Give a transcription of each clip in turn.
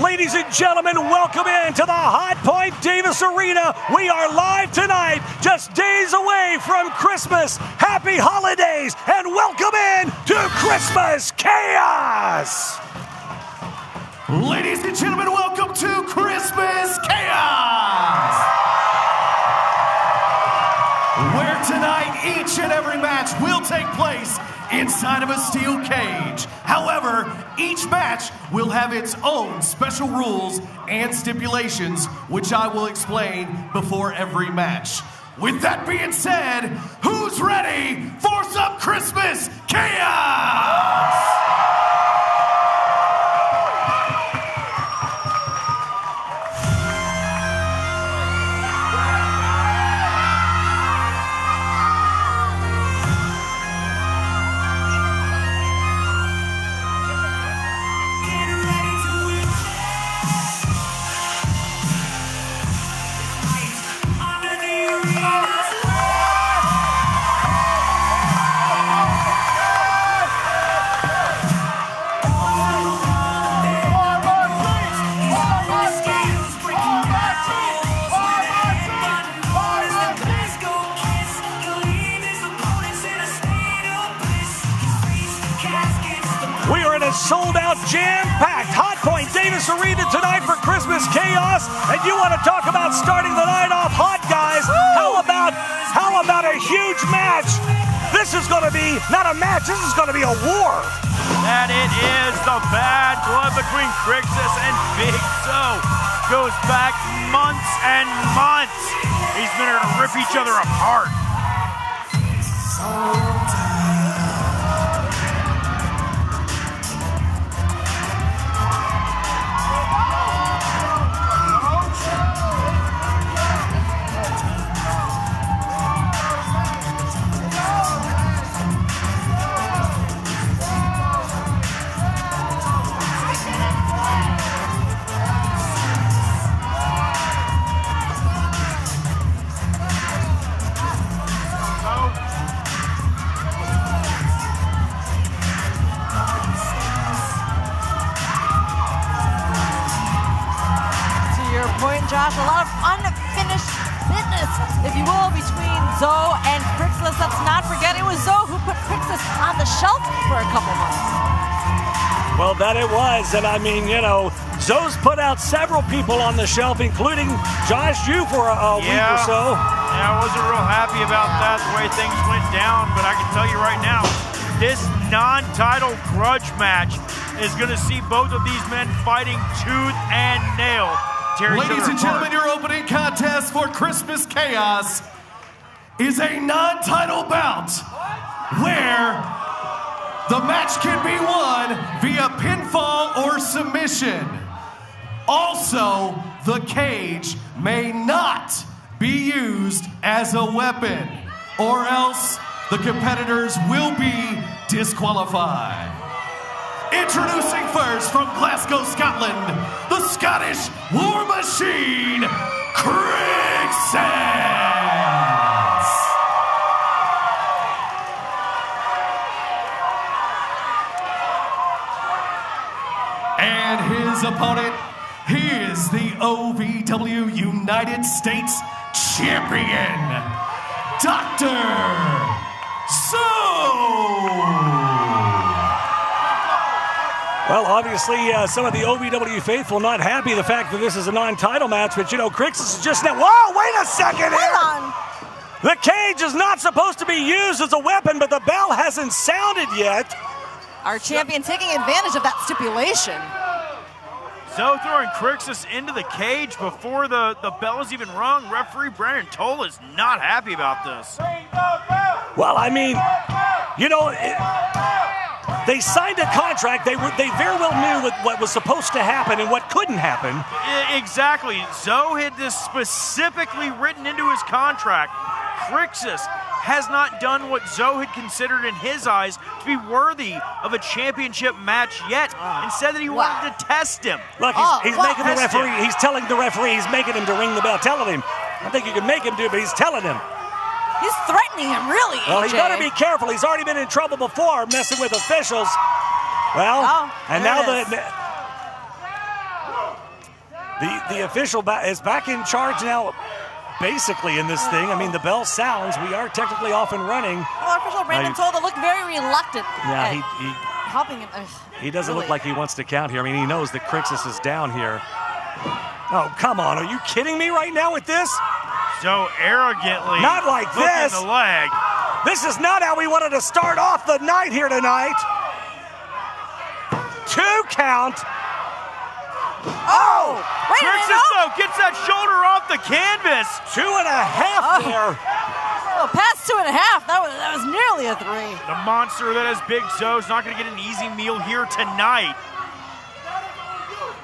Ladies and gentlemen, welcome into the Hot Point Davis Arena. We are live tonight, just days away from Christmas. Happy holidays, and welcome in to Christmas Chaos. Ladies and gentlemen, welcome to Christmas Chaos, where tonight each and every match will take place inside of a steel cage. However, each match will have its own special rules and stipulations, which I will explain before every match. With that being said, who's ready for some Christmas chaos? Sold-out, jam-packed Hot Point Davis Arena tonight for Christmas Chaos, and you want to talk about starting the night off hot, guys? How about a huge match? This is going to be not a match. This is going to be a war. And it is the bad blood between Crixus and Big So. Goes back months and months. These men are going to rip each other apart. Josh, a lot of unfinished business, if you will, between Zoe and Crixus. Let's not forget it was Zoe who put Crixus on the shelf for a couple months. Well, that it was, and I mean, you know, Zoe's put out several people on the shelf, including Josh, you for a week or so. Yeah, I wasn't real happy about that, the way things went down, but I can tell you right now, this non-title grudge match is going to see both of these men fighting tooth and nail. Ladies and gentlemen, your opening contest for Christmas Chaos is a non-title bout where the match can be won via pinfall or submission. Also, the cage may not be used as a weapon, or else the competitors will be disqualified. Introducing first from Glasgow, Scotland, the Scottish War Machine, Crixus! And his opponent, he is the OVW United States Champion, Dr. So. Well, obviously, some of the OVW faithful not happy the fact that this is a non-title match, but, you know, Crixus is just now. Whoa, wait a second here. Hold on. The cage is not supposed to be used as a weapon, but the bell hasn't sounded yet. Our champion taking advantage of that stipulation. So throwing Crixus into the cage before the bell is even rung. Referee Brandon Toatele is not happy about this. Well, I mean, you know, they signed a contract. They very well knew what was supposed to happen and what couldn't happen. Exactly. Zoe had this specifically written into his contract. Crixus has not done what Zoe had considered in his eyes to be worthy of a championship match yet. Instead, that he wanted to test him. Look, he's making the referee. He's telling the referee. He's making him to ring the bell. Telling him. I think you can make him do it, but he's telling him. He's threatening him, really, AJ. Well, he better be careful. He's already been in trouble before messing with officials. Well, and now the official is back in charge now, basically, in this thing. I mean, the bell sounds. We are technically off and running. Well, official Brandon Toatele looked very reluctant. Yeah, he helping him. He doesn't look like he wants to count here. I mean, he knows that Crixus is down here. Oh, come on. Are you kidding me right now with this? So arrogantly. Not like this. The leg. This is not how we wanted to start off the night here tonight. 2 count. Oh! Wait a minute. Crixus, though, gets that shoulder off the canvas. 2.5 there. Oh, past 2.5. That was nearly a 3. The monster that is Big Zo's not going to get an easy meal here tonight.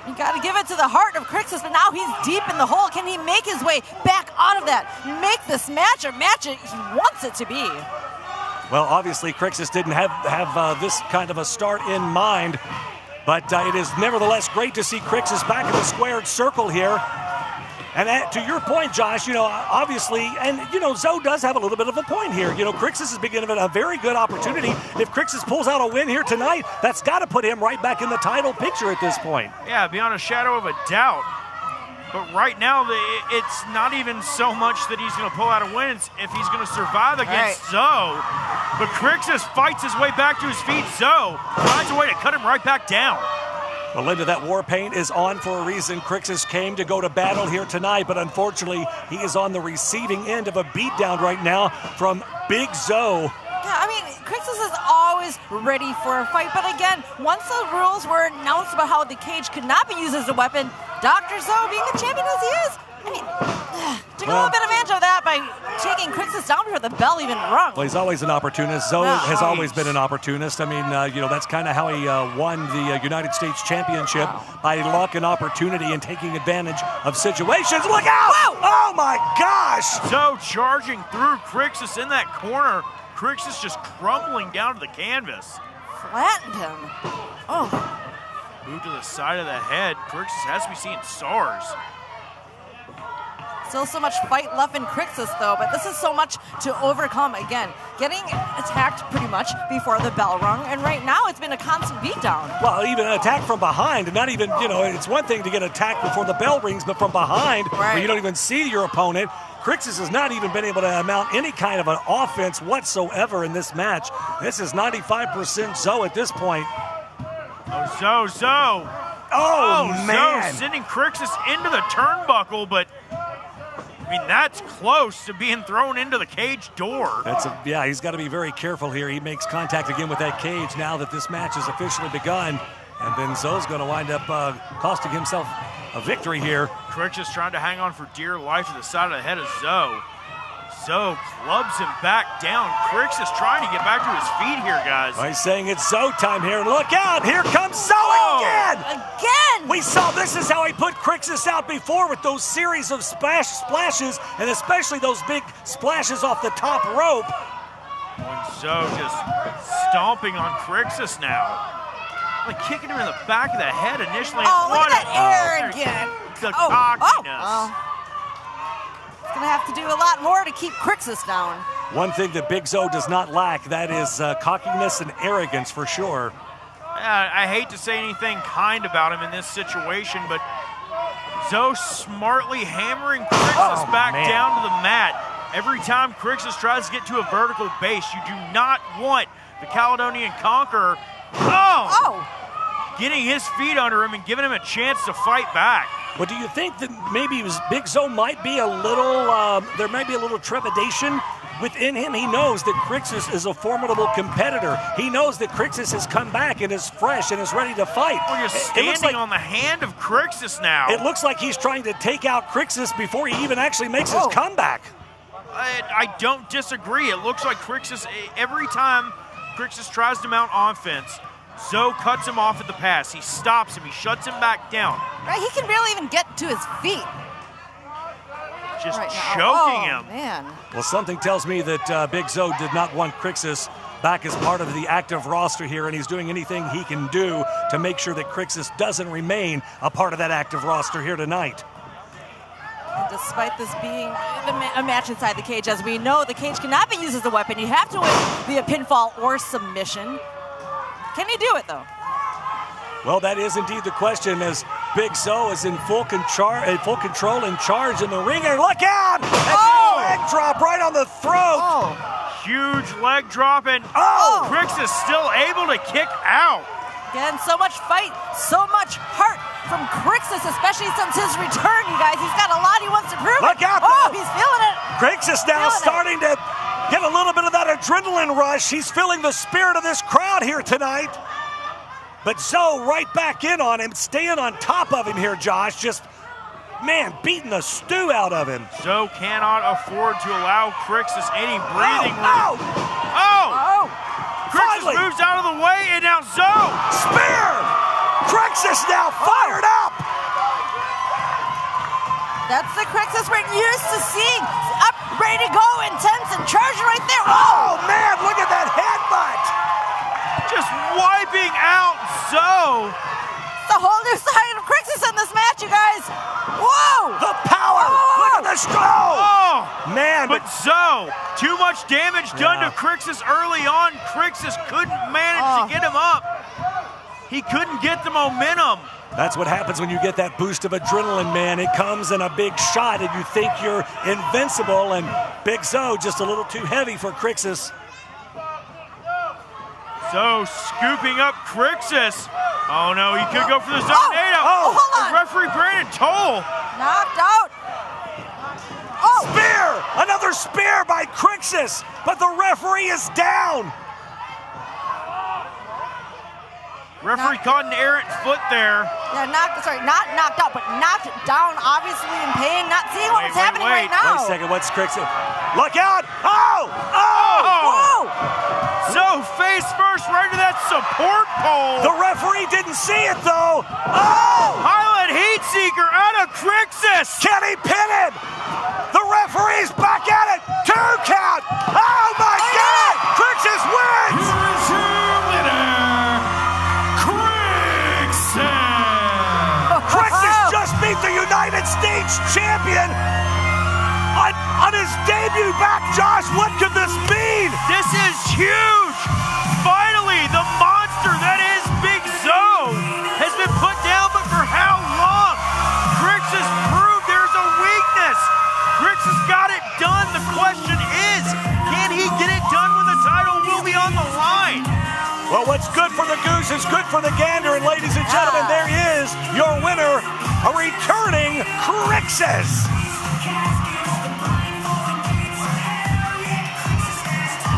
You got to give it to the heart of Crixus, but now he's deep in the hole. Can he make his way back out of that? Make this match a match he wants it to be. Well, obviously, Crixus didn't have this kind of a start in mind, but it is nevertheless great to see Crixus back in the squared circle here. And to your point, Josh, you know, obviously, and, you know, Zo does have a little bit of a point here. You know, Crixus is beginning a very good opportunity. If Crixus pulls out a win here tonight, that's got to put him right back in the title picture at this point. Yeah, beyond a shadow of a doubt. But right now, it's not even so much that he's going to pull out a win. It's if he's going to survive against Zo. But Crixus fights his way back to his feet. Zo finds a way to cut him right back down. Well, Linda, that war paint is on for a reason. Crixus came to go to battle here tonight, but unfortunately, he is on the receiving end of a beatdown right now from Big Zo. Yeah, I mean, Crixus is always ready for a fight, but again, once the rules were announced about how the cage could not be used as a weapon, Dr. Zo, being the champion as he is, I mean, took a little bit of advantage of that by taking Crixus down before the bell even rung. Well, he's always an opportunist. Zo has always been an opportunist. I mean, you know, that's kind of how he won the United States Championship, by luck and opportunity and taking advantage of situations. Look out! Whoa! Oh, my gosh! Zo charging through Crixus in that corner. Crixus just crumbling down to the canvas. Flattened him. Oh. Moved to the side of the head. Crixus has to be seeing stars. Still so much fight left in Crixus, though, but this is so much to overcome. Again, getting attacked pretty much before the bell rung, and right now it's been a constant beatdown. Well, even an attack from behind, not even, you know, it's one thing to get attacked before the bell rings, but from behind, where you don't even see your opponent. Crixus has not even been able to mount any kind of an offense whatsoever in this match. This is 95% Zo at this point. Oh, Zo. Oh, man. Zo sending Crixus into the turnbuckle, but I mean, that's close to being thrown into the cage door. Yeah, he's got to be very careful here. He makes contact again with that cage now that this match has officially begun. And then Zo's going to wind up costing himself a victory here. Crixus trying to hang on for dear life to the side of the head of Zo. Zo clubs him back down. Crixus trying to get back to his feet here, guys. He's saying it's Zo time here. Look out! Here comes Zo again! Again! We saw this is how he put Crixus out before with those series of splashes, and especially those big splashes off the top rope. And Zo just stomping on Crixus now. Like kicking him in the back of the head initially. Oh, look at that arrogant. The cockiness. He's going to have to do a lot more to keep Crixus down. One thing that Big Zo does not lack, that is cockiness and arrogance for sure. I hate to say anything kind about him in this situation, but Zo smartly hammering Crixus back down to the mat. Every time Crixus tries to get to a vertical base, you do not want the Caledonian Conqueror getting his feet under him and giving him a chance to fight back. Well, do you think that maybe Big Zo might be a little, there might be a little trepidation within him? He knows that Crixus is a formidable competitor. He knows that Crixus has come back and is fresh and is ready to fight. Well, you're standing on the hand of Crixus now. It looks like he's trying to take out Crixus before he even actually makes his comeback. I don't disagree. It looks like Crixus, every time Crixus tries to mount offense, Zo cuts him off at the pass. He stops him. He shuts him back down. Right, he can barely even get to his feet. Just choking him. Man. Well, something tells me that Big Zo did not want Crixus back as part of the active roster here, and he's doing anything he can do to make sure that Crixus doesn't remain a part of that active roster here tonight. despite this being a match inside the cage. As we know, the cage cannot be used as a weapon. You have to win via pinfall or submission. Can he do it, though? Well, that is indeed the question, as Big Zo is in full control and charge in the ring. And look out! Oh! Leg drop right on the throat. Oh. Huge leg drop, and Crixus still able to kick out. Again, so much fight, so much heart from Crixus, especially since his return, you guys. He's got a lot he wants to prove. Look out! Oh, he's feeling it. Crixus now starting to get a little bit of that adrenaline rush. He's feeling the spirit of this crowd here tonight. But Zo right back in on him, staying on top of him here, Josh. Just, man, beating the stew out of him. Zo cannot afford to allow Crixus any breathing room. Crixus Finally moves out of the way, and now Zo. Spear! Crixus now fired up! That's the Crixus we're used to seeing. Up, ready to go, intense and charging right there. Oh, man, look at that headbutt! Just wiping out Zo. It's a whole new side of Crixus in this match, you guys. Whoa! The power! Look at the stroke! Oh! Man, But Zo, too much damage done to Crixus early on. Crixus couldn't manage to get him up. He couldn't get the momentum. that's what happens when you get that boost of adrenaline, man. It comes in a big shot, and you think you're invincible, and Big Zo just a little too heavy for Crixus. Zo scooping up Crixus. Oh no, he could go for the tornado. Hold on. Referee Brandon Toll. Knocked out. Oh! Spear! Another spear by Crixus, but the referee is down. Referee caught an errant foot there. Yeah, not knocked out, but knocked down, obviously in pain, not seeing what's happening right now. Wait a second, what's Crixus? Look out! Oh! Whoa! So face first right to that support pole. The referee didn't see it though. Oh! Highland Heat Seeker out of Crixus. Can he pin him? The referee's back at it. 2 count. Oh my God! Crixus wins! Here is your winner, Crixus! Crixus just beat the United States champion on his debut back. Josh, what could this mean? This is huge. Finally, the monster that is Big Zo has been put down, but for how long? Crixus proved there's a weakness. Crixus got it done. The question is, can he get it done when the title will be on the line? Well, what's good for the goose is good for the gander, and ladies and gentlemen, there is your winner, a returning Crixus.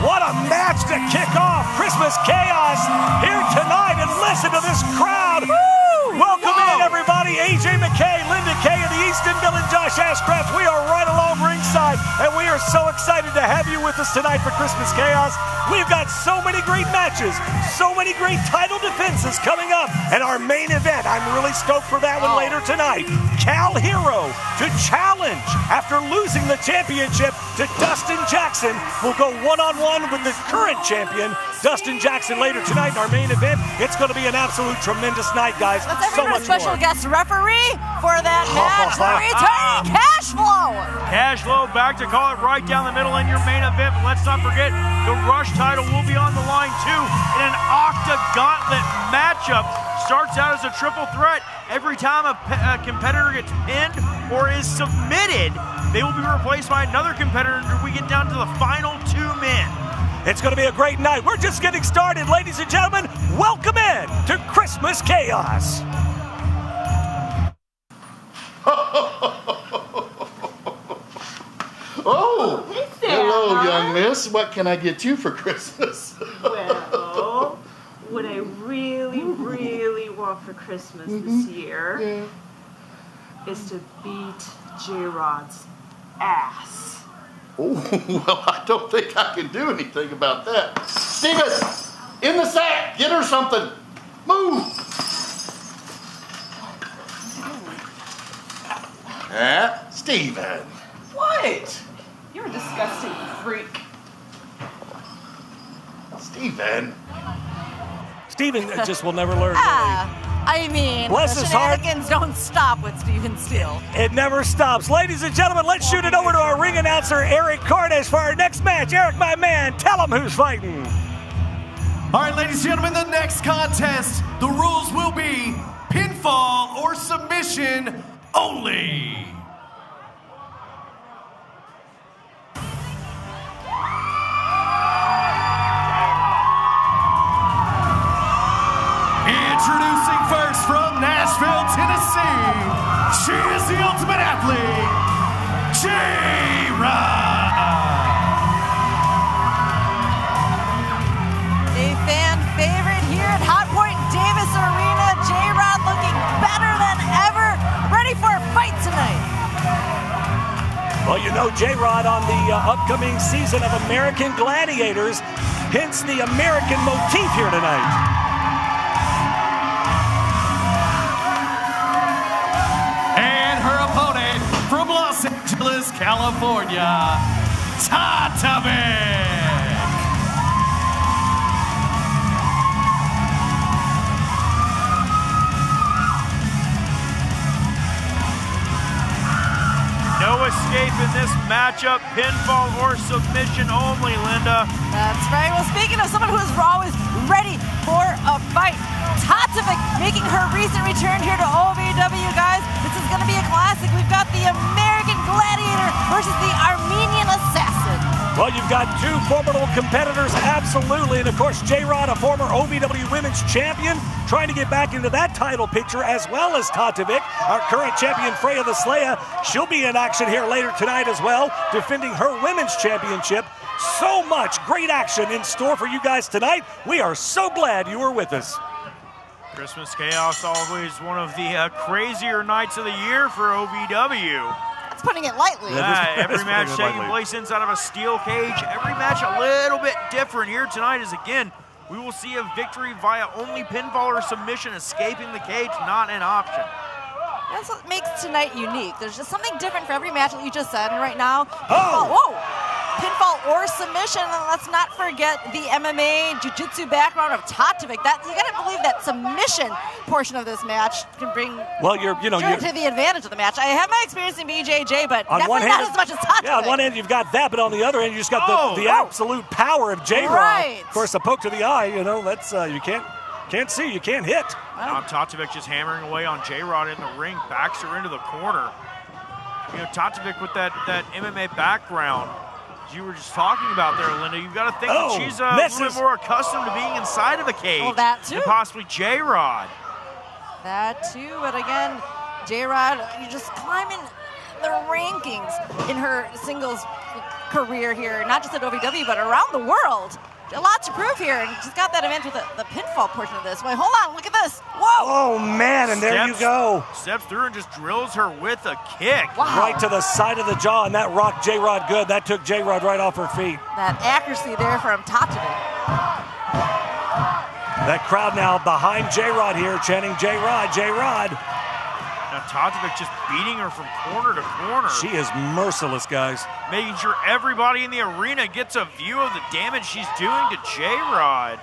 What a match to kick off Christmas Chaos here tonight, and listen to this crowd. Welcome in, everybody. AJ McKay, Linda Kay of the Easton Mill, and Josh Ashcraft. We are right along ringside, and we are so excited to have you with us tonight for Christmas Chaos. We've got so many great matches, so many great title defenses coming up, and our main event, I'm really stoked for that one later tonight. Kal Herro to challenge after losing the championship to Dustin Jackson. We'll go one-on-one with the current champion, Dustin Jackson, later tonight in our main event. It's going to be an absolute tremendous night, guys. Let's So have much a special more. guest referee for that match. The returning Cash Flo. Cash Flo back to call it right down the middle in your main event. But let's not forget, the Rush title will be on the line too in an Octogauntlet matchup. Starts out as a triple threat. Every time a competitor gets pinned or is submitted, they will be replaced by another competitor until we get down to the final 2 men. It's going to be a great night. We're just getting started, ladies and gentlemen. Welcome in to Christmas Chaos. Oh, hello, young miss. What can I get you for Christmas? Well, what I really, really want for Christmas this year is to beat JRod's ass. Oh, well, I don't think I can do anything about that. Steven, in the sack, get her something. Move. Steven. What? You're a disgusting freak. Steven. Steven just will never learn. I I mean, Bless the his heart. shenanigans don't stop with Steven Steele. It never stops. Ladies and gentlemen, let's shoot it over to our ring announcer, Erik Cordes, for our next match. Erik, my man, tell him who's fighting. All right, ladies and gentlemen, the next contest, the rules will be pinfall or submission only. Introducing first from Nashville, Tennessee, she is the ultimate athlete, JRod. A fan favorite here at Hot Point Davis Arena. JRod looking better than ever. Ready for a fight tonight. Well, you know JRod on the upcoming season of American Gladiators, hence the American motif here tonight. From Los Angeles, California, Tatevik. No escape in this matchup, pinfall or submission only, Linda. That's right. Well, speaking of someone who is always ready for a fight, Tatevik making her recent return here to OVW, guys. This is going to be a classic. We've got the American Gladiator versus the Armenian Assassin. Well, you've got two formidable competitors, absolutely. And, of course, JRod, a former OVW Women's Champion, trying to get back into that title picture, as well as Tatevik, our current champion, Freya the Slayer. She'll be in action here later tonight as well, defending her Women's Championship. So much great action in store for you guys tonight. We are so glad you were with us. Christmas Chaos, always one of the crazier nights of the year for OVW. That's putting it lightly. Yeah, every match taking place inside of a steel cage. Every match a little bit different. Here tonight is, again, we will see a victory via only pinfall or submission. Escaping the cage, not an option. That's what makes tonight unique. There's just something different for every match that you just said. And right now, pinfall or submission. And let's not forget the MMA jiu-jitsu background of Tatevik. That you gotta believe that submission portion of this match can bring to the advantage of the match. I have my experience in BJJ, but definitely not as much as Tatevik. Yeah, on one end you've got that, but on the other end you just got the absolute power of JRod. Right. Of course, a poke to the eye, you know, that's you can't see, you can't hit. Now Tatevik just hammering away on JRod in the ring, backs her into the corner. You know, Tatevik with that MMA background, as you were just talking about there, Linda, you've got to think that she's a little bit more accustomed to being inside of the cage. Well, that too. And possibly JRod. That too, but again, JRod, you're just climbing the rankings in her singles career here, not just at OVW, but around the world. A lot to prove here, and she's got that advantage with the pinfall portion of this. Wait, hold on, look at this. Whoa! Oh, man, and there you go. Steps through and just drills her with a kick. Wow. Right to the side of the jaw, and that rocked JRod good. That took JRod right off her feet. That accuracy there from Tatevik. That crowd now behind JRod here, chanting JRod, JRod. Now Tatevik just beating her from corner to corner. She is merciless, guys. Making sure everybody in the arena gets a view of the damage she's doing to JRod.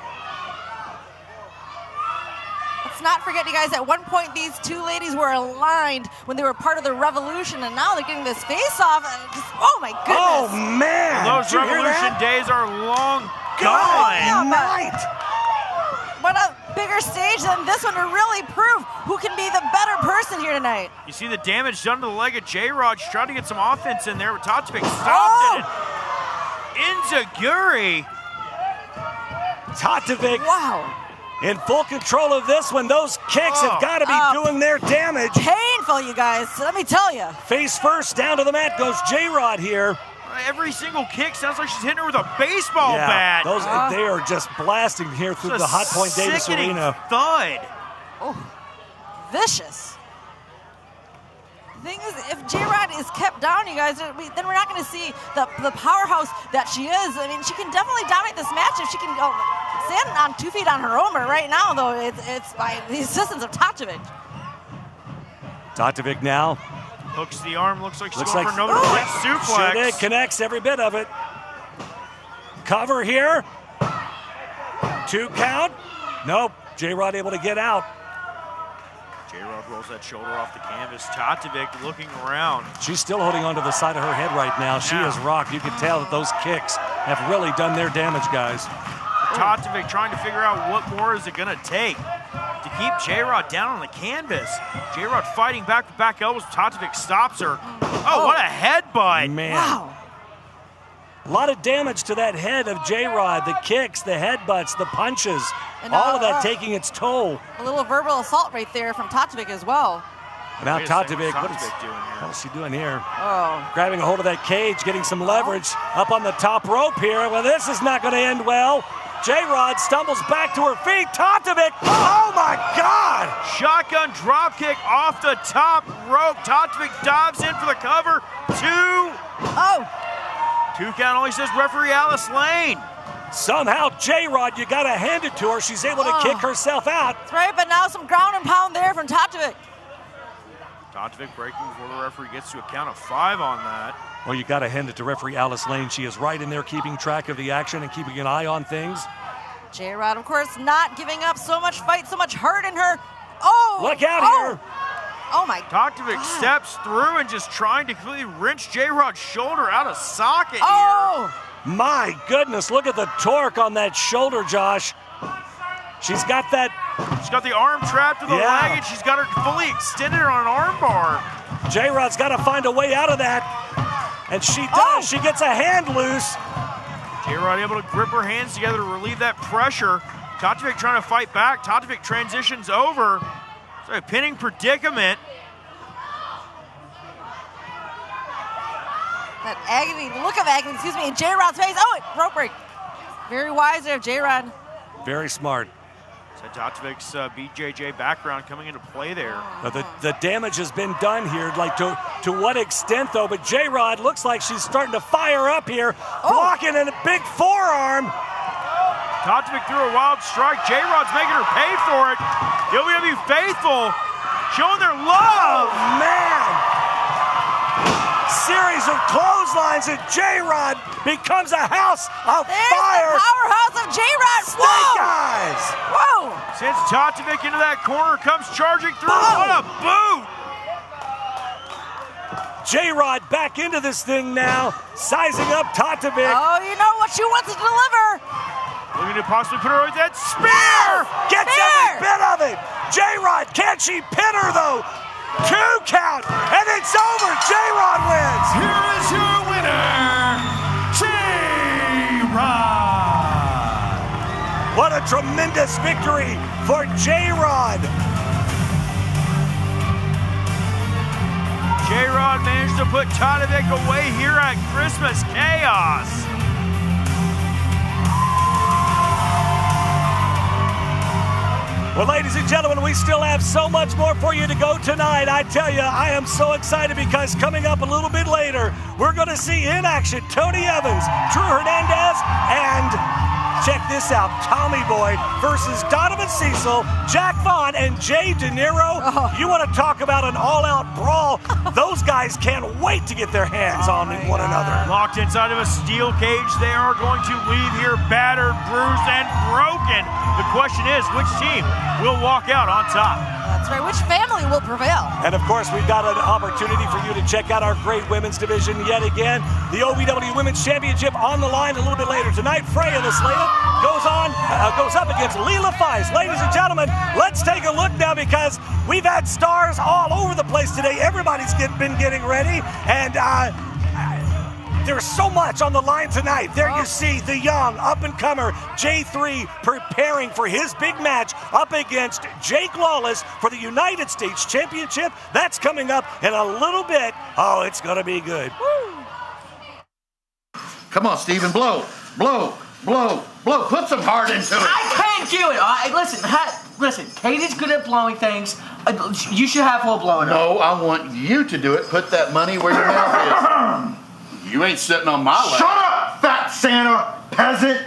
Let's not forget, you guys, at one point these two ladies were aligned when they were part of the Revolution, and now they're getting this face-off. Oh, my goodness. Oh, man. Those Revolution days are long gone. Night. What a bigger stage than this one to really prove who can be the better person here tonight. You see the damage done to the leg of JRod. She tried to get some offense in there, but Tatevik stopped it. Enziguri. Tatevik. Wow. In full control of this one. Those kicks have got to be doing their damage. Painful, you guys. Let me tell you. Face first, down to the mat goes JRod here. Every single kick sounds like she's hitting her with a baseball bat. Those they are just blasting here through the Hot Point Davis Arena. Thud. Oh, vicious. The thing is, if JRod is kept down, you guys, then we're not going to see the powerhouse that she is. I mean, she can definitely dominate this match if she can stand on 2 feet on her own. But right now, though, it's by the assistance of Tatevik. Tatevik now. Hooks the arm, looks like she's going for another quick suplex. Sure did, connects every bit of it. Cover here. 2 count. Nope, JRod able to get out. JRod rolls that shoulder off the canvas. Tatevik looking around. She's still holding onto the side of her head right now. She is rocked. You can tell that those kicks have really done their damage, guys. Tatevik trying to figure out what more is it going to take to keep JRod down on the canvas. JRod fighting back with back elbows. Tatevik stops her. Oh, what a headbutt. Man. Wow. A lot of damage to that head of JRod. The kicks, the headbutts, the punches. And all of that taking its toll. A little verbal assault right there from Tatevik as well. Now Tatevik, what's Tatevik doing here? What is she doing here? Oh. Grabbing a hold of that cage, getting some leverage up on the top rope here. Well, this is not going to end well. JRod stumbles back to her feet. Tatevik, oh my God! Shotgun drop kick off the top rope. Tatevik dives in for the cover. 2. Oh. 2 count only, says referee Alice Lane. Somehow, JRod, you got to hand it to her. She's able to kick herself out. That's right, but now some ground and pound there from Tatevik. Tatevik breaking before the referee gets to a count of 5 on that. Well, you got to hand it to referee Alice Lane. She is right in there keeping track of the action and keeping an eye on things. JRod, of course, not giving up. So much fight, so much hurt in her. Oh! Look out here! Oh my Tatevik steps through and just trying to completely wrench JRod's shoulder out of socket Oh! My goodness, look at the torque on that shoulder, Josh. She's got that. She's got the arm trapped to the leg, and she's got her fully extended on an arm bar. JRod's got to find a way out of that. And she does. She gets a hand loose. JRod able to grip her hands together to relieve that pressure. Tatevik trying to fight back. Tatevik transitions over. It's a pinning predicament. That agony, the look of agony, excuse me, in JRod's face. Oh, rope break. Very wise there, JRod. Very smart. So Tatevik's BJJ background coming into play there. Now the damage has been done here. Like to what extent though? But JRod looks like she's starting to fire up here, blocking in a big forearm. Tatevik threw a wild strike. JRod's making her pay for it. The OVW faithful showing their love. Man. Series of clotheslines and JRod becomes a house of fire. The powerhouse of JRod. Snake eyes. Whoa! Sends Tatevik into that corner, comes charging through. What a boot! JRod back into this thing now, sizing up Tatevik. Oh, you know what she wants to deliver. Looking to possibly put her with that spear. Gets every bit of it. JRod, can she pin her though? 2 count, and it's over. JRod wins. Here is your winner, JRod. What a tremendous victory for JRod. JRod managed to put Tatevik away here at Christmas Chaos. Well, ladies and gentlemen, we still have so much more for you to go tonight. I tell you, I am so excited because coming up a little bit later, we're going to see in action Tony Evans, Drew Hernandez, and check this out, Tommy Boy versus Donovan, Cecil, Jack Vaughn, and DeNiro. You want to talk about an all-out brawl? Those guys can't wait to get their hands on one another. Locked inside of a steel cage, they are going to leave here battered, bruised, and broken. The question is, which team will walk out on top? That's right. Which family will prevail? And of course, we've got an opportunity for you to check out our great women's division yet again. The OVW Women's Championship on the line a little bit later tonight. Freya, the Slayer, goes up against Leela Feist. Ladies and gentlemen, let's take a look now because we've had stars all over the place today. Everybody's been getting ready, and there's so much on the line tonight. There you see the young up-and-comer J3 preparing for his big match up against Jake Lawless for the United States Championship. That's coming up in a little bit. Oh, it's going to be good. Woo. Come on, Steven, blow, blow, blow, blow. Put some heart into it. I can't do it. Listen, Katie's good at blowing things. You should have her blow it up. No, I want you to do it. Put that money where your mouth is. You ain't sitting on my lap. Shut up, fat Santa, peasant.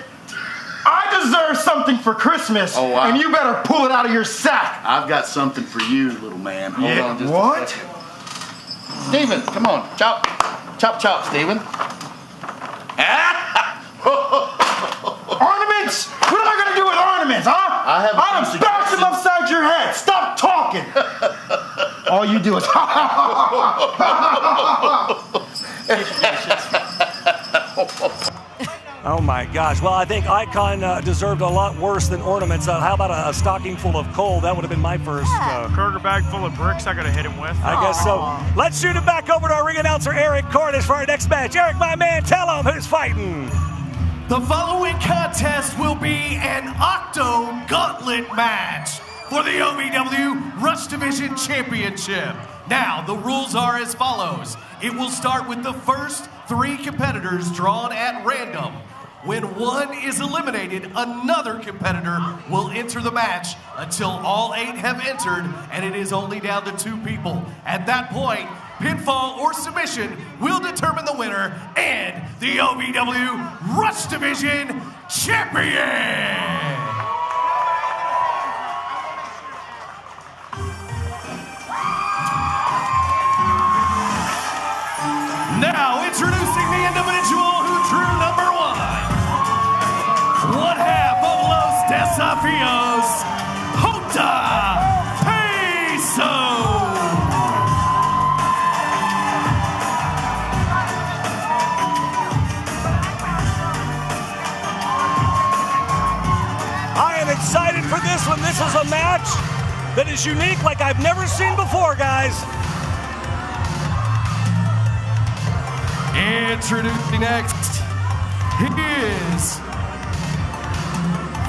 I deserve something for Christmas, and you better pull it out of your sack. I've got something for you, little man. Hold on just what? a second. Steven, come on. Chop, chop, chop, Steven. Ornaments? What am I going to do with ornaments, huh? I have I'm going to bash them upside your head. Stop talking. all you do is Oh my gosh. Well, I think Icon deserved a lot worse than ornaments. How about a stocking full of coal? That would have been my first. Kroger bag full of bricks I got to hit him with. I guess so. Let's shoot it back over to our ring announcer, Erik Cornish, for our next match. Erik, my man, tell him who's fighting. The following contest will be an Octogauntlet match for the OVW Rush Division Championship. Now, the rules are as follows. It will start with the first 3 competitors drawn at random. When one is eliminated, another competitor will enter the match until all 8 have entered, and it is only down to 2 people. At that point, pinfall or submission will determine the winner and the OVW Rush Division Champion! Now introducing the individual who drew number 1. One half of Los Desafios, Jota, Peso. I am excited for this one. This is a match that is unique like I've never seen before, guys. Introducing next, he is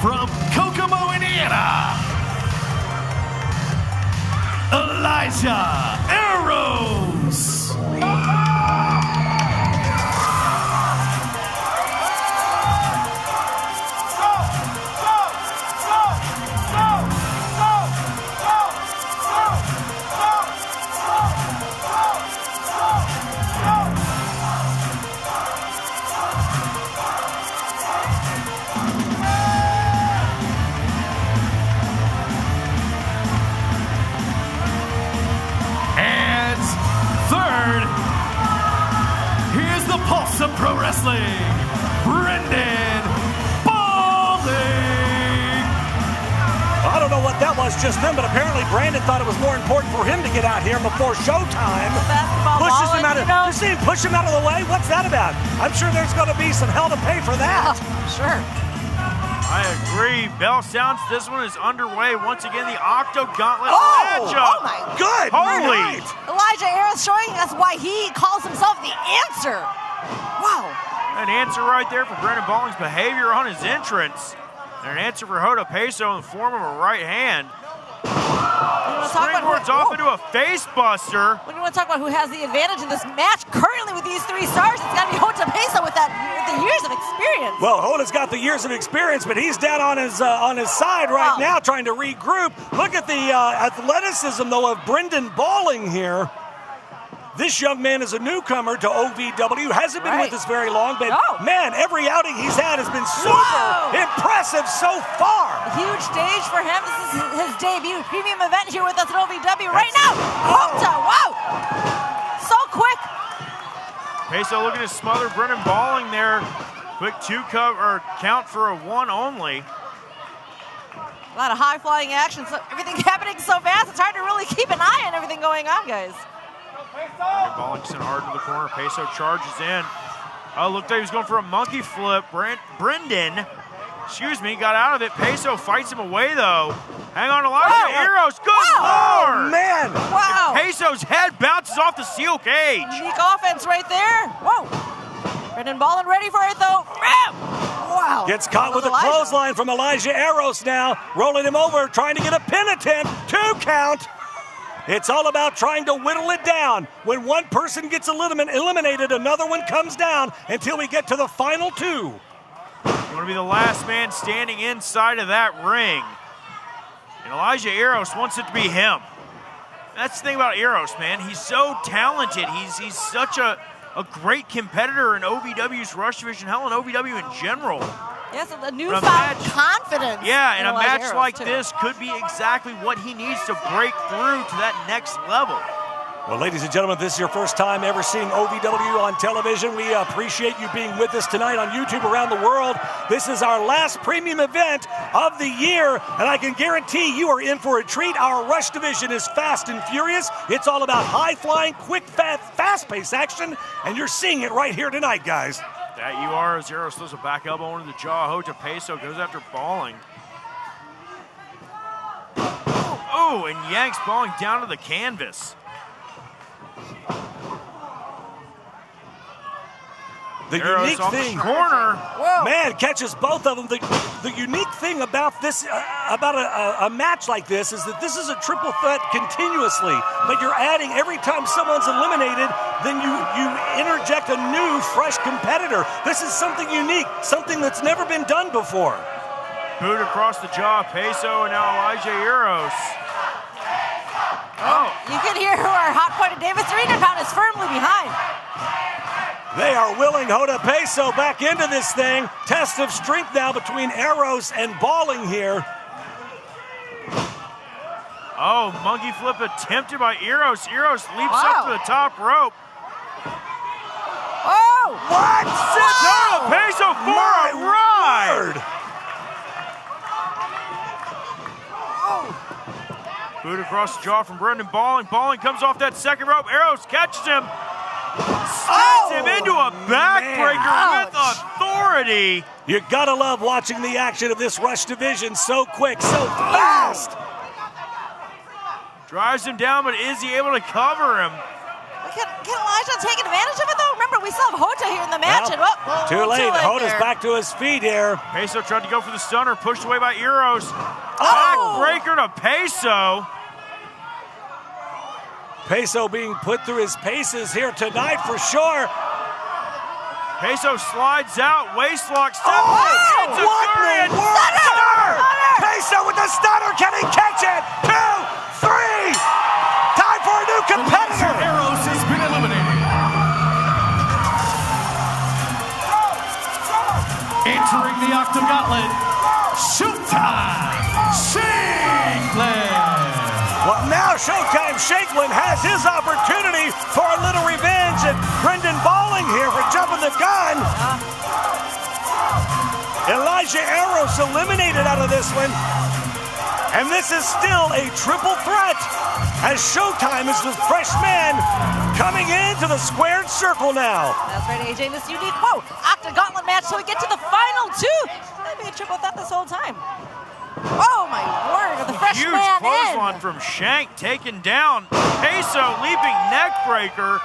from Kokomo, Indiana, Elijah Eros. Of Pro Wrestling, Brendan Balling. I don't know what that was just then, but apparently Brandon thought it was more important for him to get out here before Showtime. Pushes him out of, you see him push him out of the way? What's that about? I'm sure there's going to be some hell to pay for that. Sure. I agree. Bell sounds this one is underway. Once again, the Octogauntlet Oh matchup. my Good. Holy. Elijah Eros showing us why he calls himself the answer. Wow. An answer right there for Brendan Balling's behavior on his entrance. And an answer for Jota Peso in the form of a right hand. Springboards off into a face buster. When you want to talk about who has the advantage in this match currently with these 3 stars, it's got to be Jota Peso with the years of experience. Well, Jota's got the years of experience, but he's down on his side right now trying to regroup. Look at the athleticism, though, of Brendan Balling here. This young man is a newcomer to OVW, hasn't been with us very long, but man, every outing he's had has been super impressive so far. A huge stage for him. This is his debut premium event here with us at OVW right now. Jota, wow! So quick. Peso looking to smother Brendan Balling there. Quick 2 count for a 1 only. A lot of high-flying action, so everything happening so fast, it's hard to really keep an eye on everything going on, guys. Balling sent hard to the corner. Peso charges in. Oh, looked like he was going for a monkey flip. Brendan, got out of it. Peso fights him away, though. Hang on, Elijah Eros. Good Lord! Man! Wow! And Peso's head bounces off the steel cage. Unique offense right there. Whoa! Brendan Balling ready for it, though. Wow! Gets caught with a clothesline from Elijah Eros now. Rolling him over, trying to get a pin attempt. 2 count. It's all about trying to whittle it down. When one person gets eliminated, another one comes down until we get to the final 2. You want to be the last man standing inside of that ring. And Elijah Eros wants it to be him. That's the thing about Eros, man. He's so talented. He's such a great competitor in OVW's Rush Division, hell, in OVW in general. Yes, a newfound confidence. Yeah, and a match Eros like too. this could be exactly what he needs to break through to that next level. Well, ladies and gentlemen, if this is your first time ever seeing OVW on television, we appreciate you being with us tonight on YouTube around the world. This is our last premium event of the year, and I can guarantee you are in for a treat. Our Rush division is fast and furious. It's all about high-flying, quick, fast-paced action, and you're seeing it right here tonight, guys. That you are, as Eros throws a back elbow into the jaw. Jota Peso goes after Balling. Oh, and yanks Balling down to the canvas. The Eros unique thing, corner, man, catches both of them. The unique thing about this, about a match like this, is that this is a triple threat continuously. But you're adding every time someone's eliminated, then you interject a new, fresh competitor. This is something unique, something that's never been done before. Boot across the jaw, Peso, and now Elijah Eros. Oh, you can hear who our hot point of Davis Arena count is firmly behind. They are willing Jota Peso back into this thing. Test of strength now between Eros and Balling here. Oh, monkey flip attempted by Eros. Eros leaps up to the top rope. Oh! What? Jota Peso for a ride! Boot across the jaw from Brendan Balling. Balling comes off that second rope. Eros catches him. Spins him into a backbreaker with authority. You gotta love watching the action of this Rush division. So quick, so fast. Drives him down, but is he able to cover him? Can Elijah take advantage of it, though? Remember, we still have Jota here in the match. Well, too late. Jota's back to his feet here. Peso tried to go for the stunner, pushed away by Eros. Backbreaker to Peso. Peso being put through his paces here tonight for sure. Peso slides out, waistlock, step. What in the world? Peso with the stunner. Can he catch it? 2, 3. Time for a new competitor. Eros has been eliminated. Entering the Octogauntlet, Showtime Shanklin. Well, now Showtime Shanklin has his opportunity for a little revenge, and Brendan Balling here for jumping the gun. Elijah Eros eliminated out of this one. And this is still a triple threat, as Showtime is the fresh man coming into the squared circle now. That's right, AJ. This unique, Octogauntlet match, so we get to the final two. Maybe a triple threat this whole time. Oh my word, the fresh huge man clothesline in. from Shank, taken down. Peso leaping neck breaker.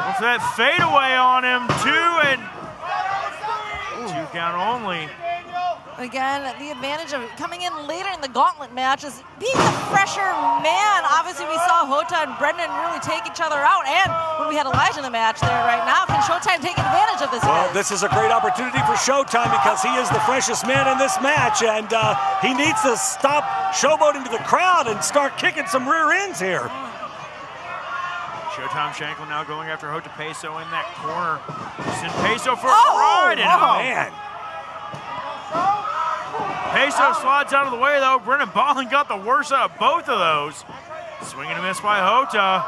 With that fadeaway on him, 2 and 2 count only. Again, the advantage of coming in later in the gauntlet match is being the fresher man. Obviously, we saw Jota and Brendan really take each other out, and when we had Elijah in the match there right now, can Showtime take advantage of this? Well, this is a great opportunity for Showtime because he is the freshest man in this match, and he needs to stop showboating to the crowd and start kicking some rear ends here. Showtime Shanklin now going after Jota Peso in that corner. Send Peso for a ride, and man. Peso slides out of the way, though. Brendan Balling got the worst out of both of those. Swing and a miss by Jota.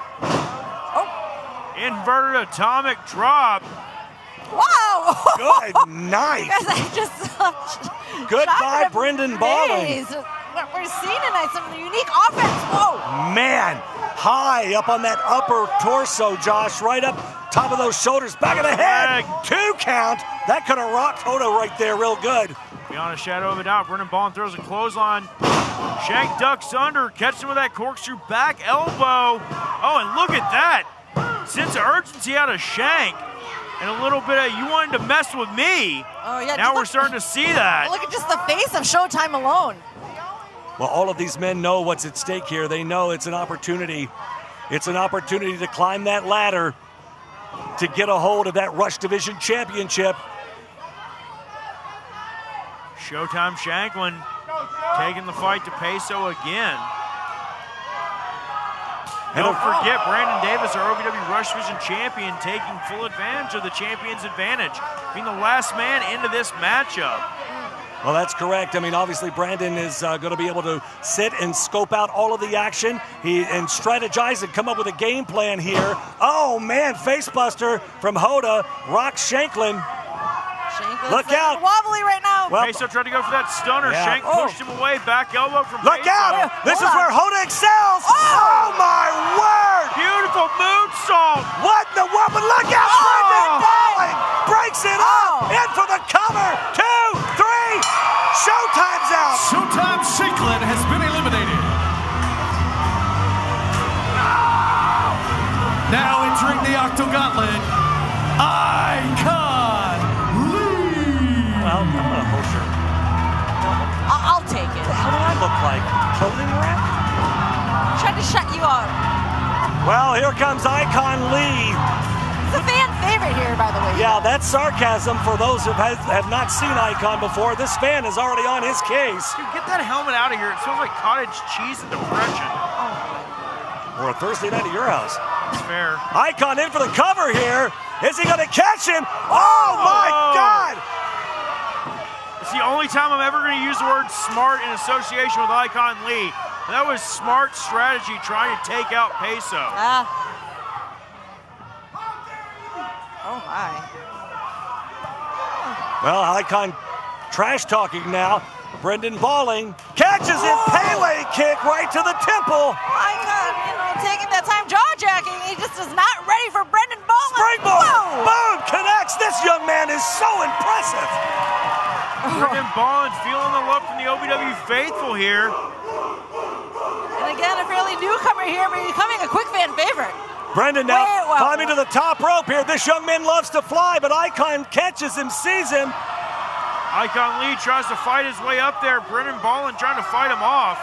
Inverted atomic drop. Wow! Good night. Guys, I just goodbye, Brendan Balling. What we're seeing tonight, some unique offense. Whoa! Man, high up on that upper torso, Josh, right up top of those shoulders, back of the head. 2 count. That could have rocked Jota right there real good. Beyond a shadow of a doubt, Brendan Balling throws a clothesline. Shank ducks under, catches him with that corkscrew back elbow. Oh, and look at that. Sense of urgency out of Shank. And a little bit of, you wanted to mess with me. Oh, yeah. Now we're starting to see that. Look at just the face of Showtime alone. Well, all of these men know what's at stake here. They know it's an opportunity. It's an opportunity to climb that ladder to get a hold of that Rush Division Championship. Showtime Shanklin taking the fight to Peso again. Don't forget, Brandon Davis, our OVW Rush Division champion, taking full advantage of the champion's advantage, being the last man into this matchup. Well, that's correct. I mean, obviously, Brandon is going to be able to sit and scope out all of the action and strategize and come up with a game plan here. Oh, man, facebuster from Jota. Rocks Shanklin. Look out. Wobbly right now. Well, Peso tried to go for that stunner. Yeah. Shank pushed him away. Back elbow from Look Peso. out. This is where Jota excels. Oh, my word. Beautiful moonsault. What in the world? But look out. Brandon Balling breaks it up. In for the cover. 2, 3. Showtime's out. Showtime Shanklin has been eliminated. Now entering the Octogauntlet, Icon Lee. Well, I'm going to holster. I'll take it. What do I look like? Clothing rack? Tried to shut you out. Well, here comes Icon Lee. It's a fan favorite here, by the way. Yeah, that's sarcasm for those who have not seen Icon before. This fan is already on his case. Dude, get that helmet out of here. It smells like cottage cheese and depression. Or a Thursday night at your house. That's fair. Icon in for the cover here. Is he going to catch him? Oh, my God! It's the only time I'm ever going to use the word smart in association with Icon Lee. That was smart strategy trying to take out Peso. Oh, my. Well, Icon trash talking now. Brendan Balling catches it. Pele kick right to the temple. Icon, taking that time jaw-jacking. He just is not ready for Brendan Balling. Springboard. Boom. Connects. This young man is so impressive. Brendan Balling feeling the love from the OVW faithful here. And again, a fairly newcomer here, but becoming a quick fan favorite. Brendan now climbing to the top rope here. This young man loves to fly, but Icon catches him, sees him. Icon Lee tries to fight his way up there. Brendan Balling trying to fight him off.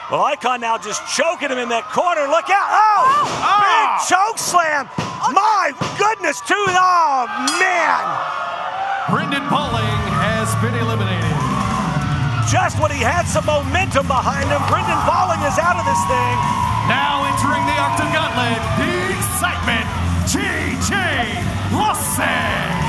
Well, Icon now just choking him in that corner. Look out. Oh! Big choke slam. My goodness, too. Oh, man. Brendan Balling has been eliminated. Just when he had some momentum behind him, Brendan Balling is out of this thing. Now entering the Octogauntlet, the excitement, JJ Lawson.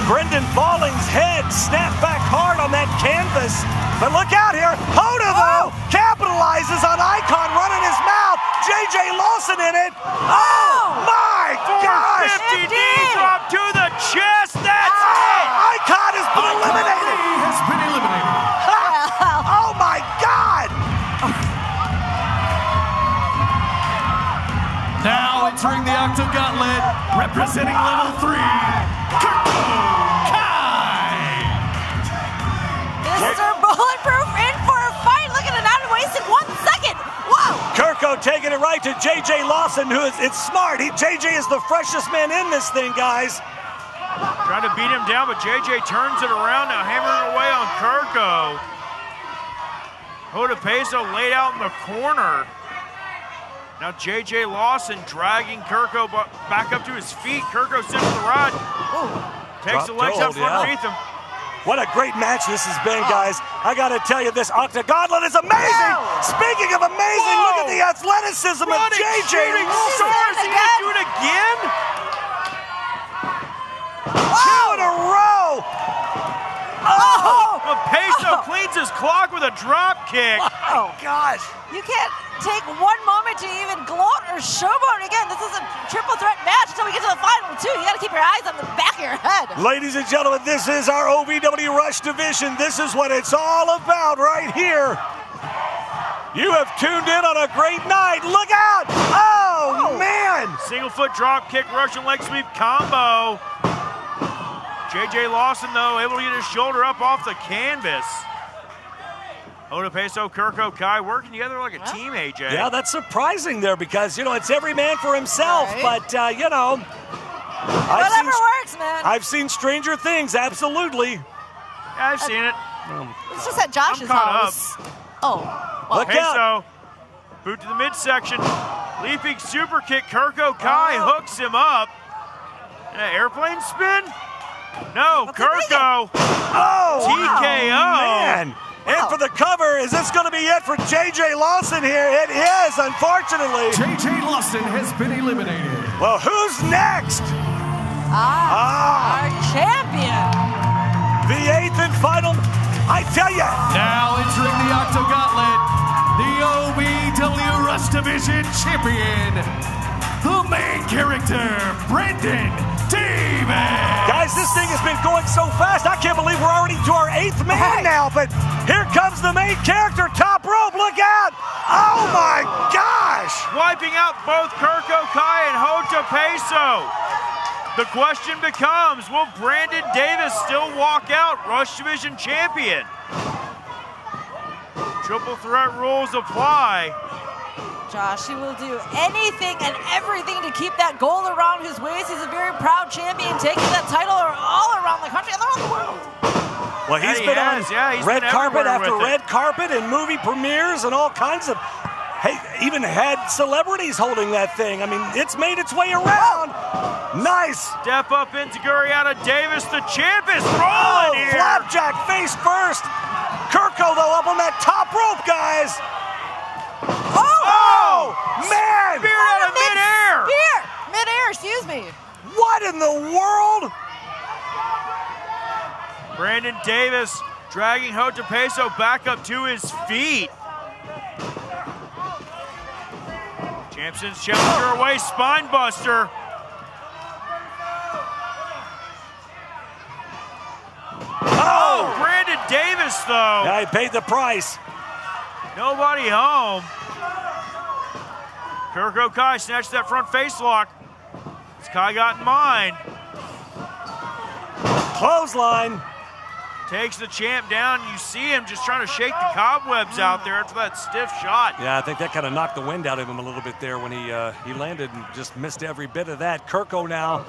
Brendan Balling's head snapped back hard on that canvas. But look out here. Jota, though, capitalizes on Icon running his mouth. JJ Lawson in it. Oh, my gosh. 50 knee drop to the chest. That's it. Icon has been eliminated. He has been eliminated. Oh, my God. Now entering the Octogauntlet, representing level 3, Kirko Kai. Mr. Bulletproof in for a fight, looking at not wasting 1 second. Whoa! Kirko taking it right to JJ Lawson, who is, it's smart. JJ is the freshest man in this thing, guys. Trying to beat him down, but JJ turns it around, now hammering away on Kirko. Jota Peso laid out in the corner. Now JJ Lawson dragging Kirko back up to his feet. Kirko sits to the rod. Takes the legs up from underneath him. What a great match this has been, guys. I got to tell you, this Octogauntlet is amazing. Speaking of amazing, look at the athleticism of JJ. Stars, he gonna do it again? 2 in a row. Well, Peso cleans his clock with a drop kick. Oh, gosh. You can't take one moment to even gloat or showboat. Again, this is a triple threat match until we get to the final two. You got to keep your eyes on the back of your head. Ladies and gentlemen, this is our OVW Rush division. This is what it's all about right here. You have tuned in on a great night. Look out. Oh, man. Single foot drop kick, Russian leg sweep combo. JJ Lawson, though, able to get his shoulder up off the canvas. Jota Peso, Kirko Kai working together like a team, AJ. Yeah, that's surprising there because, it's every man for himself. Right. But, whatever works, man. I've seen stranger things, absolutely. Yeah, I've seen it. It's just at Josh's house. Oh. Well, look out. Peso, boot to the midsection. Leaping super kick, Kirko Kai hooks him up. Airplane spin? No, Kirko. Oh, TKO. Man. In for the cover. Is this going to be it for JJ Lawson here? It is, unfortunately. JJ Lawson has been eliminated. Well, who's next? Our champion. final. I tell you. Now entering the Octogauntlet, the OVW Rush Division Champion, the main character, Brandon Davis. Guys, this thing has been going so fast. I can't believe we're already to our 8th man now, but here comes the main character, top rope. Look out. Oh, my gosh. Wiping out both Kirko, Kai, and Jota Peso. The question becomes, will Brandon Davis still walk out Rush Division champion? Triple threat rules apply. Josh, he will do anything and everything to keep that gold around his waist. He's a very proud champion, taking that title all around the country and around the world. Well, he's been on red carpet after red carpet and movie premieres and all kinds of... Hey, even had celebrities holding that thing. I mean, it's made its way around. Nice. Step up Enziguri out of Davis. The champ is rolling here. Flapjack face first. Kirko, though, up on that top rope, guys. Oh, man. Spear out of midair. Midair, excuse me. What in the world? Brandon Davis dragging Jota Peso back up to his feet. Champson's challenger away, spine buster. Oh, Brandon Davis, though. Yeah, he paid the price. Nobody home. Kirko Kai snatched that front face lock. As Kai got in mind. Clothesline. Takes the champ down. You see him just trying to shake the cobwebs out there after that stiff shot. Yeah, I think that kind of knocked the wind out of him a little bit there when he landed and just missed every bit of that. Kirko now.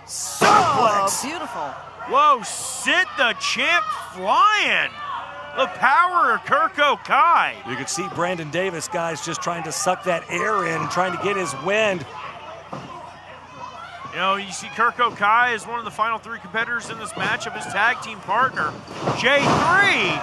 Suplex. Oh, beautiful. Whoa, sit the champ flying. The power of Kirko Kai. You could see Brandon Davis, guys, just trying to suck that air in, trying to get his wind. You know, you see Kirko Kai is one of the final 3 competitors in this match of his tag team partner. J3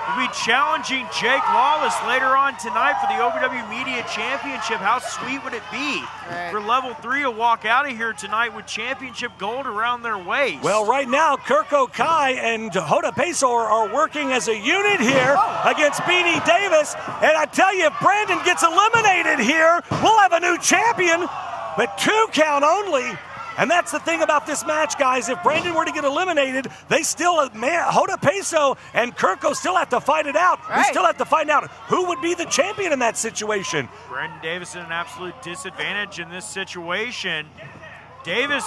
will be challenging Jake Lawless later on tonight for the OVW Media Championship. How sweet would it be for level 3 to walk out of here tonight with championship gold around their waist? Well, right now, Kirko Kai and Jota Peso are working as a unit here against Beanie Davis. And I tell you, if Brandon gets eliminated here, we'll have a new champion. But 2 count only. And that's the thing about this match, guys. If Brandon were to get eliminated, they still, Jota Peso and Kirko still have to fight it out. We still have to find out who would be the champion in that situation. Brandon Davis in an absolute disadvantage in this situation. Davis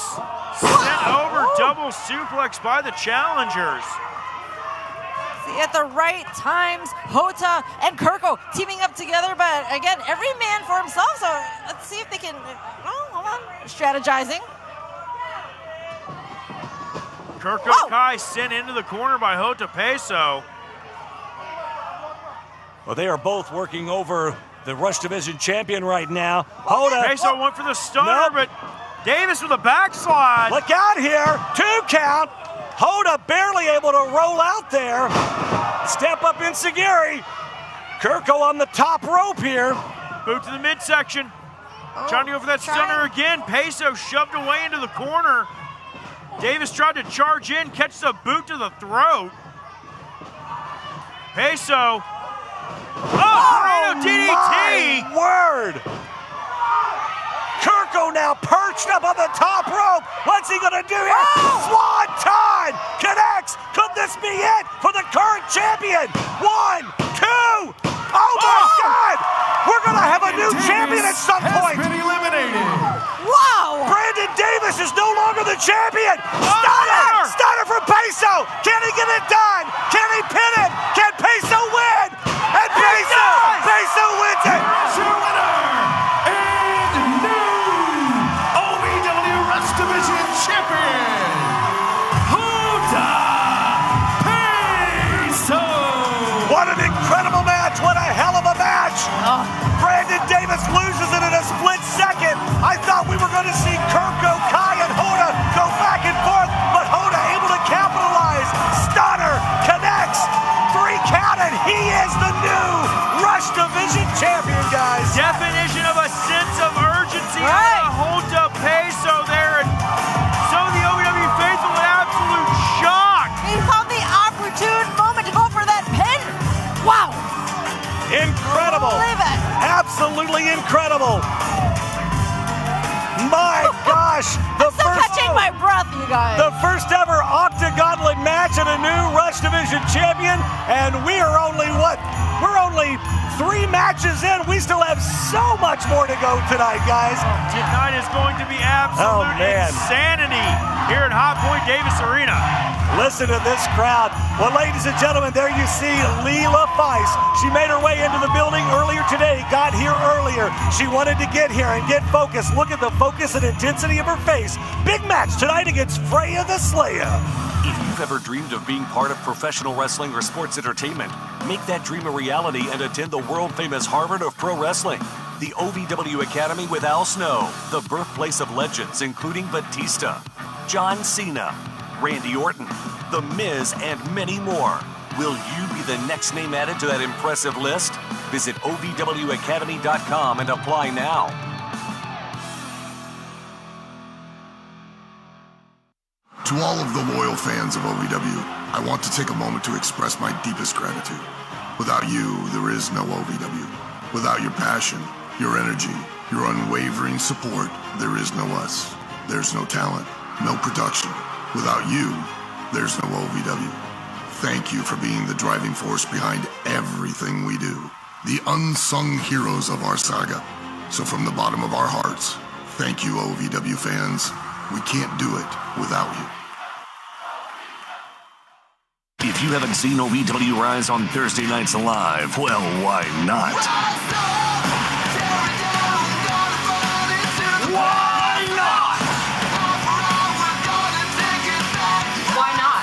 sent over double suplex by the challengers. See, at the right times, Jota and Kirko teaming up together, but again, every man for himself, so let's see if they can, hold on, strategizing. Kirko Kai sent into the corner by Jota Peso. Well, they are both working over the Rush Division champion right now. Jota. Peso went for the stunner, but Davis with a backslide. Look out here, 2 count. Jota barely able to roll out there. Step up Enziguri. Kirko on the top rope here. Boot to the midsection. Trying to go for that stunner again. Peso shoved away into the corner. Davis tried to charge in, catch the boot to the throat. Peso. Oh, DDT! My word! Kirko now perched up on the top rope. What's he gonna do here? Swanton connects. Could this be it for the current champion? 1, 2. Oh my God! We're gonna have a new champion at some point. Has been eliminated. Wow! Brandon Davis is no longer the champion. Stunner! Stunner from Peso. Can he get it done? Can he pin it? Can Peso win? And Peso wins it. Your winner and new OVW Rush Division champion, Jota Peso. What an incredible match. What a hell of a match. Brandon Davis loses it in a split second. I thought we were going to see Kirko, Kai, and Jota go back and forth, but Jota able to capitalize. Stunner connects. 3 count, and he is the new Rush Division champion, guys. Definition of a sense of urgency out of Jota Peso there. And so the OVW faithful in absolute shock. He found the absolutely incredible. My gosh, I'm still catching my breath, you guys. The first ever Octogauntlet match and a new Rush Division champion, and we are only what? We're only 3 matches in. We still have so much more to go tonight, guys. Tonight is going to be absolute insanity here at Hot Point Davis Arena. Listen to this crowd. Well, ladies and gentlemen, there you see Leela Feist. She made her way into the building earlier today, got here earlier. She wanted to get here and get focused. Look at the focus and intensity of her face. Big match tonight against Freya the Slayer. If you've ever dreamed of being part of professional wrestling or sports entertainment, make that dream a reality and attend the world-famous Harvard of Pro Wrestling. The OVW Academy with Al Snow, the birthplace of legends including Batista, John Cena, Randy Orton, The Miz, and many more. Will you be the next name added to that impressive list? Visit OVWacademy.com and apply now. To all of the loyal fans of OVW, I want to take a moment to express my deepest gratitude. Without you, there is no OVW. Without your passion, your energy, your unwavering support, there is no us. There's no talent, no production. Without you, there's no OVW. Thank you for being the driving force behind everything we do. The unsung heroes of our saga. So from the bottom of our hearts, thank you, OVW fans. We can't do it without you. If you haven't seen OVW Rise on Thursday nights live, well, why not? Why not? Why not?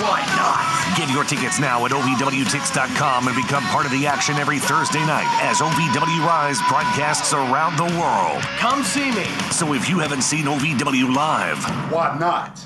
Why not? Get your tickets now at OVWTix.com and become part of the action every Thursday night as OVW Rise broadcasts around the world. Come see me. So if you haven't seen OVW live, why not?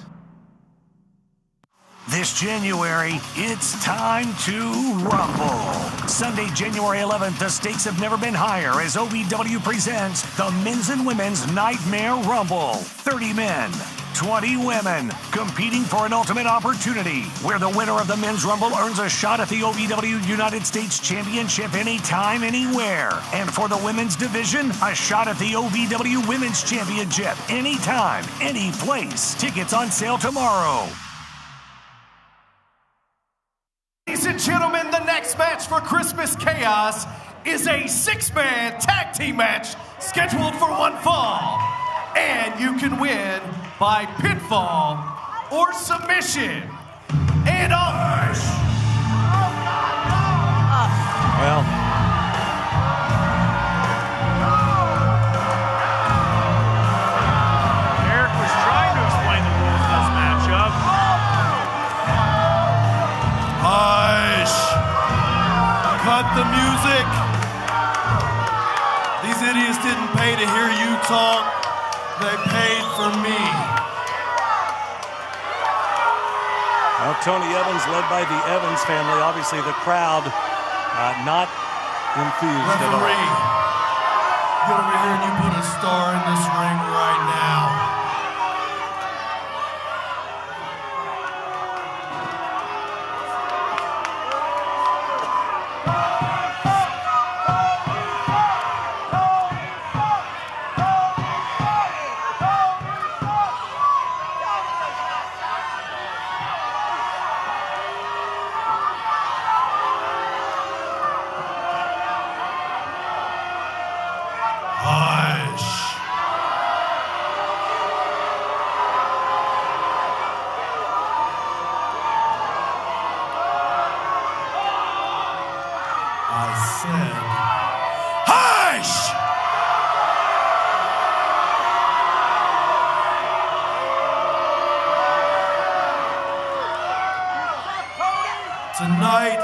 This January, it's time to rumble. Sunday, January 11th, the stakes have never been higher as OVW presents the Men's and Women's Nightmare Rumble. 30 men, 20 women, competing for an ultimate opportunity, where the winner of the Men's Rumble earns a shot at the OVW United States Championship anytime, anywhere. And for the Women's Division, a shot at the OVW Women's Championship anytime, any place. Tickets on sale tomorrow. Ladies and gentlemen, the next match for Christmas Chaos is a 6-man tag team match scheduled for one fall. And you can win by pinfall or submission. And Well, Erik was trying to explain the rules of this matchup. Hush! Cut the music! These idiots didn't pay to hear you talk. They paid for me. Well, Tony Evans, led by the Evans family. Obviously, the crowd not enthused at all. Referee, get over here and you put a star in this ring right now. Tonight,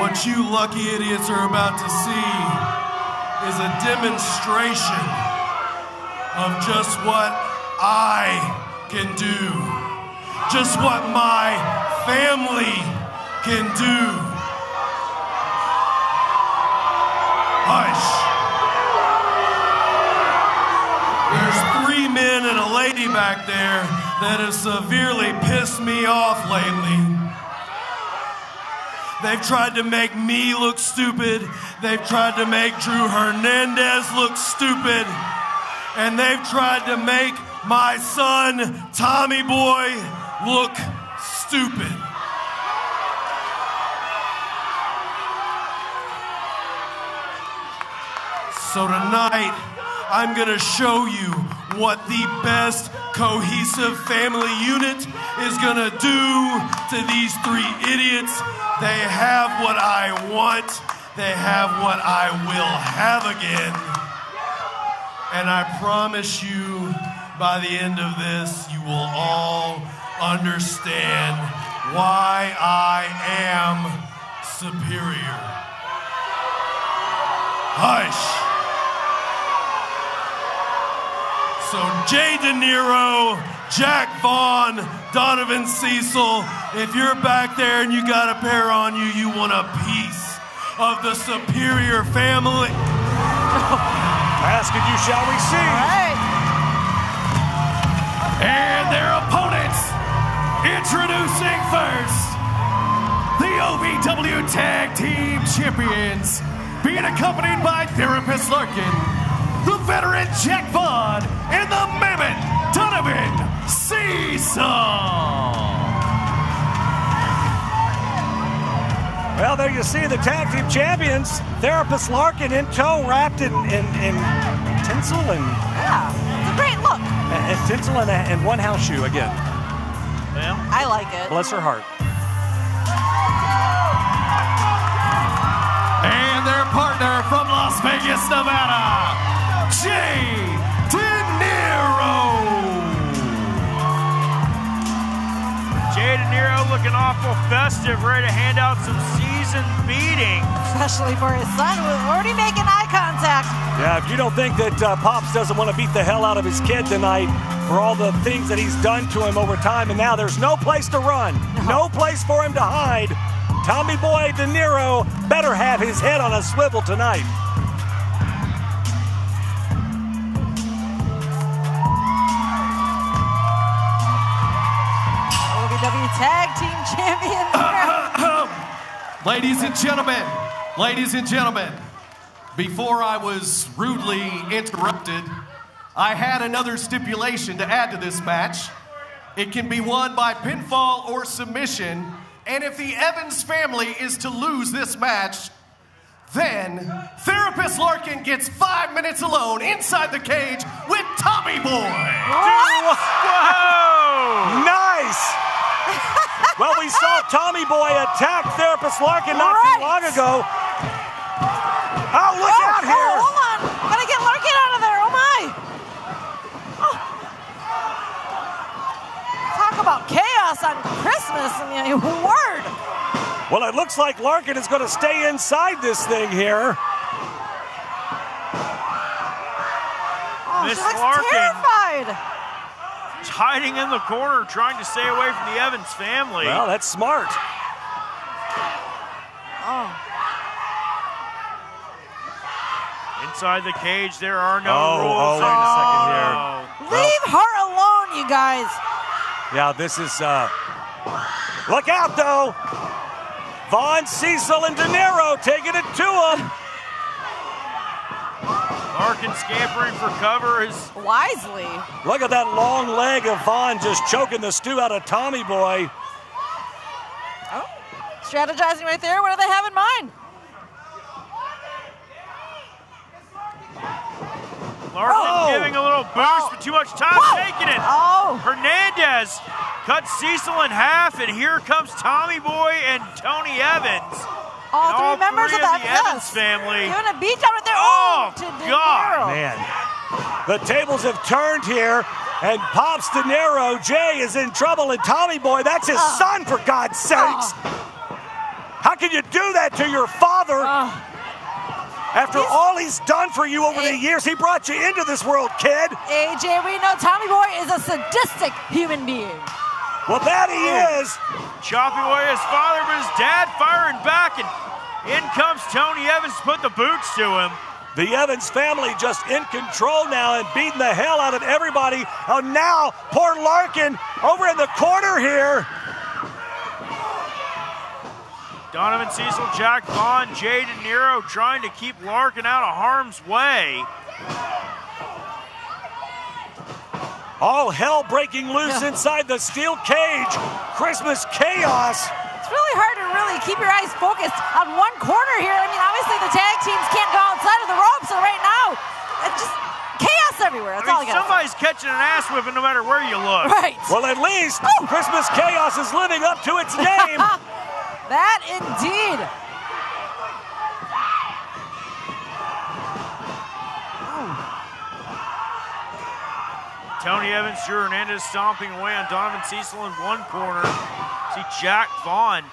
what you lucky idiots are about to see is a demonstration of just what I can do, just what my family can do. Hush. There's 3 men and a lady back there that have severely pissed me off lately. They've tried to make me look stupid. They've tried to make Drew Hernandez look stupid. And they've tried to make my son, Tommy Boy, look stupid. So tonight, I'm gonna show you what the best cohesive family unit is gonna do to these three idiots. They have what I want. They have what I will have again. And I promise you, by the end of this, you will all understand why I am superior. Hush. So Jay DeNiro, Jack Vaughn, Donovan, Cecil, if you're back there and you got a pair on you, you want a piece of the superior family. Ask it, you shall receive. All right. And their opponents, introducing first, the OVW Tag Team Champions, being accompanied by Therapist Larkin, the veteran Jack Vaughn, and the mammoth Donovan Cecil. Well, there you see the tag team champions. Therapist Larkin in tow, wrapped in tinsel and... Yeah, it's a great look. And tinsel and one house shoe again. Well, I like it. Bless her heart. And their partner from Las Vegas, Nevada, Jay DeNiro. Jay DeNiro looking awful festive, ready to hand out some seasoned beatings. Especially for his son, who's already making eye contact. Yeah, if you don't think that Pops doesn't want to beat the hell out of his kid tonight for all the things that he's done to him over time, and now there's no place to run, no place for him to hide, Tommy Boy DeNiro better have his head on a swivel tonight. OVW Tag Team Champion. Ladies and gentlemen, before I was rudely interrupted, I had another stipulation to add to this match. It can be won by pinfall or submission, and if the Evans family is to lose this match, then Therapist Larkin gets 5 minutes alone inside the cage with Tommy Boy. Whoa! Nice! Well, we saw Tommy Boy attack Therapist Larkin not too long ago. Oh, look out here! Hold on! Gotta get Larkin out of there! Oh my! Talk about chaos on Christmas! I mean, word! Well, it looks like Larkin is going to stay inside this thing here. Oh, Miss she looks Larkin terrified! hiding in the corner, trying to stay away from the Evans family. Well, that's smart. Oh. Inside the cage, there are no rules. Oh, wait a second here. Leave her alone, you guys. Yeah, this is, look out, though. Vaughn, Cecil, and DeNiro taking it to him. Larkin scampering for cover is wisely. Look at that long leg of Vaughn just choking the stew out of Tommy Boy. Oh, strategizing right there. What do they have in mind? Larkin giving a little boost, but too much time taking it. Oh. Hernandez cuts Cecil in half, and here comes Tommy Boy and Tony Evans. All three members of the that Evans family. Giving a beat down right there. Oh, to God. DeNiro. Man, the tables have turned here, and Pops DeNiro, Jay, is in trouble, and Tommy Boy, that's his son, for God's sakes. How can you do that to your father? After all he's done for you over the years, he brought you into this world, kid. AJ, we know Tommy Boy is a sadistic human being. Well, that he is. Chopping away his father, but his dad firing back, and in comes Tony Evans to put the boots to him. The Evans family just in control now and beating the hell out of everybody. Oh, now poor Larkin over in the corner here. Donovan, Cecil, Jack Vaughn, DeNiro trying to keep Larkin out of harm's way. All hell breaking loose inside the steel cage. Christmas chaos. It's really hard to really keep your eyes focused on one corner here. I mean, obviously the tag teams can't go outside of the ropes, so right now, it's just chaos everywhere. That's all I got. Somebody's catching an ass whipping no matter where you look. Right. Well, at least Christmas chaos is living up to its name. That indeed. Tony Evans, Drew Hernandez stomping away on Donovan, Cecil in one corner. See Jack Vaughn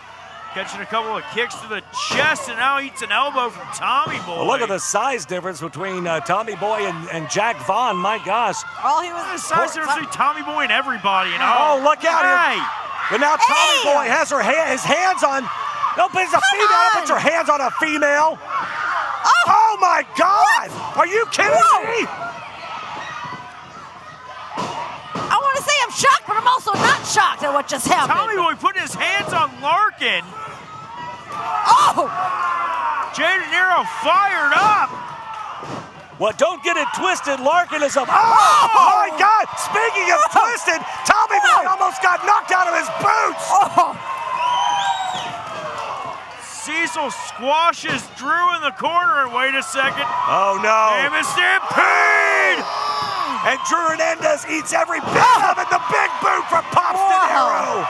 catching a couple of kicks to the chest and now eats an elbow from Tommy Boy. Well, look at the size difference between Tommy Boy and Jack Vaughn. My gosh. All he was the size difference between Tommy Boy and everybody. And look out here. But now Tommy Boy has his hands on. No, but it's a female. Don't put your hands on a female. Oh my God. Are you kidding me? I want to say I'm shocked, but I'm also not shocked at what just happened. Tommy Boy putting his hands on Larkin. Oh! DeNiro fired up. Well, don't get it twisted. Larkin is up. Oh my God! Speaking of twisted, Tommy Boy almost got knocked out of his boots. Cecil squashes Drew in the corner, and wait a second. Oh no! Damn it, Stampede! And Drew Hernandez eats every bit of it. The big boot from Pops DeNiro.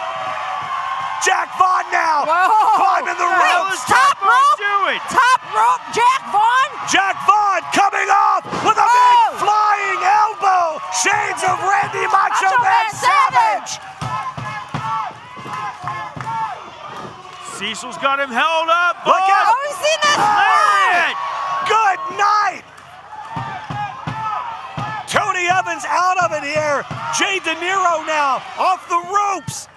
Jack Vaughn now climbing the ropes. Top rope. Top rope. Jack Vaughn. Jack Vaughn coming off with a big flying elbow. Shades of Randy Macho Man Savage. Cecil's got him held up. Look out. Oh, we've seen this. Good night. Tony Evans out of it here. DeNiro now off the ropes.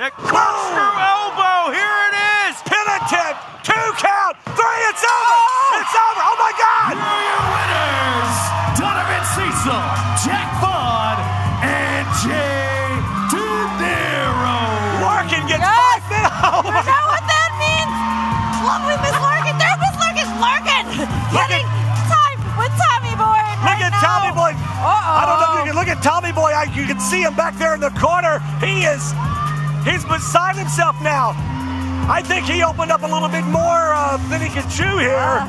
That corkscrew elbow. Here it is. Pin attempt. 2 count. 3. It's over. It's over. Oh my God. Here are your winners, Donovan, Cecil, Jack Vaughn, and DeNiro. Larkin gets 5 minutes. Oh I know what that means. Lovely Miss Larkin. There, Miss Larkin. Larkin getting time with Tommy Boy. Look at Tommy Boy. I don't know if you can look at Tommy Boy. You can see him back there in the corner. He's beside himself now. I think he opened up a little bit more than he could chew here.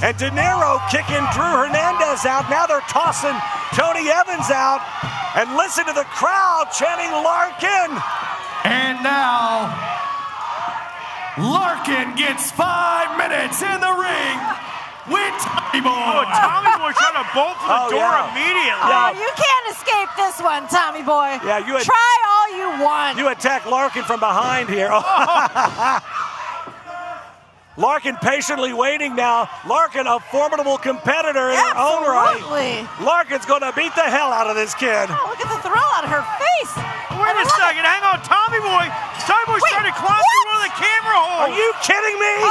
And DeNiro kicking Drew Hernandez out. Now they're tossing Tony Evans out. And listen to the crowd chanting Larkin. And now, Larkin gets 5 minutes in the ring with Tommy Boy. Oh, Tommy Boy trying to bolt for the door immediately. Oh, you can't escape this one, Tommy Boy. Yeah, try all you want. You attack Larkin from behind here. Larkin patiently waiting now. Larkin, a formidable competitor in her own right. Larkin's going to beat the hell out of this kid. Oh, look at the thrill out of her face. Wait a second. Hang on, Tommy Boy. Tommy Boy's trying to climb through one of the camera holes. Are you kidding me?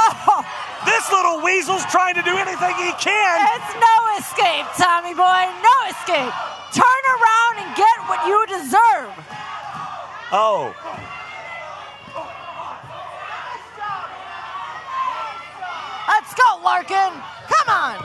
This little weasel's trying to do anything he can. It's no escape, Tommy Boy. No escape. Turn around and get what you deserve. Oh. Let's go, Larkin. Come on.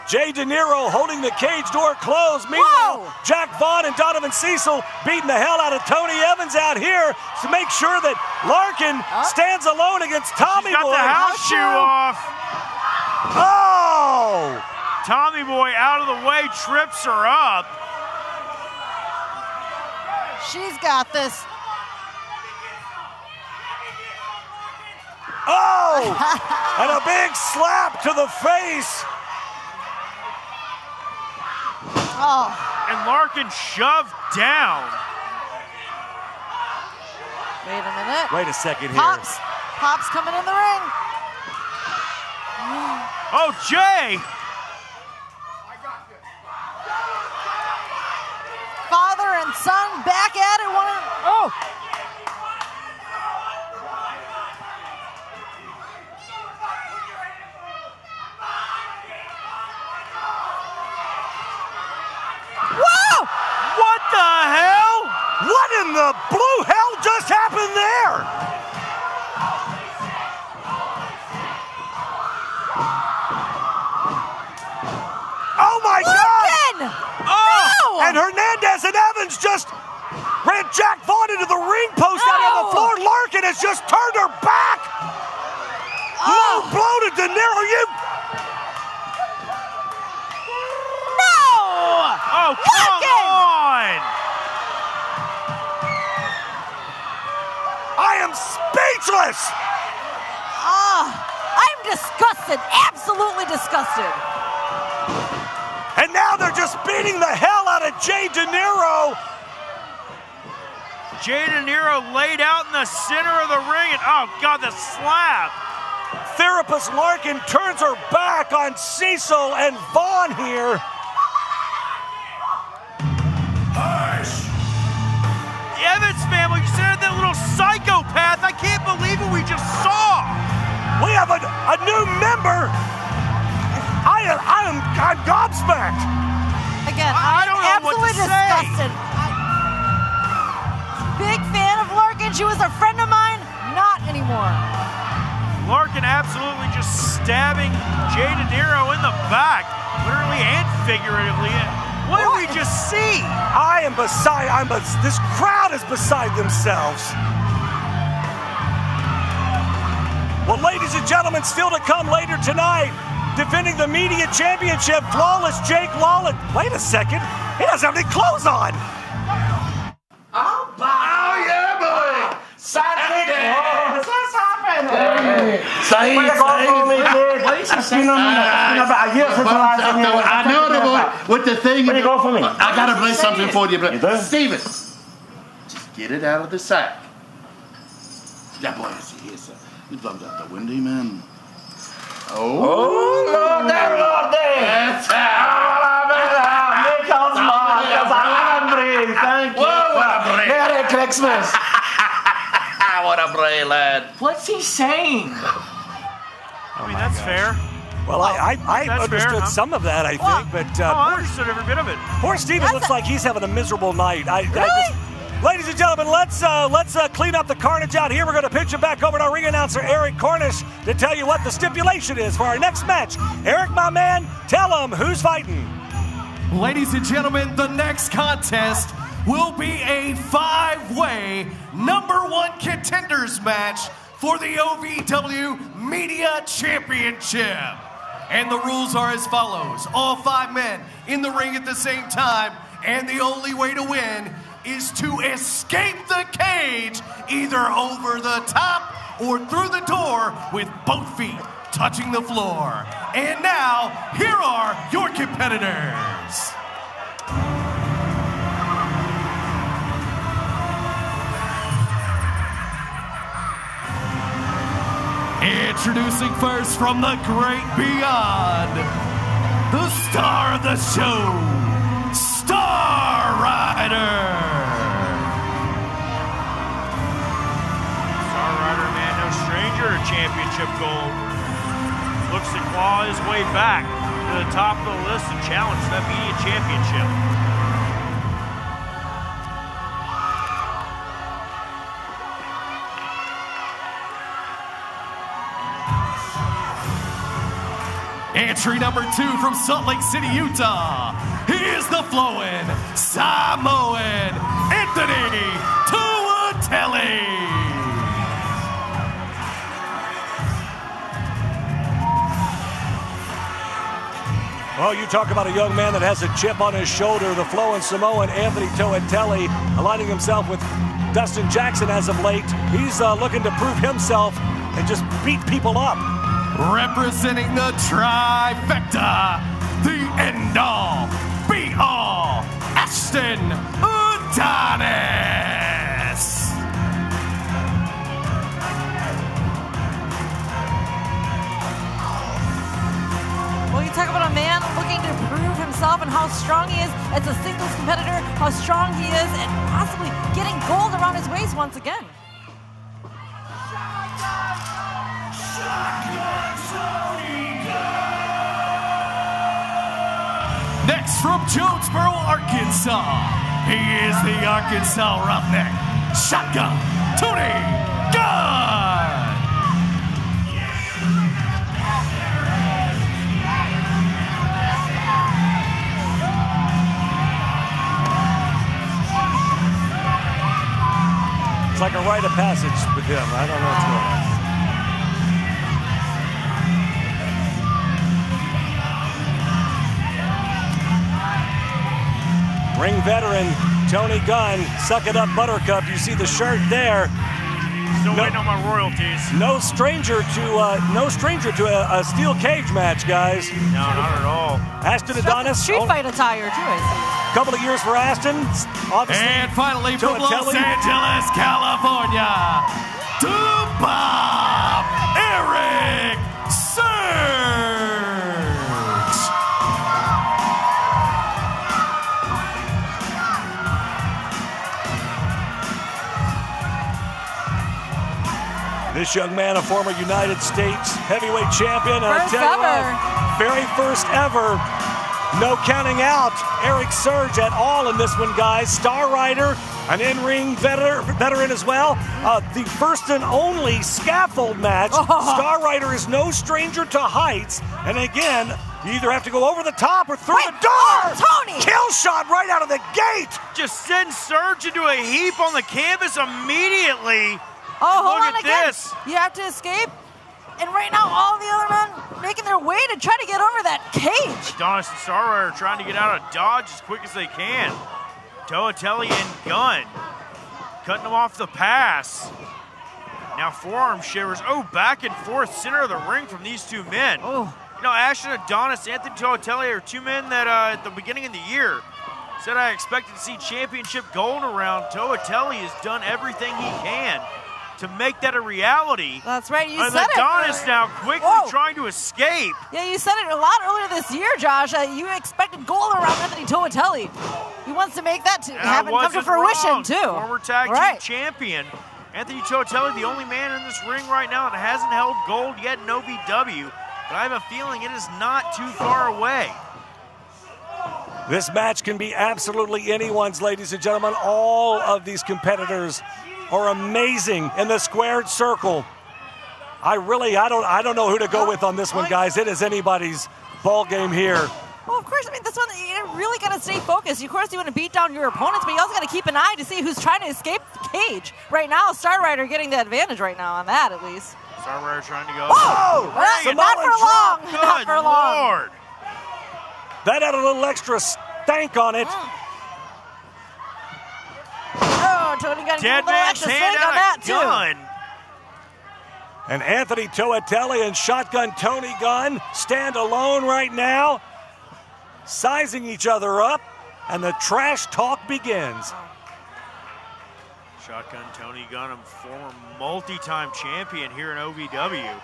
DeNiro holding the cage door closed. Meanwhile, Jack Vaughn and Donovan Cecil beating the hell out of Tony Evans out here to make sure that Larkin stands alone against Tommy Boy. Got the house shoe off. Oh! Tommy Boy out of the way, trips her up. She's got this. Oh! And a big slap to the face. Oh. And Larkin shoved down. Wait a minute. Wait a second here. Pop's coming in the ring. Oh, Jay. Father and son back at it. Oh. Whoa! What the hell? And Hernandez and Evans just ran Jack Vaughn into the ring post out on the floor. Larkin has just turned her back. Low blow to DeNiro. Oh, come on! I am speechless! I'm disgusted. Absolutely disgusted. And now they're just beating the hell out of Jay DeNiro. Jay DeNiro laid out in the center of the ring, and oh God, the slap! Therapist Larkin turns her back on Cecil and Vaughn here. The Evans family considered that little psychopath. I can't believe what we just saw. We have a new member. I'm gobsmacked. Again, I don't know what absolutely to say. disgusted. Big fan of Larkin. She was a friend of mine. Not anymore. Larkin absolutely just stabbing Jay DeNiro in the back, literally and figuratively. What did we just see? This crowd is beside themselves. Well, ladies and gentlemen, still to come later tonight, defending the media championship, Flawless Jake Lawless. Wait a second, he doesn't have any clothes on. Oh yeah, boy! I know the boy with the thing. I gotta play something for you, but Steven, just get it out of the sack. That boy is here, sir. You bumped out the windy man. Oh, Lord there. That's Thank you. Merry Christmas. What a brave lad. What's he saying? I mean, that's fair. Well, I understood fair, huh? some of that, I think, but I understood every bit of it. poor Steven looks like he's having a miserable night. Ladies and gentlemen, let's clean up the carnage out here. We're going to pitch it back over to our ring announcer, Erik Cornish, to tell you what the stipulation is for our next match. Erik, my man, tell him who's fighting. Ladies and gentlemen, the next contest will be a 5-way #1 contenders match for the OVW Media Championship. And the rules are as follows. All 5 men in the ring at the same time, and the only way to win is to escape the cage either over the top or through the door with both feet touching the floor. And now, here are your competitors. Introducing first from the great beyond, the star of the show, Star Rider. Star Rider, man, no stranger to championship gold. Looks to claw his way back to the top of the list and challenge that media championship. Entry number 2 from Salt Lake City, Utah. He is the flowing Samoan Anthony Toatele. Well, you talk about a young man that has a chip on his shoulder, the flowing Samoan Anthony Toatele, aligning himself with Dustin Jackson as of late. He's looking to prove himself and just beat people up. Representing the trifecta, the end-all, be-all, Ashton Adonis. Well, you talk about a man looking to prove himself and how strong he is as a singles competitor, how strong he is, and possibly getting gold around his waist once again. Next from Jonesboro, Arkansas, he is the Arkansas Roughneck, Shotgun Tony Gunn. like a rite of passage with him. I don't know what's going on. Ring veteran Tony Gunn, suck it up, Buttercup. You see the shirt there. Still waiting on my royalties. No stranger to a steel cage match, guys. No, not at all. Ashton Adonis. Street fight attire too, I see. Couple of years for Ashton. Obviously, and finally from Toatele. Los Angeles, California, Bob Erik Surge. This young man, a former United States heavyweight champion. First ever. Very first ever. No counting out Erik Surge at all in this one, guys. Star Rider, an in-ring veteran as well. The first and only scaffold match. Star Rider is no stranger to heights. And again, you either have to go over the top or through the door. Tony! Kill shot right out of the gate. Just send Surge into a heap on the canvas immediately. Oh, hold Look on at again. this. You have to escape. And right now, all the other men making their way to try to get over that cage. Adonis and Star Rider trying to get out of Dodge as quick as they can. Toatele and Gunn cutting them off the pass. Now forearm shivers. Oh, back and forth, center of the ring from these two men. Oh. You know, Ashton Adonis, Anthony Toatele are two men that at the beginning of the year said I expected to see championship gold around. Toatele has done everything he can to make that a reality. That's right, you and said Adonis it. now quickly trying to escape. Yeah, you said it a lot earlier this year, Josh. You expected gold around Anthony Toatele. He wants to make that happen, come to fruition, wrong. too. Former tag team champion. Anthony Toatele, the only man in this ring right now that hasn't held gold yet in OVW, but I have a feeling it is not too far away. This match can be absolutely anyone's, ladies and gentlemen. All of these competitors are amazing in the squared circle. I don't know who to go with on this one, guys. It is anybody's ball game here. Well, of course, I mean, this one, you really got to stay focused. Of course, you want to beat down your opponents, but you also got to keep an eye to see who's trying to escape the cage. Right now, Star Rider getting the advantage right now on that, at least. Star Rider trying to go. Whoa! Not for long. Good Not for long. Lord. That had a little extra stank on it. Oh, Tony got a little extra stank on that, too. And Anthony Toatele and Shotgun Tony Gunn stand alone right now, sizing each other up, and the trash talk begins. Shotgun Tony Gunn, a former multi-time champion here in OVW.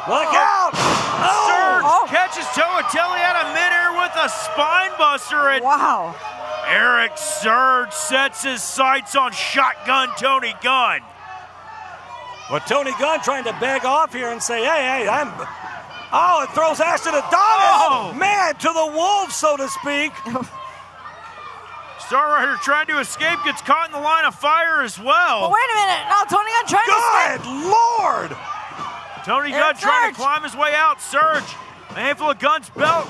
Look out! Surge catches Toatele out of midair with a spine buster. And wow. Erik Surge sets his sights on Shotgun Tony Gunn. Well, Tony Gunn trying to beg off here and say, hey, oh, it throws Ashton Adonis, man, to the wolves, so to speak. Star Rider trying to escape, gets caught in the line of fire as well. Well, wait a minute, now Tony Gunn trying to escape. Good Lord! Tony Gunn trying to climb his way out. Surge, a handful of Gunn's belt,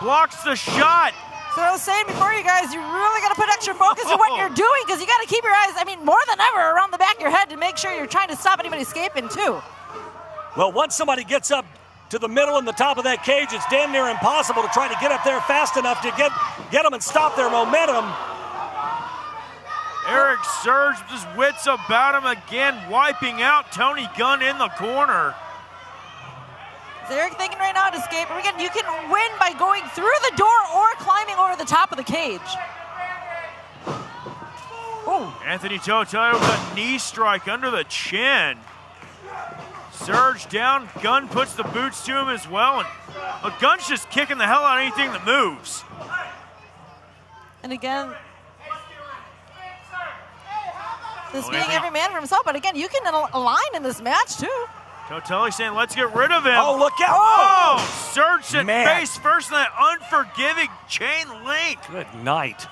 blocks the shot. So I was saying before, you guys, you really got to put extra focus on what you're doing, because you got to keep your eyes, I mean, more than ever, around the back of your head to make sure you're trying to stop anybody escaping, too. Well, once somebody gets up to the middle and the top of that cage, it's damn near impossible to try to get up there fast enough to get them and stop their momentum. Erik Surge with his wits about him again, wiping out Tony Gunn in the corner. Is Erik thinking right now to escape? Again, you can win by going through the door or climbing over the top of the cage. Ooh. Anthony Toatele with a knee strike under the chin. Surge down, Gunn puts the boots to him as well, and Gunn's just kicking the hell out of anything that moves. And again, this being every man for himself, but again, you can align in this match too. Toatele saying, let's get rid of him. Oh, look out. Oh, Surge hit face first in that unforgiving chain link. Good night.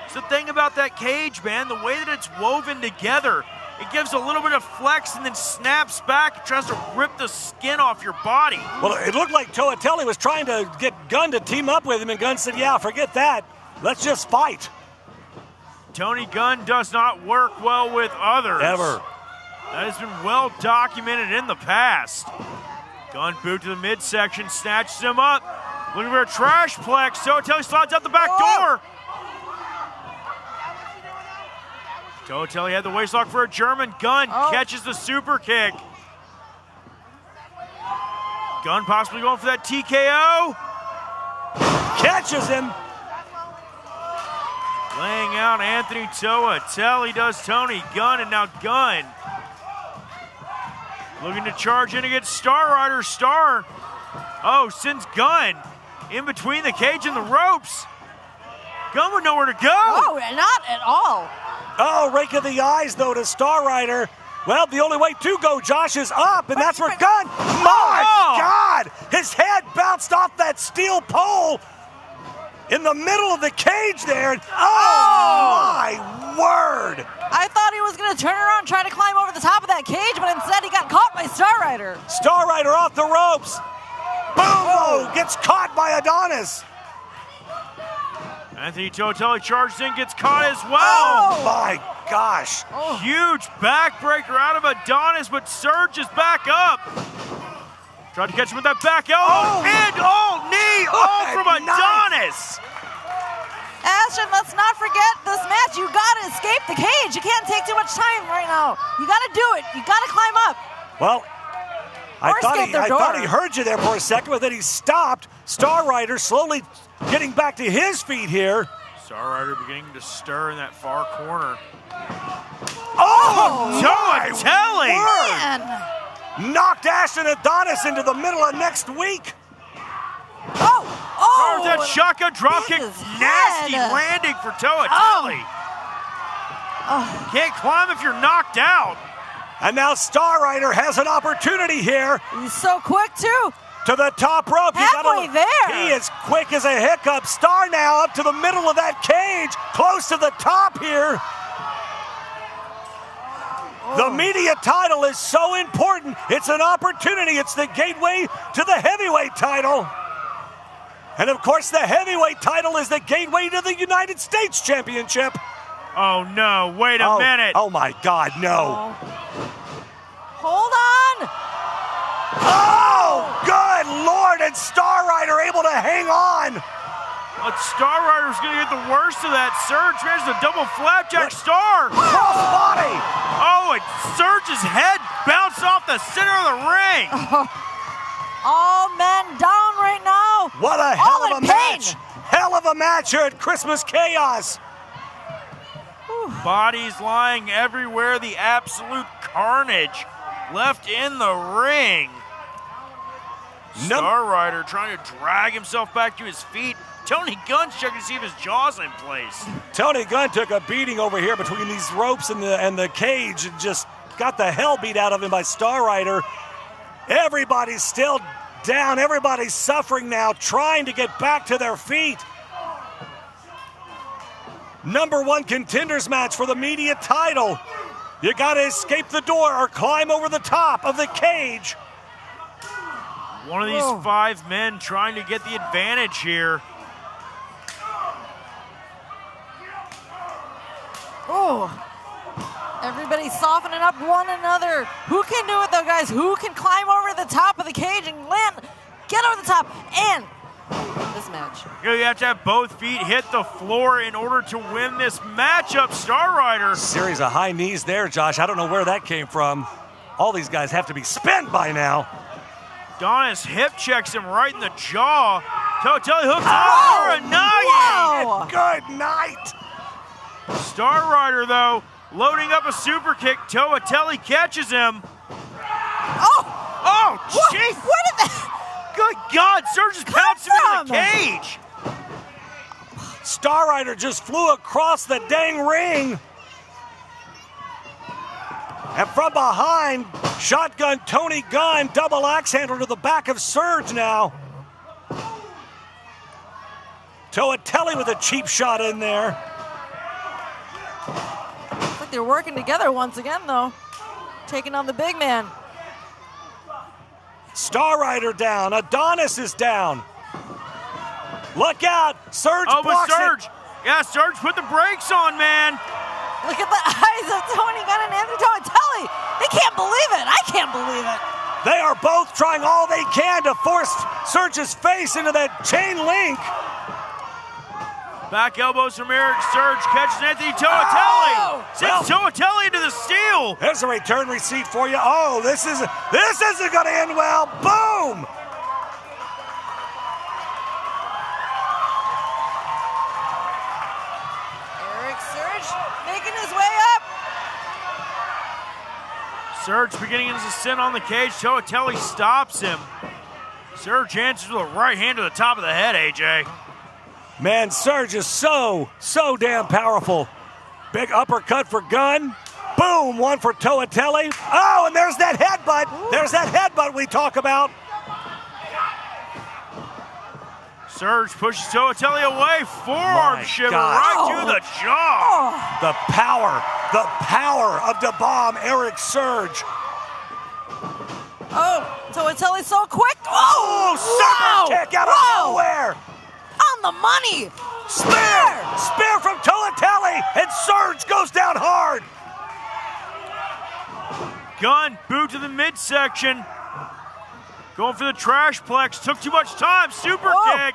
It's the thing about that cage, man, the way that it's woven together. it gives a little bit of flex and then snaps back and tries to rip the skin off your body. Well, it looked like Toatele was trying to get Gunn to team up with him, and Gunn said, yeah, forget that. Let's just fight. Tony Gunn does not work well with others. Ever. That has been well documented in the past. Gunn boot to the midsection, snatches him up. Looking for a trash plex. Toatele slides out the back door. Toatele had the waistlock for a German. Gunn catches the super kick. Gunn possibly going for that TKO. Catches him. Laying out Anthony Toatele does Tony Gunn, and now Gunn looking to charge in against Star Rider. Star, sends Gunn in between the cage and the ropes. Gunn would know where to go. Oh, not at all. Oh, rake of the eyes, though, to Star Rider. Well, the only way to go, Josh, is up, and that's where Gunn. My God! His head bounced off that steel pole in the middle of the cage there. My word! I thought he was going to turn around and try to climb over the top of that cage, but instead he got caught by Star Rider. Star Rider off the ropes. Boom! Gets caught by Adonis. Anthony Toatele charges in, gets caught as well. Oh my gosh. Huge backbreaker out of Adonis, but surges back up. Tried to catch him with that back elbow. And knee, from Adonis. Ashton, let's not forget this match. You gotta escape the cage. You can't take too much time right now. You gotta do it. You gotta climb up. Well, I thought he heard you there for a second, but then he stopped. Star Rider slowly getting back to his feet here. Star Rider beginning to stir in that far corner. Toatele! Man. Knocked Ashton Adonis into the middle of next week. That shotgun dropkick, nasty landing for Toatele. Can't climb if you're knocked out. And now Star Rider has an opportunity here. He's so quick, too. To the top rope. Halfway there. He is quick as a hiccup. Star now up to the middle of that cage. Close to the top here. The media title is so important. It's an opportunity. It's the gateway to the heavyweight title. And of course, the heavyweight title is the gateway to the United States Championship. Oh no, wait a minute. Oh my God, no. Hold on. Oh, good Lord, and Star Rider able to hang on. Star Rider's gonna get the worst of that surge. There's a double flapjack Star. Cross body. And Surge's head bounced off the center of the ring. All men down right now. What a hell of a match. Hell of a match here at Christmas Chaos. Bodies lying everywhere. The absolute carnage left in the ring. Star Rider trying to drag himself back to his feet. Tony Gunn's checking to see if his jaw's in place. Tony Gunn took a beating over here between these ropes and the cage and just got the hell beat out of him by Star Rider. Everybody's still down. Everybody's suffering now, trying to get back to their feet. #1 contenders match for the media title. You got to escape the door or climb over the top of the cage. One of these 5 men trying to get the advantage here. Everybody's softening up one another. Who can do it though, guys? Who can climb over the top of the cage and get over the top and this match? You have to have both feet hit the floor in order to win this matchup, Star Rider. Series of high knees there, Josh. I don't know where that came from. All these guys have to be spent by now. Adonis hip checks him right in the jaw. Toatele hooks on for a nugget. Good night. Star Rider, though, loading up a super kick. Toatele catches him. Jeez. Where did that? Good God, Surge just pounced him into the cage. Star Rider just flew across the dang ring. And from behind, shotgun Tony Gunn, double axe handle to the back of Surge now. Toatele with a cheap shot in there. It's like they're working together once again, though. Taking on the big man. Star Rider down. Adonis is down. Look out. Surge blocks Surge. it. Yeah, Surge put the brakes on, man. Look at the eyes of Tony Gunn and Anthony Toatele. They can't believe it. I can't believe it. They are both trying all they can to force Surge's face into that chain link. Back elbows from Erik. Surge catches Anthony Toatele. Sends Toatele into the steel. There's a return receipt for you. Oh, this isn't going to end well. Boom! Surge making his way up. Surge beginning his ascent on the cage. Toatele stops him. Surge answers with a right hand to the top of the head, AJ. Man, Surge is so damn powerful. Big uppercut for Gunn. Boom, one for Toatele. Oh, and there's that headbutt. There's that headbutt we talk about. Surge pushes Toatele away. Forearm shiver right to the jaw. The power of the bomb, Erik Surge. Oh, Toatele's so quick. Oh, super kick out of nowhere. On the money. Spear from Toatele, and Surge goes down hard. Gunn, boot to the midsection. Going for the trash plex. Took too much time. Super kick.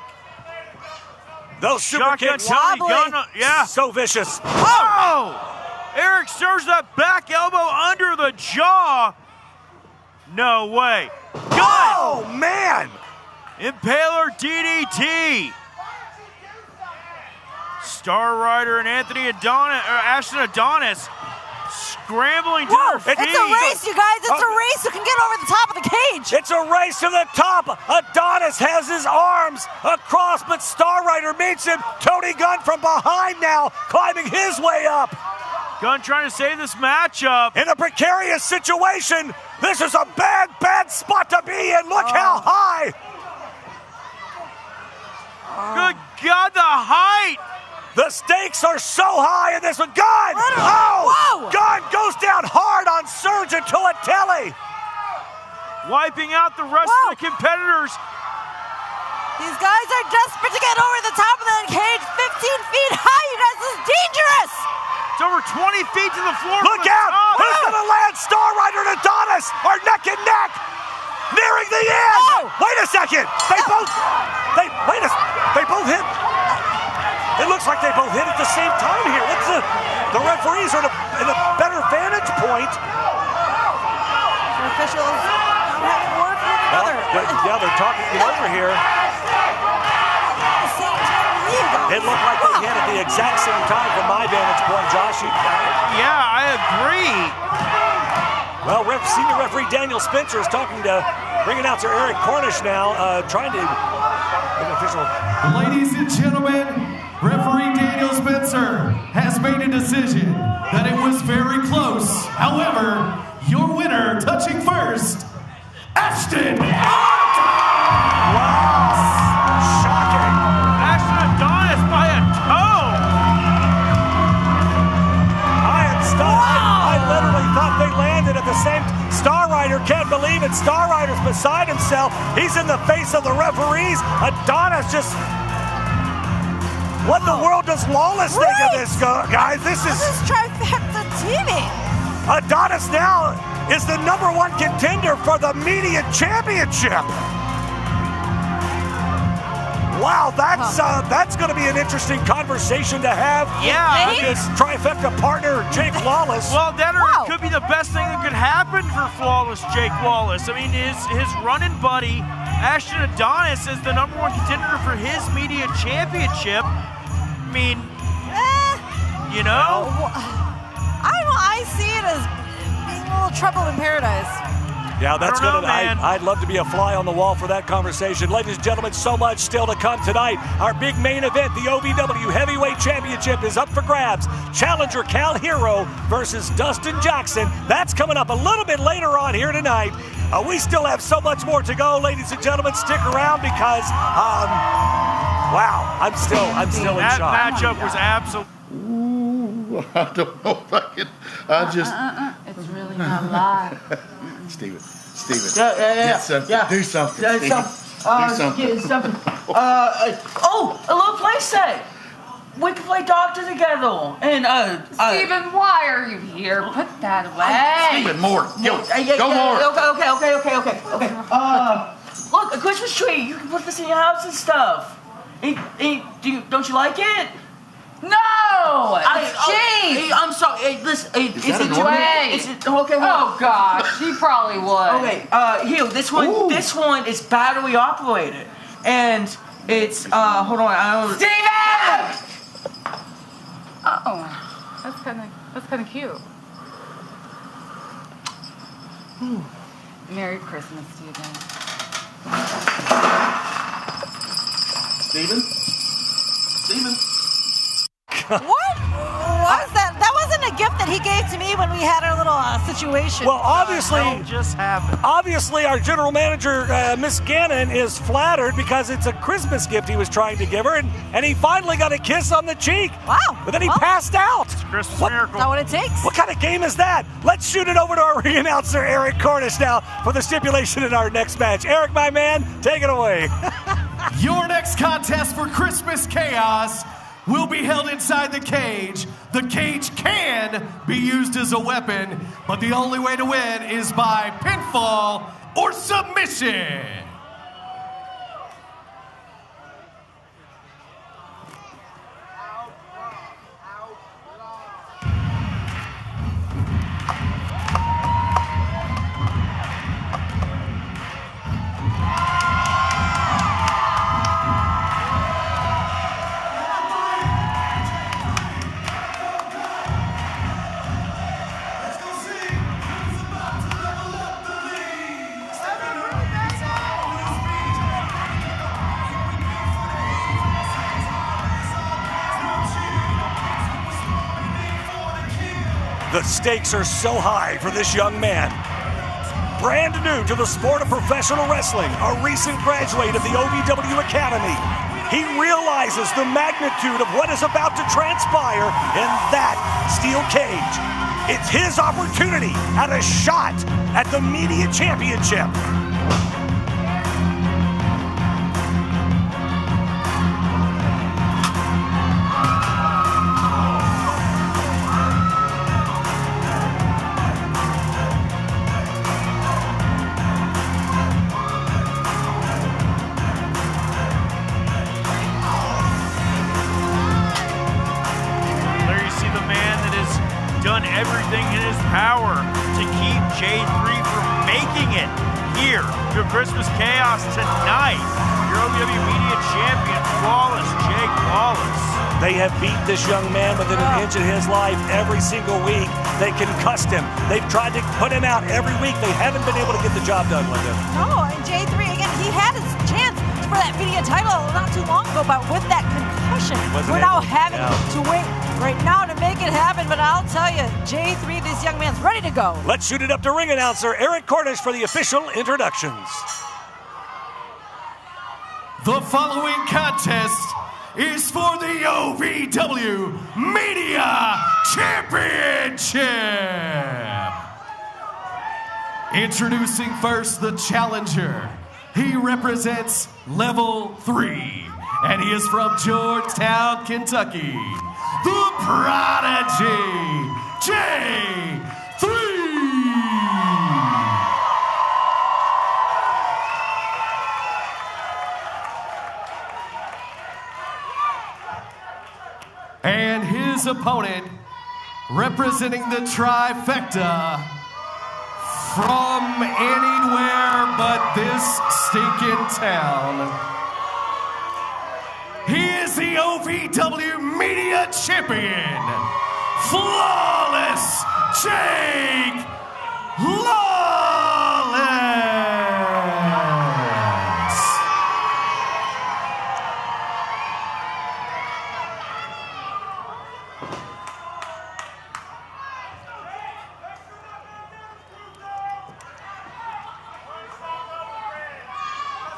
Those super kicks. Gunn, So vicious. Oh! Erik Surge that back elbow under the jaw. No way. Gunn! Oh, man! Impaler DDT. Star Rider and Ashton Adonis scrambling to their feet. It's a race, you guys. It's a race. Who can get over the top of the cage? It's a race to the top. Adonis has his arms across, but Star Rider meets him. Tony Gunn from behind now, climbing his way up. Gunn trying to save this matchup. In a precarious situation. This is a bad spot to be in. Look how high. Good God, the height. The stakes are so high in this one. Gunn! Gunn goes down hard on Surge and Toatele. Wiping out the rest of the competitors. These guys are desperate to get over the top of that cage. 15 feet high, you guys. This is dangerous. It's over 20 feet to the floor. Look out! Who's going to land? Star Rider and Adonis are neck and neck. Nearing the end. Wait a second. They both hit. It looks like they both hit at the same time here. What's the referees are in a better vantage point. The officials don't have to work with each other. They're talking it over here. It looked like they hit at the exact same time from my vantage point, Josh. Yeah, I agree. Well, senior referee Daniel Spencer is talking to ring announcer Eric Cornish now, trying to official. Ladies and gentlemen, referee Daniel Spencer has made a decision that it was very close. However, your winner, touching first, Ashton. Wow! Shocking. Ashton Adonis by a toe. I am stunned. I literally thought they landed at the same. Star Rider can't believe it. Star Rider's beside himself. He's in the face of the referees. Adonis just. What in the world does Lawless think of this, guys? This is trifecta teaming. Adonis now is the #1 contender for the Media Championship. Wow, that's going to be an interesting conversation to have. Yeah. With his trifecta partner, Jake Lawless. Well, that could be the best thing that could happen for flawless Jake Lawless. I mean, his running buddy, Ashton Adonis, is the #1 contender for his Media Championship. I mean, you know? I see it as being a little trouble in paradise. Yeah, that's going to. I'd love to be a fly on the wall for that conversation. Ladies and gentlemen, so much still to come tonight. Our big main event, the OVW Heavyweight Championship, is up for grabs. Challenger Kal Herro versus Dustin Jackson. That's coming up a little bit later on here tonight. We still have so much more to go, ladies and gentlemen. Stick around because, wow, I'm still in shock. That matchup was absolutely. Well, I don't know if I can. I just. It's really not live. Steven. Yeah. Get something. Do something. Yeah, Steven. Do something. Get something. A little play set. We can play doctor together. And Steven, why are you here? Put that away. Steven, more. Go more. Okay. Look, a Christmas tree. You can put this in your house and stuff. Don't you like it? No! It's cheap! I'm sorry. Listen, It's okay. Oh gosh, she probably would. Okay, here, this one. Ooh. This one is battery operated, and it's hold on, I don't. Steven! Oh, that's kind of cute. Merry Christmas to you guys. Steven. What was that? That wasn't a gift that he gave to me when we had our little situation. Well, obviously, just happened. Obviously, our general manager, Miss Gannon, is flattered because it's a Christmas gift he was trying to give her, and he finally got a kiss on the cheek. Wow. But then he passed out. It's a Christmas Is miracle. that what it takes? What kind of game is that? Let's shoot it over to our ring announcer, Erik Cornish, now for the stipulation in our next match. Erik, my man, take it away. Your next contest for Christmas Chaos will be held inside the cage. The cage can be used as a weapon, but the only way to win is by pinfall or submission. The stakes are so high for this young man. Brand new to the sport of professional wrestling, a recent graduate of the OVW Academy. He realizes the magnitude of what is about to transpire in that steel cage. It's his opportunity at a shot at the Media Championship. Everything in his power to keep J3 from making it here to Christmas Chaos tonight. Your OVW Media Champion, Lawless. They have beat this young man within an inch of his life every single week. They concussed him. They've tried to put him out every week. They haven't been able to get the job done with him. No, and J3, again, he had his chance for that media title not too long ago, but with that concussion, we're now having to wait right now to make it happen. But I'll tell you, J3, this young man's ready to go. Let's shoot it up to ring announcer Erik Cornish for the official introductions. The following contest is for the OVW Media Championship. Introducing first the challenger. He represents level 3, and he is from Georgetown, Kentucky. The Prodigy, J3. And his opponent, representing the trifecta, from anywhere but this stinking town. He is the OVW Media Champion, Flawless Jake Lawless.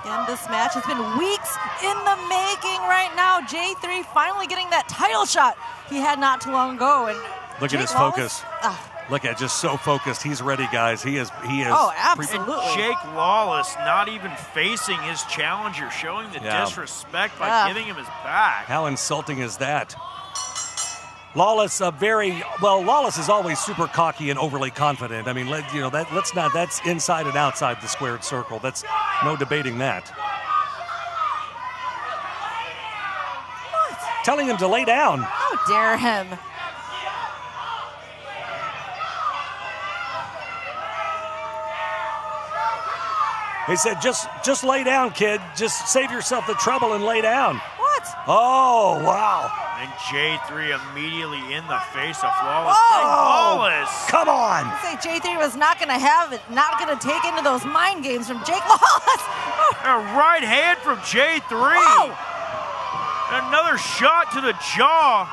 And on this match. It's been weeks in the making right now. J3 finally getting that title shot he had not too long ago. And look at his focus. Look at just so focused. He's ready, guys. He is. Oh, absolutely. And Jake Lawless not even facing his challenger, showing the disrespect by giving him his back. How insulting is that? Lawless, Lawless is always super cocky and overly confident. I mean, that's inside and outside the squared circle. That's no debating that. What? Telling him to lay down. How dare him? He said, just lay down, kid. Just save yourself the trouble and lay down. What? Oh, wow. And J3 immediately in the face of Lawless. Lawless. Come on. I say J3 was not going to have it, not going to take into those mind games from Jake Lawless. A right hand from J3. Whoa. Another shot to the jaw.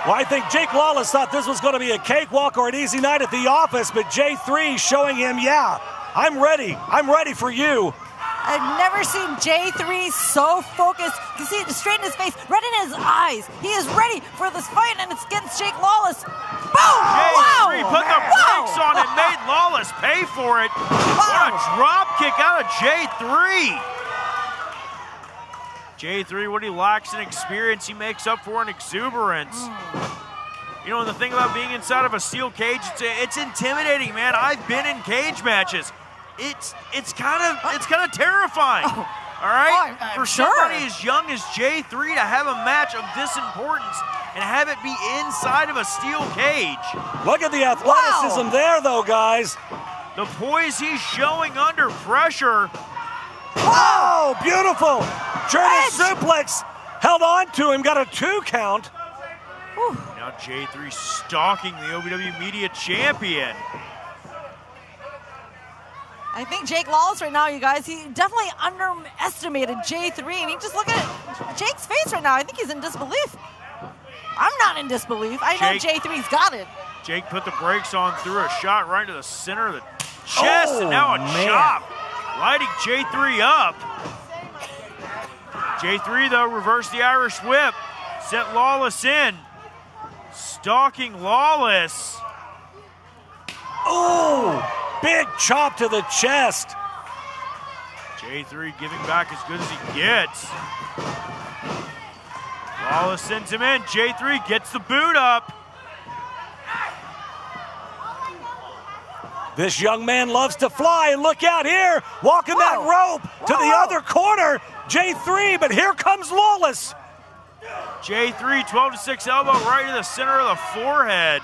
Well, I think Jake Lawless thought this was going to be a cakewalk or an easy night at the office, but J3 showing him, I'm ready. I'm ready for you. I've never seen J3 so focused. You can see it straight in his face, right in his eyes. He is ready for this fight, and it's against Jake Lawless. Boom! J3 put the brakes on it, made Lawless pay for it. What a drop kick out of J3. J3, what he lacks in experience, he makes up for in exuberance. You know, and the thing about being inside of a steel cage, it's intimidating, man. I've been in cage matches. It's kind of terrifying. All right, for somebody as young as J3 to have a match of this importance and have it be inside of a steel cage. Look at the athleticism there, though, guys. The poise he's showing under pressure. Oh, beautiful! German suplex held on to him, got a 2 count. Whew. Now J3 stalking the OVW Media Champion. I think Jake Lawless right now, you guys, he definitely underestimated J3. I mean, just look at Jake's face right now. I think he's in disbelief. I'm not in disbelief. I know J3's got it. Jake put the brakes on, threw a shot right to the center of the chest, and now a chop. Lighting J3 up. J3, though, reversed the Irish whip. Sent Lawless in. Stalking Lawless. Oh! Big chop to the chest. J3 giving back as good as he gets. Lawless sends him in. J3 gets the boot up. This young man loves to fly, and look out here, walking that rope to the other corner. J3, but here comes Lawless. J3, 12-6 elbow right to the center of the forehead.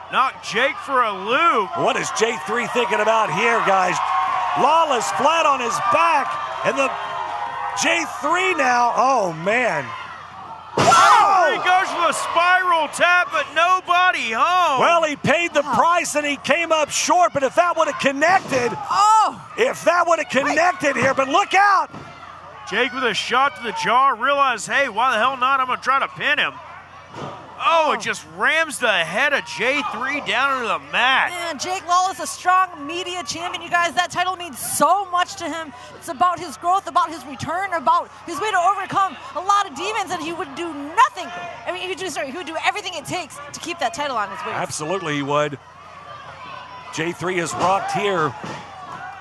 Knocked Jake for a loop. What is J3 thinking about here, guys? Lawless flat on his back, and the J3 now, oh man. J3 goes for the spiral tap, but nobody home. Well, he paid the price and he came up short, but if that would have connected, here, but look out. Jake with a shot to the jaw, realized, hey, why the hell not? I'm gonna try to pin him. Oh, it just rams the head of J3 down into the mat. Man, Jake Lawless, a strong media champion, you guys. That title means so much to him. It's about his growth, about his return, about his way to overcome a lot of demons, and he would do nothing. I mean, he would do everything it takes to keep that title on his waist. Absolutely, he would. J3 is rocked here.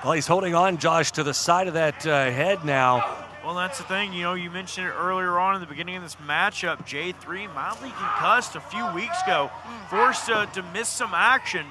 Well, he's holding on, Josh, to the side of that head now. Well, that's the thing. You know, you mentioned it earlier on in the beginning of this matchup. J3 mildly concussed a few weeks ago, forced to miss some action.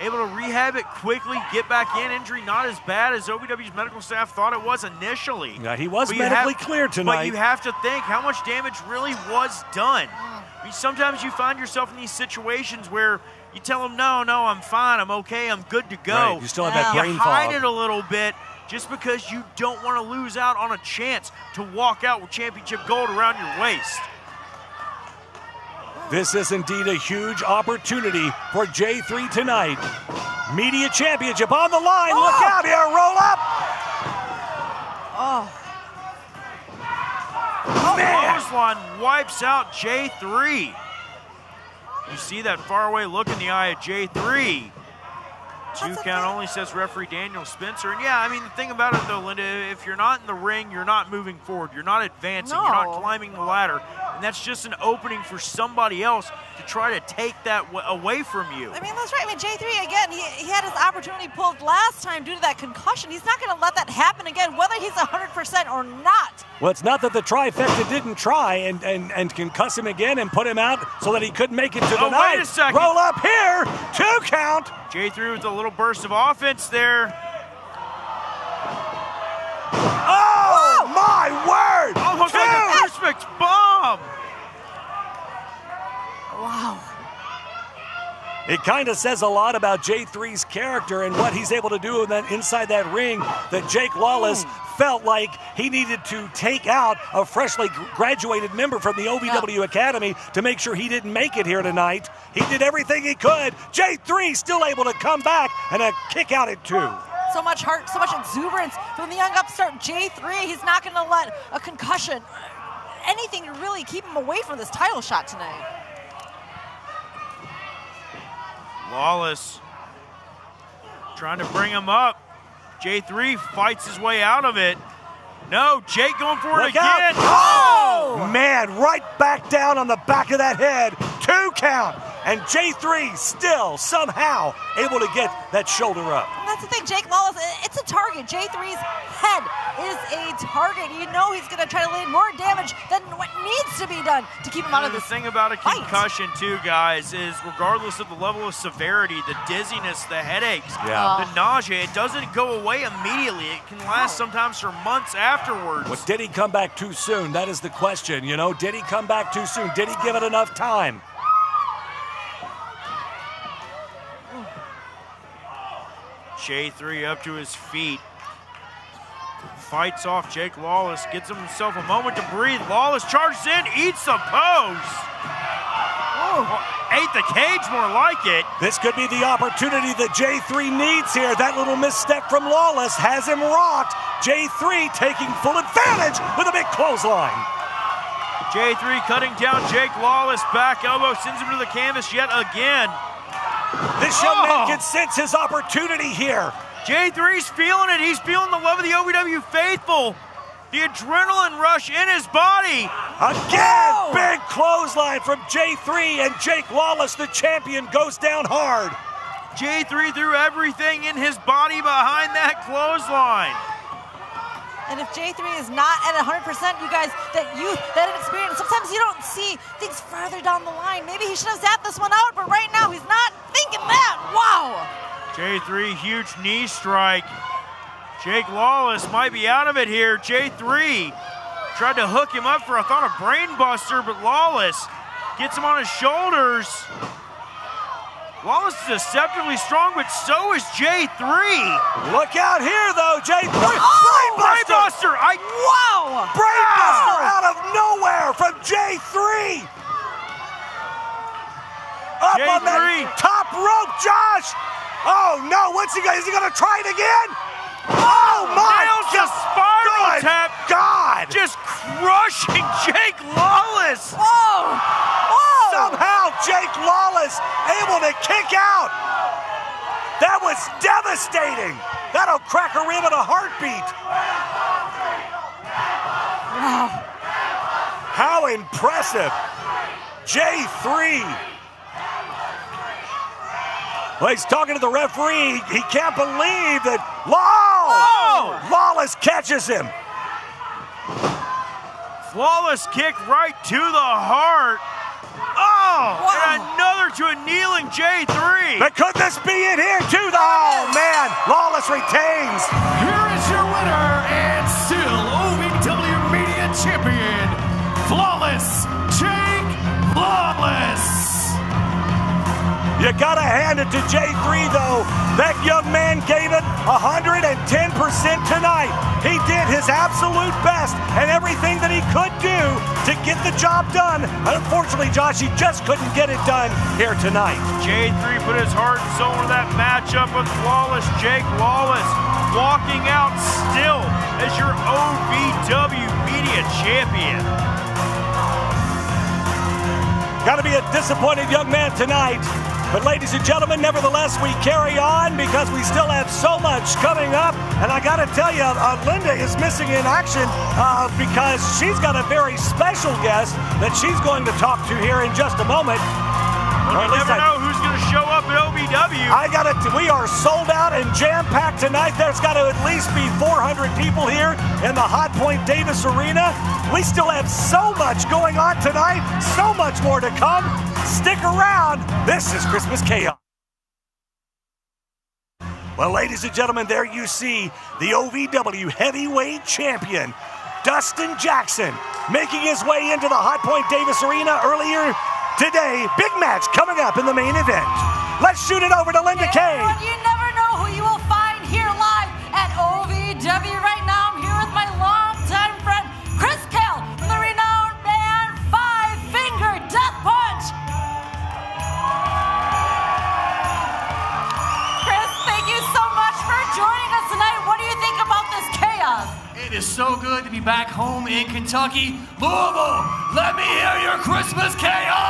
Able to rehab it quickly, get back in. Injury not as bad as OVW's medical staff thought it was initially. Yeah, he was medically cleared tonight. But you have to think how much damage really was done. I mean, sometimes you find yourself in these situations where you tell them, no, I'm fine, I'm okay, I'm good to go. Right. You still have that brain fog. You hide it a little bit, just because you don't want to lose out on a chance to walk out with championship gold around your waist. This is indeed a huge opportunity for J3 tonight. Media championship on the line. Look out here, roll up. Clothesline wipes out J3. You see that faraway look in the eye of J3. 2 count only, says referee Daniel Spencer. And yeah, I mean, the thing about it though, Linda, if you're not in the ring, you're not moving forward. You're not advancing. No. You're not climbing the ladder. And that's just an opening for somebody else to try to take that away from you. I mean, that's right. I mean, J3, again, he had his opportunity pulled last time due to that concussion. He's not going to let that happen again, whether he's 100% or not. Well, it's not that the trifecta didn't try and concuss him again and put him out so that he couldn't make it to the night. Wait a second. Roll up here, 2 count. J3 with a little burst of offense there. Oh, my word! Almost like a perfect bomb. Wow. It kind of says a lot about J3's character and what he's able to do inside that ring, that Jake Lawless felt like he needed to take out a freshly graduated member from the OVW Academy to make sure he didn't make it here tonight. He did everything he could. J3 still able to come back and a kick out at 2. So much heart, so much exuberance from the young upstart J3. He's not going to let a concussion, anything to really keep him away from this title shot tonight. Lawless trying to bring him up. J3 fights his way out of it. No, Jake going for it again. Oh, man, right back down on the back of that head. 2 count. And J3 still somehow able to get that shoulder up. And that's the thing, Jake Lawless, it's a target. J3's head is a target. You know he's going to try to land more damage than what needs to be done to keep him out of this The thing about a fight. concussion, too, guys, is regardless of the level of severity, the dizziness, the headaches, the nausea, it doesn't go away immediately. It can last sometimes for months afterwards. But did he come back too soon? That is the question, you know. Did he come back too soon? Did he give it enough time? J3 up to his feet. Fights off Jake Lawless, gets himself a moment to breathe. Lawless charges in, eats the post. Ate the cage, more like it. This could be the opportunity that J3 needs here. That little misstep from Lawless has him rocked. J3 taking full advantage with a big clothesline. J3 cutting down Jake Lawless, back elbow, sends him to the canvas yet again. This young man can sense his opportunity here. J3's feeling it. He's feeling the love of the OVW faithful. The adrenaline rush in his body. Again, big clothesline from J3, and Jake Lawless, the champion, goes down hard. J3 threw everything in his body behind that clothesline. And if J3 is not at 100%, you guys, that experience, sometimes you don't see things further down the line. Maybe he should have zapped this one out, but right now he's not thinking that. Wow. J3, huge knee strike. Jake Lawless might be out of it here. J3 tried to hook him up for, I thought, a brain buster, but Lawless gets him on his shoulders. Lawless is deceptively strong, but so is J3. Look out here, though, J3. Brain buster! Wow! Brain buster out of nowhere from J3. Up on that top rope, Josh. Oh, no, what's he going to do? Is he going to try it again? Oh, my God. Spiral tap. God. Just crushing Jake Lawless. Whoa. Somehow Jake Lawless able to kick out. That was devastating. That'll crack a rib in a heartbeat. Wow. How impressive. J3. Well, he's talking to the referee. He can't believe that. Lawless catches him. Flawless kick right to the heart. And another to a kneeling J3. But could this be it here, too? Oh, man. Lawless retains. Here is your winner and still OVW Media Champion, Flawless Jake Lawless. You gotta hand it to J3, though. That young man gave it 110% tonight. He did his absolute best and everything that he could do to get the job done. Unfortunately, Josh, he just couldn't get it done here tonight. J3 put his heart and soul into that matchup with Flawless Jake Lawless, walking out still as your OVW Media Champion. Gotta be a disappointed young man tonight. But ladies and gentlemen, nevertheless, we carry on because we still have so much coming up. And I got to tell you, Linda is missing in action because she's got a very special guest that she's going to talk to here in just a moment. Well, you never know who's going to show up at OVW. We are sold out and jam-packed tonight. There's got to at least be 400 people here in the Hot Point Davis Arena. We still have so much going on tonight, so much more to come. Stick around. This is Christmas Chaos. Well, ladies and gentlemen, there you see the OVW Heavyweight Champion, Dustin Jackson, making his way into the Hot Point Davis Arena earlier today. Big match coming up in the main event. Let's shoot it over to Linda Kay. You never know who you will find here live at OVW. Right now, I'm here with my longtime friend, Chris Kale, from the renowned band Five Finger Death Punch. Chris, thank you so much for joining us tonight. What do you think about this chaos? It is so good to be back home in Kentucky. Louisville, let me hear your Christmas chaos!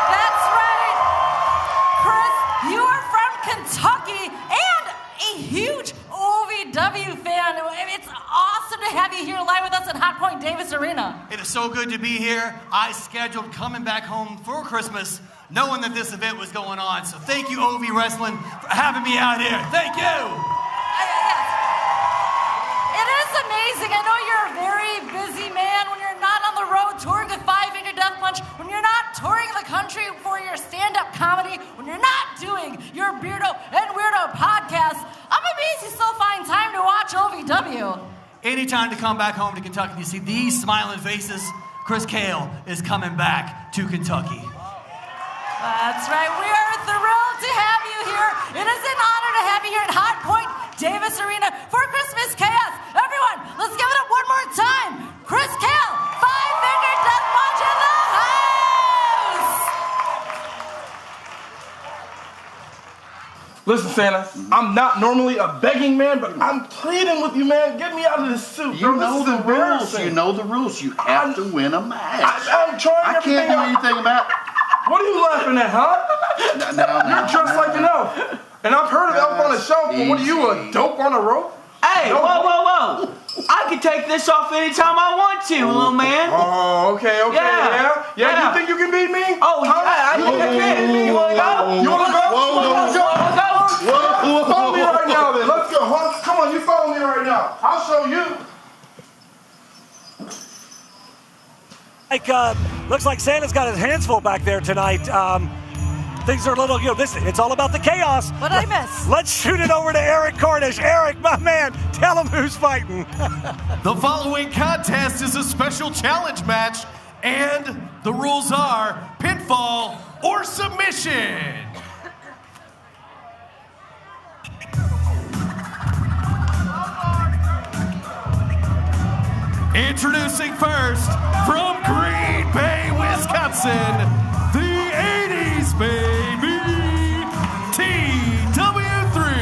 That's right. Chris, you are from Kentucky and a huge OVW fan. It's awesome to have you here live with us at Hot Point Davis Arena. It is so good to be here. I scheduled coming back home for Christmas knowing that this event was going on. So thank you, OV Wrestling, for having me out here. Thank you. Amazing. I know you're a very busy man when you're not on the road touring with Five Finger Death Punch, when you're not touring the country for your stand-up comedy, when you're not doing your Beardo and Weirdo podcast. I'm amazed you still find time to watch OVW. Anytime to come back home to Kentucky, you see these smiling faces, Chris Kale is coming back to Kentucky. That's right. We are thrilled to have you here. It is an honor to have you here at Hot Point Davis Arena for Christmas Chaos. Everyone, let's give it up one more time. Chris Kale, Five Finger Death Punch in the house. Listen, Santa, I'm not normally a begging man, but I'm pleading with you, man. Get me out of this suit. You know the rules. You know the rules. You have to win a match. I'm trying everything. I can't do anything about it. What are you laughing at, huh? You're dressed like an elf. And I've heard of elf on a shelf, but what are you, a dope on a rope? Hey, whoa. I can take this off anytime I want to, little man. Oh, okay. Yeah. You think you can beat me? Oh, yeah, I think I can. You want to go? You want to go? Whoa. Follow me right now, then. Let's go, huh? Come on, you follow me right now. I'll show you. Looks like Santa's got his hands full back there tonight. Things are a little, it's all about the chaos. What did I miss? Let's shoot it over to Erik Cornish. Erik, my man, tell him who's fighting. The following contest is a special challenge match, and the rules are pinfall or submission. Introducing first, from Green Bay, Wisconsin, the 80s baby, TW3.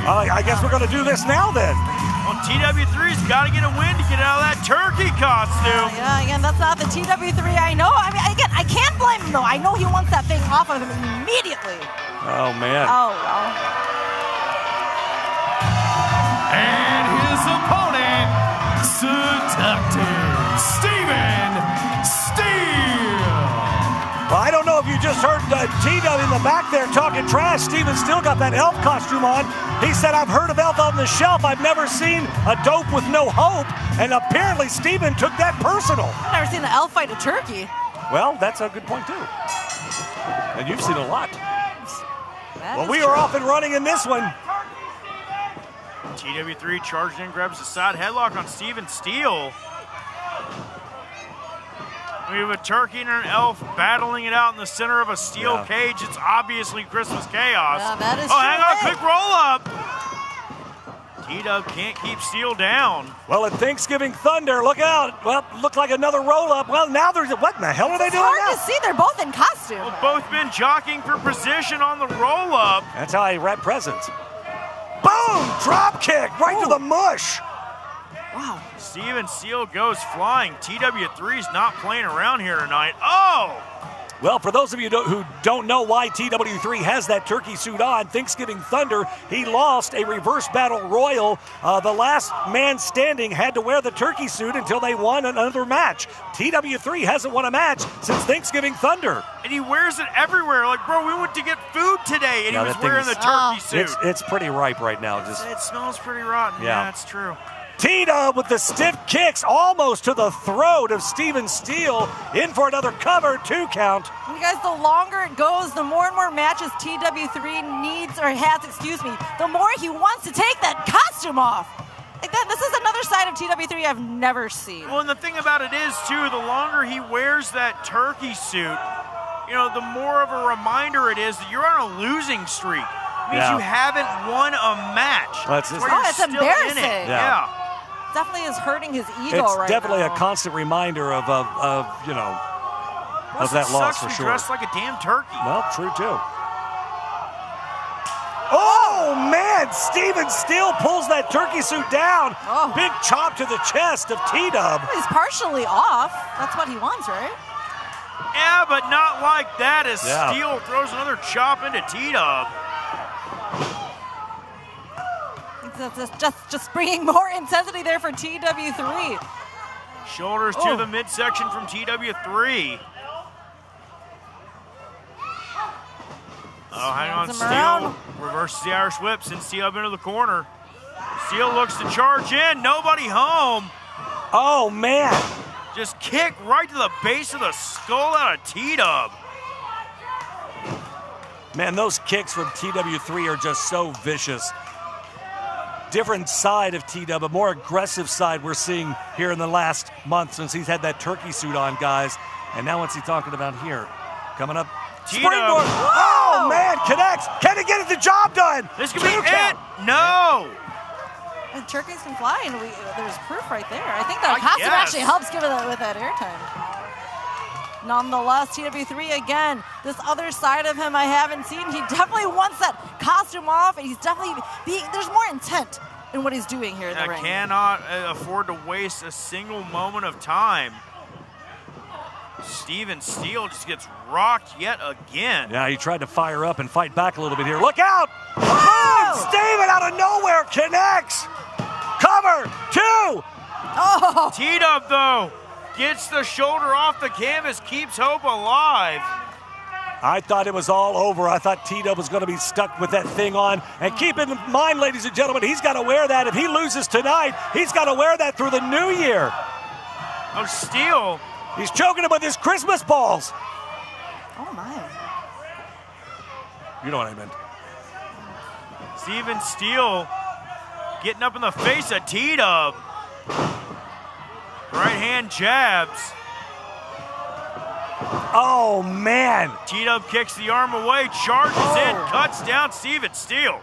I guess we're going to do this now then. Well, TW3's got to get a win to get out of that turkey costume. Yeah, again, that's not the TW3 I know. I mean, again, I can't blame him though. I know he wants that thing off of him immediately. Oh, man. Oh, well. And his opponent, seductive Steven Steele. Well, I don't know if you just heard T-Dub in the back there talking trash. Steven still got that elf costume on. He said, I've heard of Elf on the Shelf. I've never seen a dope with no hope. And apparently Steven took that personal. I've never seen an elf fight a turkey. Well, that's a good point, too. And you've seen a lot. Well, we are off and running in this one. TW3 charged in, grabs the side headlock on Steven Steele. We have a turkey and an elf battling it out in the center of a steel cage. It's obviously Christmas chaos. Yeah, that is hang on, quick roll up. T-Dub can't keep Steele down. Well, at Thanksgiving Thunder, look out. Well, looked like another roll up. Well, now there's, what in the hell are they doing now? It's hard to see, they're both in costume. Well, both been jockeying for position on the roll up. That's how I wrap presents. Boom! Drop kick right to the mush. Wow. Steven Steele goes flying. TW3's not playing around here tonight. Oh! Well, for those of you who don't know why TW3 has that turkey suit on, Thanksgiving Thunder, he lost a reverse battle royal. The last man standing had to wear the turkey suit until they won another match. TW3 hasn't won a match since Thanksgiving Thunder. And he wears it everywhere. Like, bro, we went to get food today, and he was wearing the turkey suit. It's pretty ripe right now. It smells pretty rotten. Yeah, that's true. T-Dub with the stiff kicks almost to the throat of Steven Steele. In for another cover, 2 count. You guys, the longer it goes, the more and more matches TW3 needs or has, the more he wants to take that costume off. Like that, this is another side of TW3 I've never seen. Well, and the thing about it is, too, the longer he wears that turkey suit, the more of a reminder it is that you're on a losing streak. It means you haven't won a match. It's embarrassing. Yeah. Definitely is hurting his ego right now. It's definitely a constant reminder of that loss for sure. Dressed like a damn turkey. Well, true too. Oh man, Steven Steele pulls that turkey suit down. Oh. Big chop to the chest of T-Dub. He's partially off. That's what he wants, right? Yeah, but not like that as Steele throws another chop into T-Dub. Just bringing more intensity there for TW3. Shoulders to the midsection from TW3. Oh, hang on, Steele reverses the Irish whip, sends Steele up into the corner. Steele looks to charge in, nobody home. Oh, man. Just kick right to the base of the skull out of T-Dub. Man, those kicks from TW3 are just so vicious. Different side of T-Dub, a more aggressive side we're seeing here in the last month since he's had that turkey suit on, guys. And now what's he talking about here? Coming up. Springboard. Oh, man, connects. Can he get the job done? This could be it. No. And turkeys can fly, and there's proof right there. I think that costume actually helps give it with that airtime. Nonetheless, TW3 again, this other side of him I haven't seen. He definitely wants that costume off, and he's definitely there's more intent in what he's doing here in the ring. Cannot afford to waste a single moment of time. Steven Steele just gets rocked yet again. Yeah, he tried to fire up and fight back a little bit here. Look out! Boom! Steven out of nowhere connects. Cover 2. Oh! T-Dub though. Gets the shoulder off the canvas, keeps hope alive. I thought it was all over. I thought T-Dub was going to be stuck with that thing on. And keep in mind, ladies and gentlemen, he's got to wear that. If he loses tonight, he's got to wear that through the new year. Oh, Steele. He's choking him with his Christmas balls. Oh, my. You know what I meant. Steven Steele getting up in the face of T-Dub. Right hand jabs. Oh, man. T-Dub kicks the arm away, charges in, cuts down Steven Steele.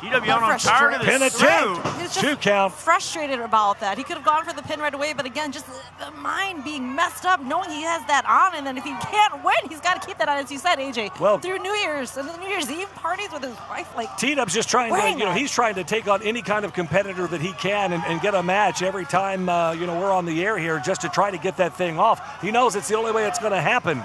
T-W on tired of this suit. He was just 2 count. frustrated about that. He could have gone for the pin right away, but again, just the mind being messed up, knowing he has that on, and then if he can't win, he's got to keep that on, as you said, AJ. Well, through New Year's and the New Year's Eve parties with his wife, like T-Dub's just trying to, he's trying to take on any kind of competitor that he can and get a match every time, we're on the air here just to try to get that thing off. He knows it's the only way it's going to happen.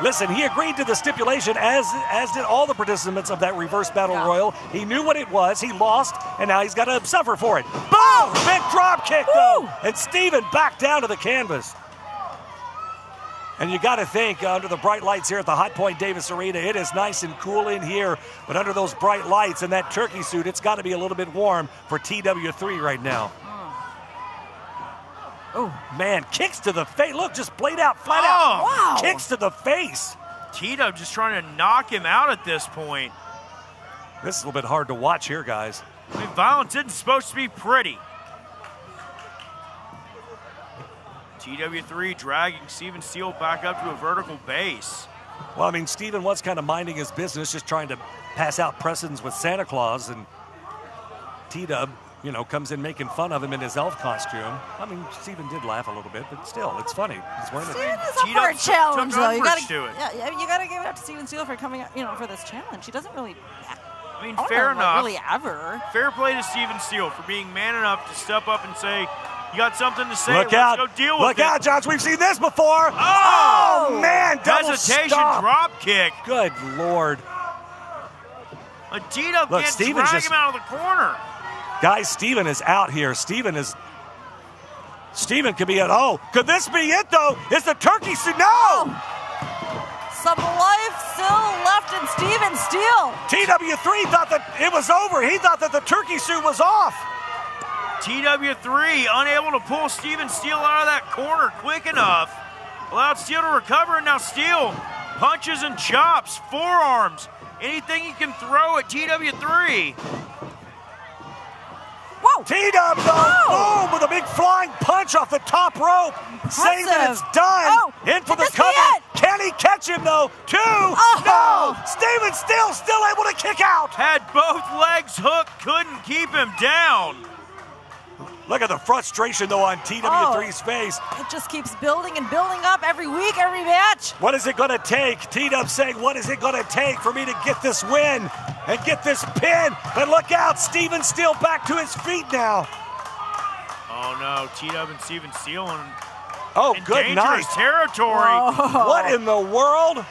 Listen, he agreed to the stipulation, as did all the participants of that reverse battle royal. He knew what it was. He lost, and now he's got to suffer for it. Boom! Big drop kick, though. And Steven back down to the canvas. And you got to think, under the bright lights here at the Hot Point Davis Arena, it is nice and cool in here. But under those bright lights and that turkey suit, it's got to be a little bit warm for TW3 right now. Oh, man, kicks to the face. Look, just played out, flat out. Wow. Kicks to the face. T-Dub just trying to knock him out at this point. This is a little bit hard to watch here, guys. I mean, violence isn't supposed to be pretty. TW3 dragging Steven Steele back up to a vertical base. Well, I mean, Steven was kind of minding his business, just trying to pass out presents with Santa Claus, and T-Dub, comes in making fun of him in his elf costume. I mean, Steven did laugh a little bit, but still, it's funny. He's wearing Steven is up for a challenge, though. You gotta give it up to Steven Steele for coming, for this challenge. He doesn't really. I mean, fair enough. Really, ever. Fair play to Steven Steele for being man enough to step up and say, You got something to say? Look out. Let's go deal with Look it. out, Johns. We've seen this before. Oh man, double hesitation stop. drop kick. Good Lord. Tito Look, can't Steven's drag just- him out of the corner. Guys, Steven is out here. Steven could be at, could this be it though? Is the turkey suit? No! Some life still left in Steven Steele. TW3 thought that it was over. He thought that the turkey suit was off. TW3 unable to pull Steven Steele out of that corner quick enough. Allowed Steele to recover, and now Steele punches and chops, forearms, anything he can throw at TW3. Whoa! T-Dub, though, boom, with a big flying punch off the top rope, saying that it's done. In for the cover. Can he catch him, though? Two. No! Steven Steele still able to kick out. Had both legs hooked, couldn't keep him down. Look at the frustration, though, on TW3's face. It just keeps building and building up every week, every match. What is it going to take? T-Dub saying, what is it going to take for me to get this win and get this pin? But look out, Steven Steele back to his feet now. Oh, no, T-Dub and Steven Steele in good dangerous night. territory. Whoa. What in the world?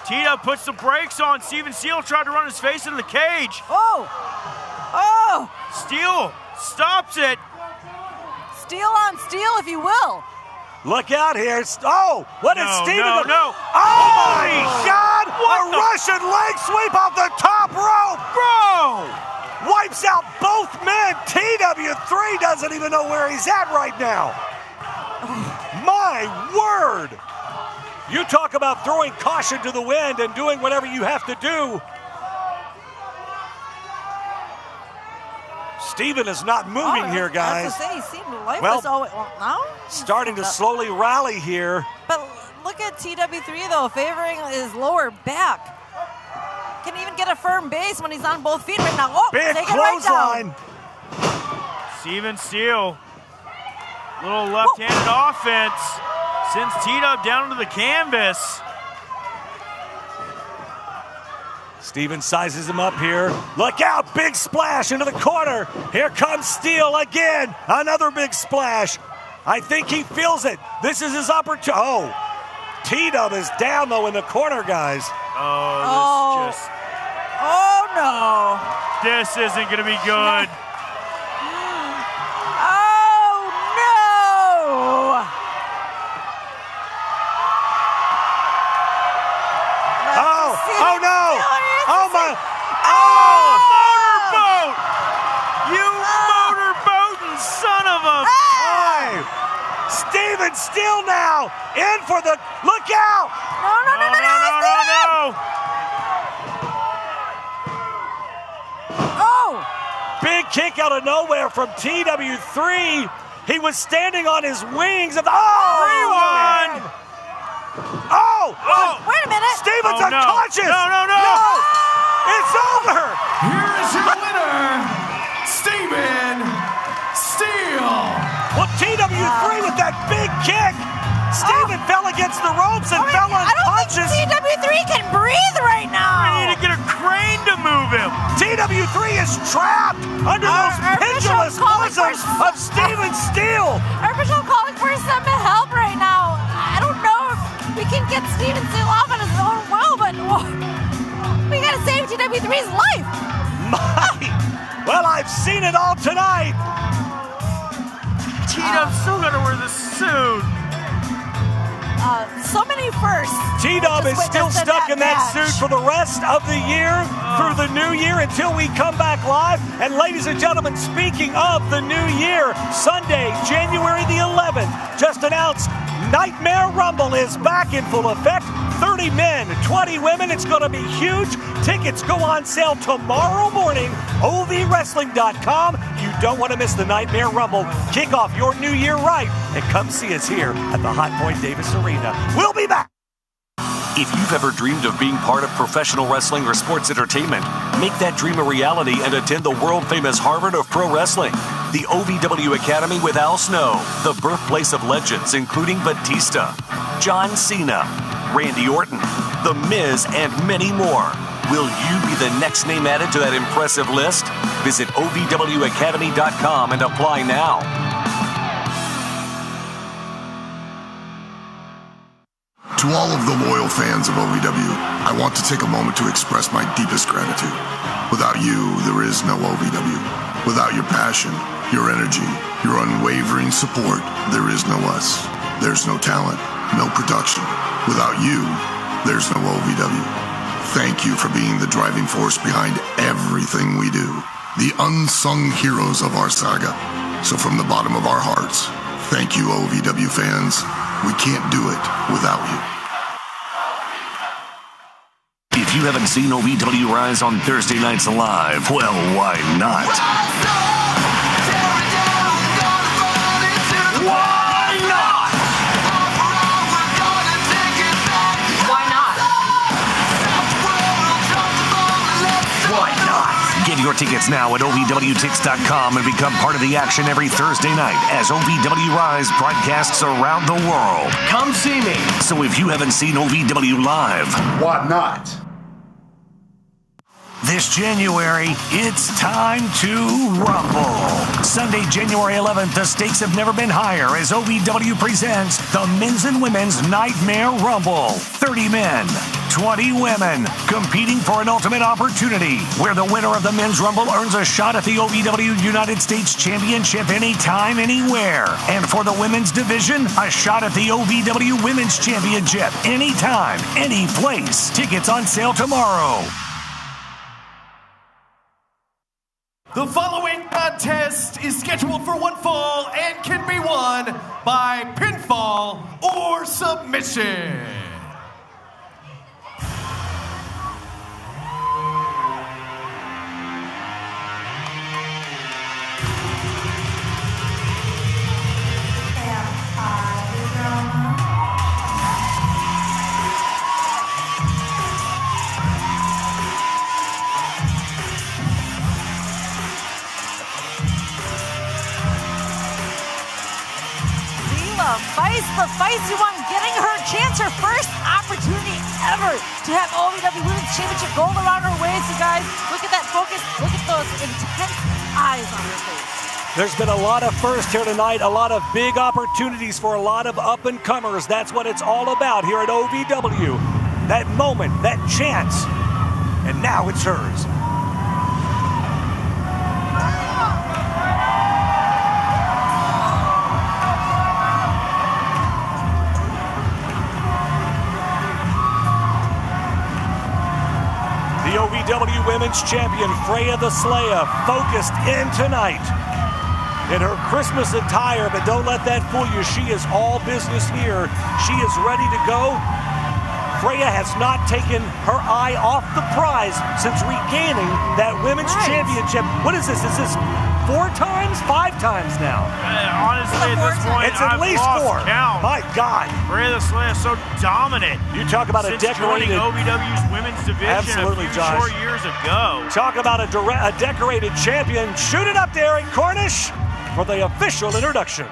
T-Dub puts the brakes on. Steven Steele tried to run his face into the cage. Oh! Steele stops it. Steel on steel, if you will. Look out here. What is Steven? No. Oh, my God! A Russian leg sweep off the top rope. Bro! Wipes out both men. TW3 doesn't even know where he's at right now. My word. You talk about throwing caution to the wind and doing whatever you have to do. Steven is not moving here, guys. I was he seemed lifeless. Now? Starting to slowly rally here. But look at TW3, though, favoring his lower back. Can even get a firm base when he's on both feet right now. Big take clothesline. It right down. Steven Steele. Little left-handed offense. Sends T-Dub down to the canvas. Steven sizes him up here. Look out, big splash into the corner. Here comes Steele again. Another big splash. I think he feels it. This is his opportunity. T-Dub is down, though, in the corner, guys. Oh, no. This isn't going to be good. Oh, no. Oh, my. Motorboat! You motorboating son of a... Hey! Steven Steele now in for the... Look out! No. Oh! Big kick out of nowhere from TW3. He was standing on his wings. Of, Rewind! Wait a minute. Steven's unconscious. No. It's over. Here is your winner, Steven Steele. Well, TW3 with that big kick. Steven fell against the ropes and fell unconscious. I don't think TW3 can breathe right now. I need to get a crane to move him. TW3 is trapped under those pendulous bosoms of Steven Steele. Our official calling for some help right now. I don't know if we can get Steven Steele off on his own will, but we gotta save TW3's life. Well, I've seen it all tonight. T-Dub's still gotta wear the suit. So many firsts. T-Dub is still stuck in that suit for the rest of the year, through the new year, until we come back live. And ladies and gentlemen, speaking of the new year, Sunday, January the 11th, just announced Nightmare Rumble is back in full effect. 30 men, 20 women. It's going to be huge. Tickets go on sale tomorrow morning. OVWrestling.com. You don't want to miss the Nightmare Rumble. Kick off your new year right and come see us here at the Hot Point Davis Arena. We'll be back. If you've ever dreamed of being part of professional wrestling or sports entertainment, make that dream a reality and attend the world-famous Harvard of Pro Wrestling. The OVW Academy with Al Snow, the birthplace of legends including Batista, John Cena, Randy Orton, The Miz, and many more. Will you be the next name added to that impressive list? Visit OVWacademy.com and apply now. To all of the loyal fans of OVW, I want to take a moment to express my deepest gratitude. Without you, there is no OVW. Without your passion, your energy, your unwavering support, there is no us. There's no talent, no production. Without you, there's no OVW. Thank you for being the driving force behind everything we do. The unsung heroes of our saga. So from the bottom of our hearts, thank you, OVW fans. We can't do it without you. If you haven't seen OVW Rise on Thursday nights live, well, why not? Why not? Why not? Why not? Get your tickets now at OVWTix.com and become part of the action every Thursday night as OVW Rise broadcasts around the world. Come see me. So if you haven't seen OVW live, why not? This January, it's time to rumble. Sunday, January 11th, the stakes have never been higher as OVW presents the Men's and Women's Nightmare Rumble. 30 men, 20 women, competing for an ultimate opportunity where the winner of the Men's Rumble earns a shot at the OVW United States Championship anytime, anywhere. And for the Women's Division, a shot at the OVW Women's Championship anytime, any place. Tickets on sale tomorrow. The following contest is scheduled for one fall and can be won by pinfall or submission. Feist, the feisty one, getting her chance, her first opportunity ever to have OVW Women's Championship gold around her waist, you guys. Look at that focus. Look at those intense eyes on her face. There's been a lot of firsts here tonight, a lot of big opportunities for a lot of up-and-comers. That's what it's all about here at OVW. That moment, that chance, and now it's hers. The OVW Women's Champion, Freya the Slayer, focused in tonight in her Christmas attire, but don't let that fool you. She is all business here. She is ready to go. Freya has not taken her eye off the prize since regaining that Women's Championship. What is this? Is this 4 times? 5 times now? Honestly, at this point, it's at least 4. Count. My God. Freya the Slayer is so dominant. You talk about a decorated OVW's women's division absolutely, a few Josh. short years ago. Talk about a decorated champion. Shoot it up there, Erik Cornish, for the official introductions.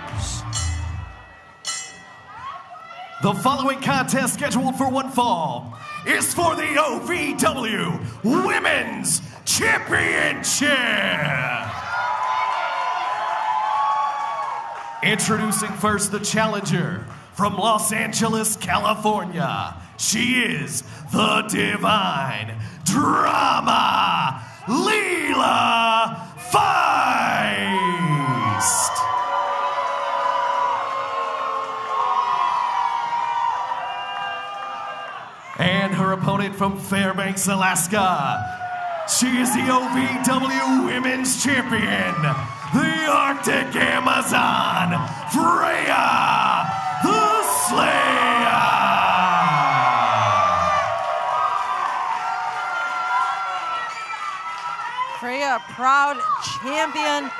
The following contest, scheduled for one fall, is for the OVW Women's Championship. Introducing first the challenger from Los Angeles, California. She is the Divine Drama Leela Feist. And her opponent from Fairbanks, Alaska. She is the OVW Women's Champion, the Arctic Amazon, Freya the Slayer. Freya, proud champion.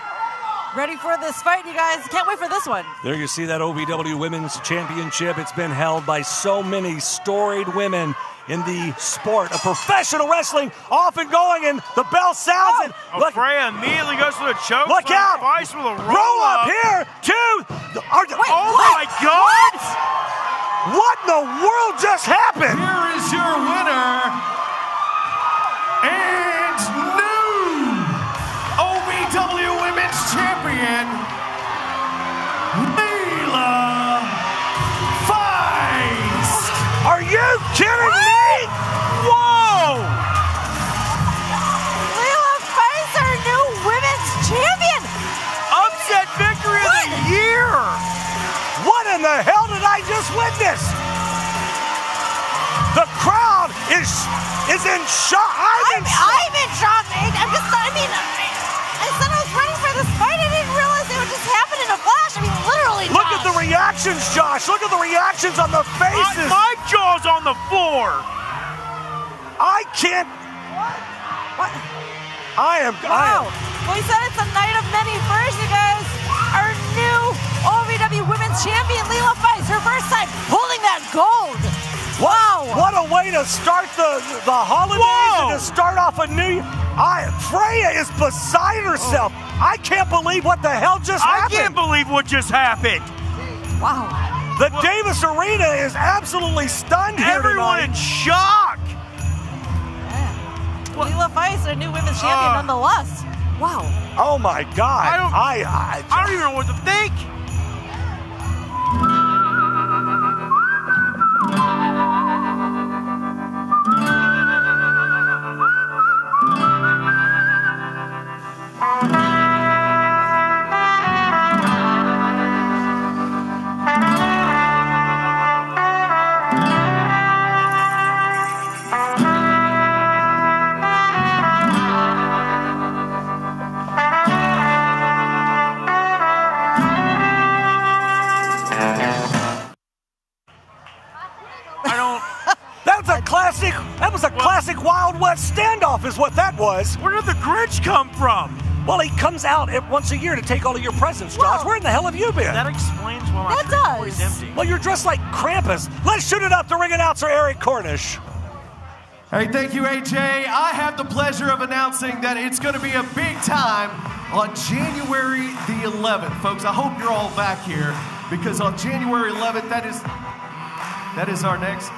Ready for this fight, you guys. Can't wait for this one. There you see that OVW Women's Championship. It's been held by so many storied women in the sport of professional wrestling. Off and going, and the bell sounds. And look, Freya immediately goes for the choke. Look out! Feist with a roll up here. Oh my God! What in the world just happened? Here is your winner and new OVW Women's Champion, Leela Feist. Are you kidding me? Whoa! Leela Feist, our new women's champion. Upset victory of the year. What in the hell did I just witness? The crowd is in shock. I'm in shock. I said I was ready for this fight. I didn't realize it would just happen in a flash. I mean, literally. Look at the reactions, Josh. Look at the reactions on the faces. My jaw's on the floor. I can't. What? Wow. We said it's a night of many firsts, you guys. Our new OVW Women's Champion, Leela Feist, her first time holding that gold. Wow. What a way to start the holidays and to start off a new year. Freya is beside herself. I can't believe what the hell just happened. I can't believe what just happened. Wow. The Davis Arena is absolutely stunned here Everyone tonight. in shock. Yeah. Leela Feist, a new women's champion nonetheless. Wow. Oh my God. I don't even know what to think. That was a classic Wild West standoff is what that was. Where did the Grinch come from? Well, he comes out once a year to take all of your presents, Josh. Where in the hell have you been? That explains why my fridge is empty. Well, you're dressed like Krampus. Let's shoot it up to ring announcer Erik Cornish. Hey, thank you, AJ. I have the pleasure of announcing that it's going to be a big time on January the 11th. Folks, I hope you're all back here because on January 11th, that is our next...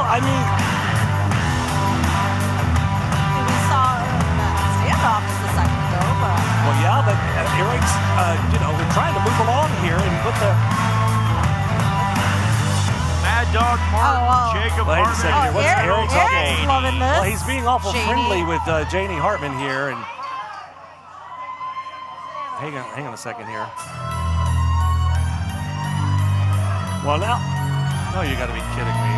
I mean, we saw standoff just a second ago, but... Well, yeah, but Erik's, we're trying to move along here and put the... Mad Dog Martin, Jacob Wait a second here. What's Erik's loving this. Well, he's being awful friendly with Janie Hartman here, and... Hang on a second here. Well, now... No, you got to be kidding me.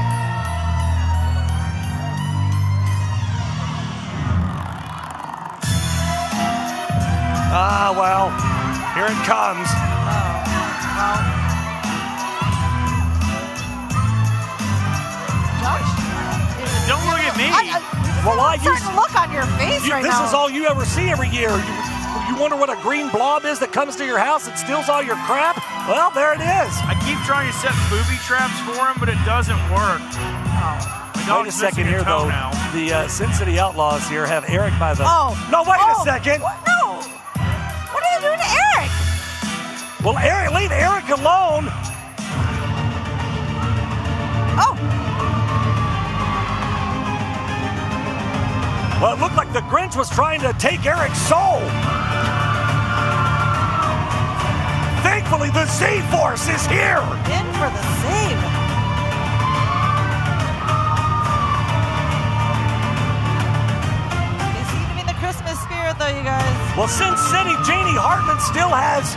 Well, here it comes. Josh? Don't look at me. Certain look on your face right now. This is all you ever see every year. You wonder what a green blob is that comes to your house and steals all your crap? Well, there it is. I keep trying to set booby traps for him, but it doesn't work. Wait a second here, though. The Sin City Outlaws here have Erik by the... No, wait a second. No. What are you doing to Erik? Well, Erik, leave Erik alone. Well, it looked like the Grinch was trying to take Erik's soul. Thankfully, the Z-Force is here. In for the save. They seem to be in the Christmas spirit, though, you guys. Well, Sin City, Janie Hartman still has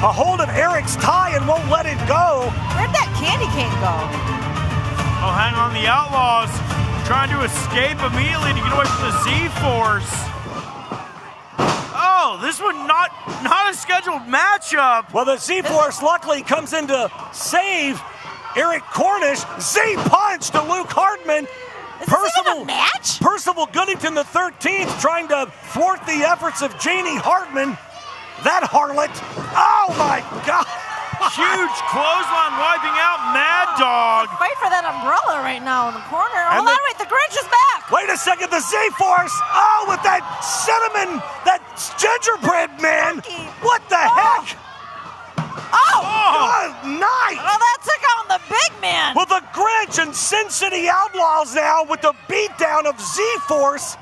a hold of Erik's tie and won't let it go. Where'd that candy cane go? Oh, hang on, the Outlaws trying to escape immediately to get away from the Z-Force. Oh, this was not a scheduled matchup. Well, the Z-Force luckily comes in to save Erik Cornish. Z-punch to Luke Hartman. Is this even a match? Percival Goodington the 13th trying to thwart the efforts of Janie Hartman. That harlot. Oh, my God. Huge clothesline wiping out Mad Dog. Fight for that umbrella right now in the corner. Hold on, wait, the Grinch is back. Wait a second, the Z-Force. Oh, with that cinnamon, that gingerbread man. What the heck? Oh, good night. Oh, that took out the big man. Well, the Grinch and Sin City Outlaws now with the beatdown of Z-Force.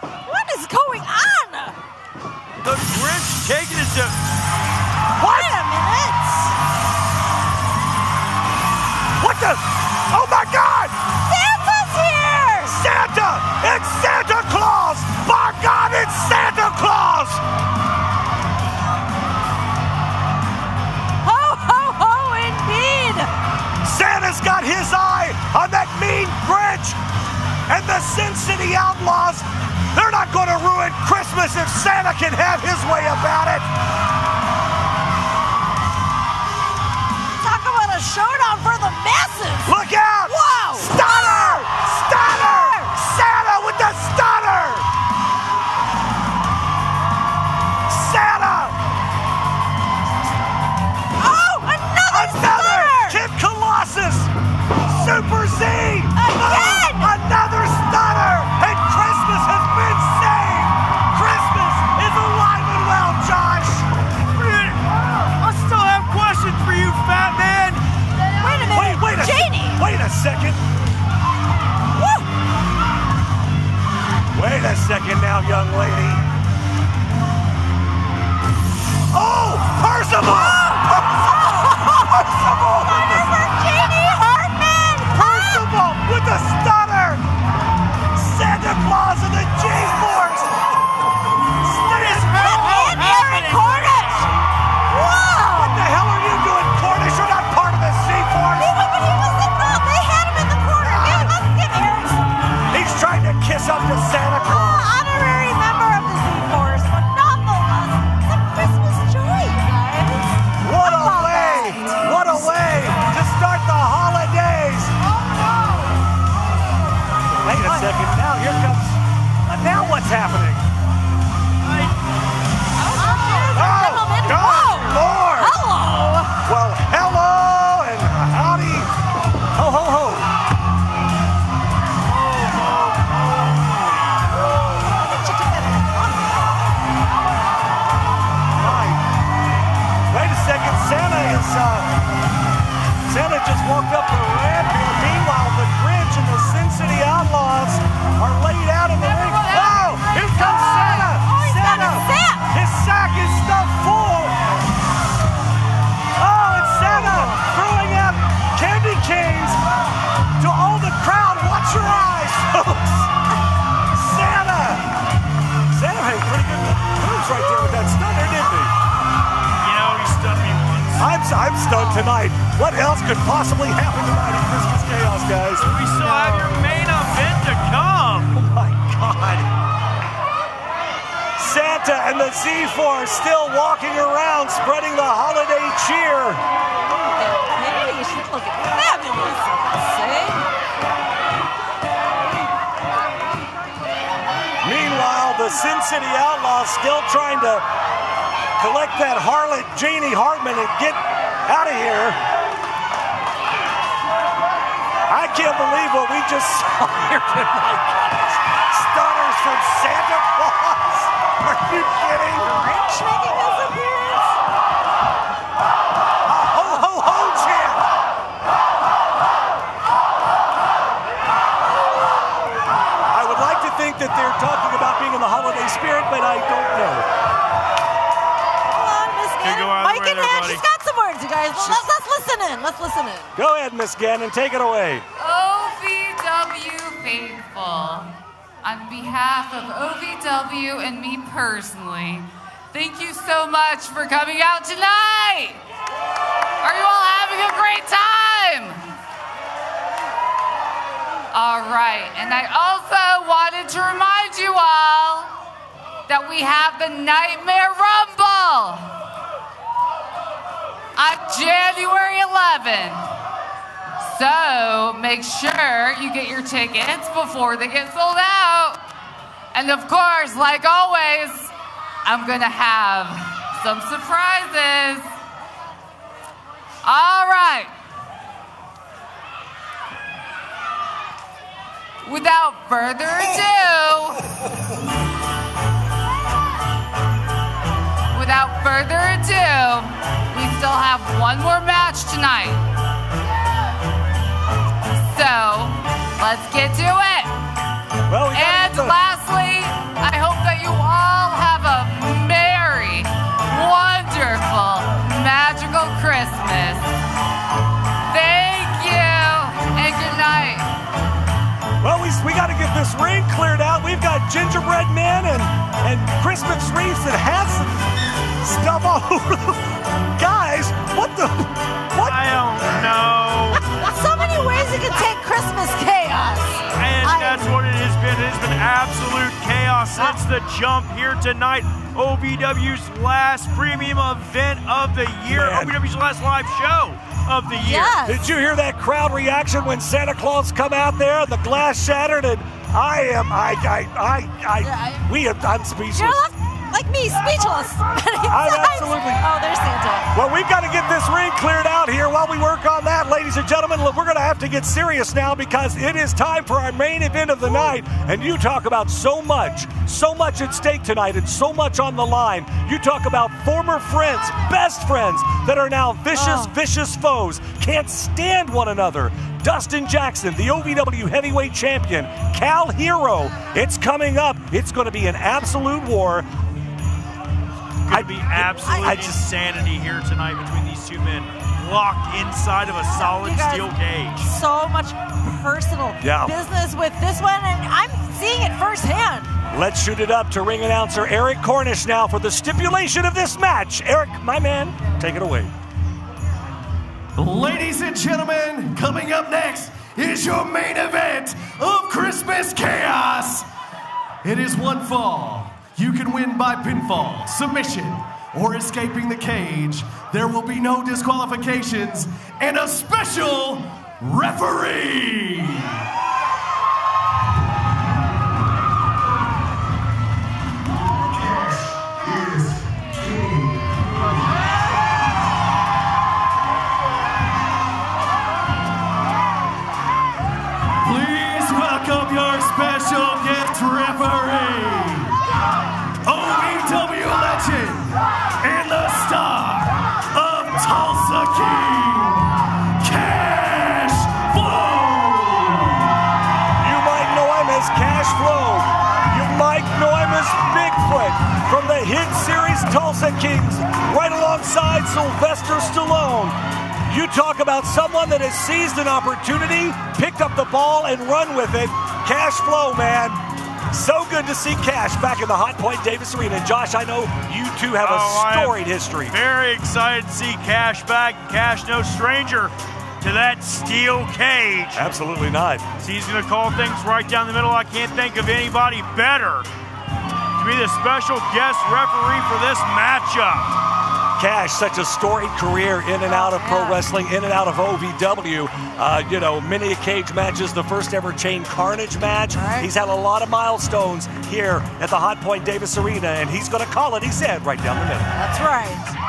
What is going on? The Grinch taking it to... What? Wait a minute. What the? Oh, my God. Santa's here. Santa. It's Santa Claus. By God, it's Santa Claus. Ho, ho, ho, indeed. Santa's got his eye on that mean Grinch. And the Sin City Outlaws, they're not going to ruin Christmas if Santa can have his way about it. Talk about a showdown for the masses. Look out. Wow. Stunner. Stunner. Santa with the stunner. Santa. Oh, another stunner. Kid Colossus. Super Z. Again. Another stunner. And Christmas has been saved. Christmas is alive and well, Josh. I still have questions for you, fat man. Wait a minute. Janie. Wait a second. Woo. Wait a second now, young lady. Oh, Percival. Percival. Janie Hartman. Percival with the stunner. Santa Claus and the G-Force. And Aaron Cornish. Whoa. What the hell are you doing, Cornish? You're not part of the C-Force. But he was in the, they had him in the corner. Man, let's give Aaron. He's trying to kiss up to Santa Claus. Honorary member of the Z-Force, but nonetheless, some Christmas joy, you guys. What a way! What a way to start the holidays! Wait a second. Now here comes. Now what's happening? Oh, God, Lord! Hello! Well, hello and howdy. Ho, ho, ho. Right. Wait a second. Santa just walked up the ramp here. Meanwhile, the Grinch and the Sin City Outlaws are laid out in the ring. Oh, here comes Santa! Santa! His sack is stuffed full. Oh, and Santa throwing out candy canes to all the crowd. Watch your eyes, folks. Santa had pretty good moves right there with that stunner, didn't he? You know, he stunned me once. I'm stunned tonight. What else could possibly happen tonight in Christmas Chaos, guys? We still have your main event to come. Oh my God. Santa and the Z-Force still walking around, spreading the holiday cheer. Hey, she's looking fabulous, I say. Meanwhile, the Sin City Outlaws still trying to collect that harlot Janie Hartman and get out of here. I can't believe what we just saw here tonight, guys. Stunners from Santa Claus. Are you kidding? Grinch making his appearance. Ho, ho, ho, chant. I would like to think that they're talking about being in the holiday spirit, but I don't know. Mike and Ann, she's got some words, you guys. Let's listen in. Let's listen in. Go ahead, Miss Gannon. Take it away. OVW faithful, on behalf of OVW and me personally, thank you so much for coming out tonight. Are you all having a great time? All right, and I also wanted to remind you all that we have the Nightmare Rumble on January 11th. So make sure you get your tickets before they get sold out. And of course, like always, I'm gonna have some surprises. All right. Without further ado, we still have one more match tonight. So, let's get to it. Well, and lastly, I hope that you all have a merry, wonderful, magical Christmas. Thank you, and good night. Well, we got to get this ring cleared out. We've got gingerbread men and Christmas wreaths and hats and stuff all over. Guys, what? I don't know. So many ways you can take Christmas chaos. And that's what it has been. It has been absolute chaos since the jump here tonight. OVW's last premium event of the year. Man. OVW's last live show of the year. Yes. Did you hear that crowd reaction when Santa Claus come out there and the glass shattered? And I'm speechless. You're left like me, speechless. I'm absolutely. Oh, there's Santa. Well, we've got to get this ring cleared out here while we work on that, ladies and gentlemen. Look, we're going to have to get serious now because it is time for our main event of the night. And you talk about so much at stake tonight and so much on the line. You talk about former friends, best friends that are now vicious foes, can't stand one another. Dustin Jackson, the OVW heavyweight champion, Kal Herro. It's coming up. It's going to be an absolute war. Could be absolute insanity here tonight between these two men, locked inside of a solid steel cage. So much personal business with this one, and I'm seeing it firsthand. Let's shoot it up to ring announcer Erik Cornish now for the stipulation of this match. Erik, my man, take it away. Ladies and gentlemen, coming up next is your main event of Christmas Chaos. It is one fall. You can win by pinfall, submission, or escaping the cage. There will be no disqualifications and a special referee. Please welcome your special guest referee. OVW legend and the star of Tulsa King, Cash Flo. You might know him as Cash Flo. You might know him as Bigfoot from the hit series Tulsa Kings, right alongside Sylvester Stallone. You talk about someone that has seized an opportunity, picked up the ball, and run with it. Cash Flo, man. So good to see Cash back in the Hot Point Davis Arena. Josh, I know you two have a storied history. Very excited to see Cash back. Cash, no stranger to that steel cage. Absolutely not. So he's going to call things right down the middle. I can't think of anybody better to be the special guest referee for this matchup. Cash, such a storied career in and out of pro wrestling, in and out of OVW. Many cage matches, the first ever Chain Carnage match. Right. He's had a lot of milestones here at the Hot Point Davis Arena, and he's going to call it, he said, right down the middle. That's right.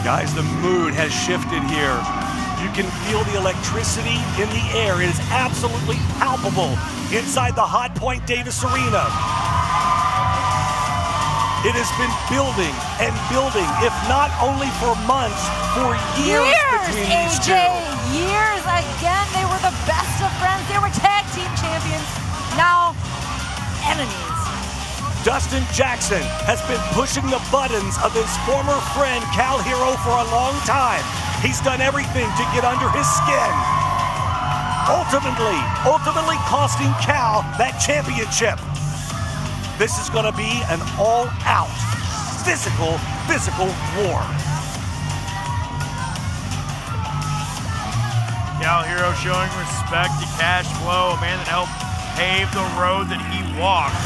Guys, the mood has shifted here. You can feel the electricity in the air. It is absolutely palpable inside the Hot Point Davis Arena. It has been building and building, if not only for months, for years between these two. Years. Again, they were the best of friends. They were tag team champions. Now, enemies. Dustin Jackson has been pushing the buttons of his former friend Kal Herro for a long time. He's done everything to get under his skin. Ultimately costing Kal that championship. This is going to be an all-out physical war. Kal Herro showing respect to Cash Flo, a man that helped pave the road that he walks.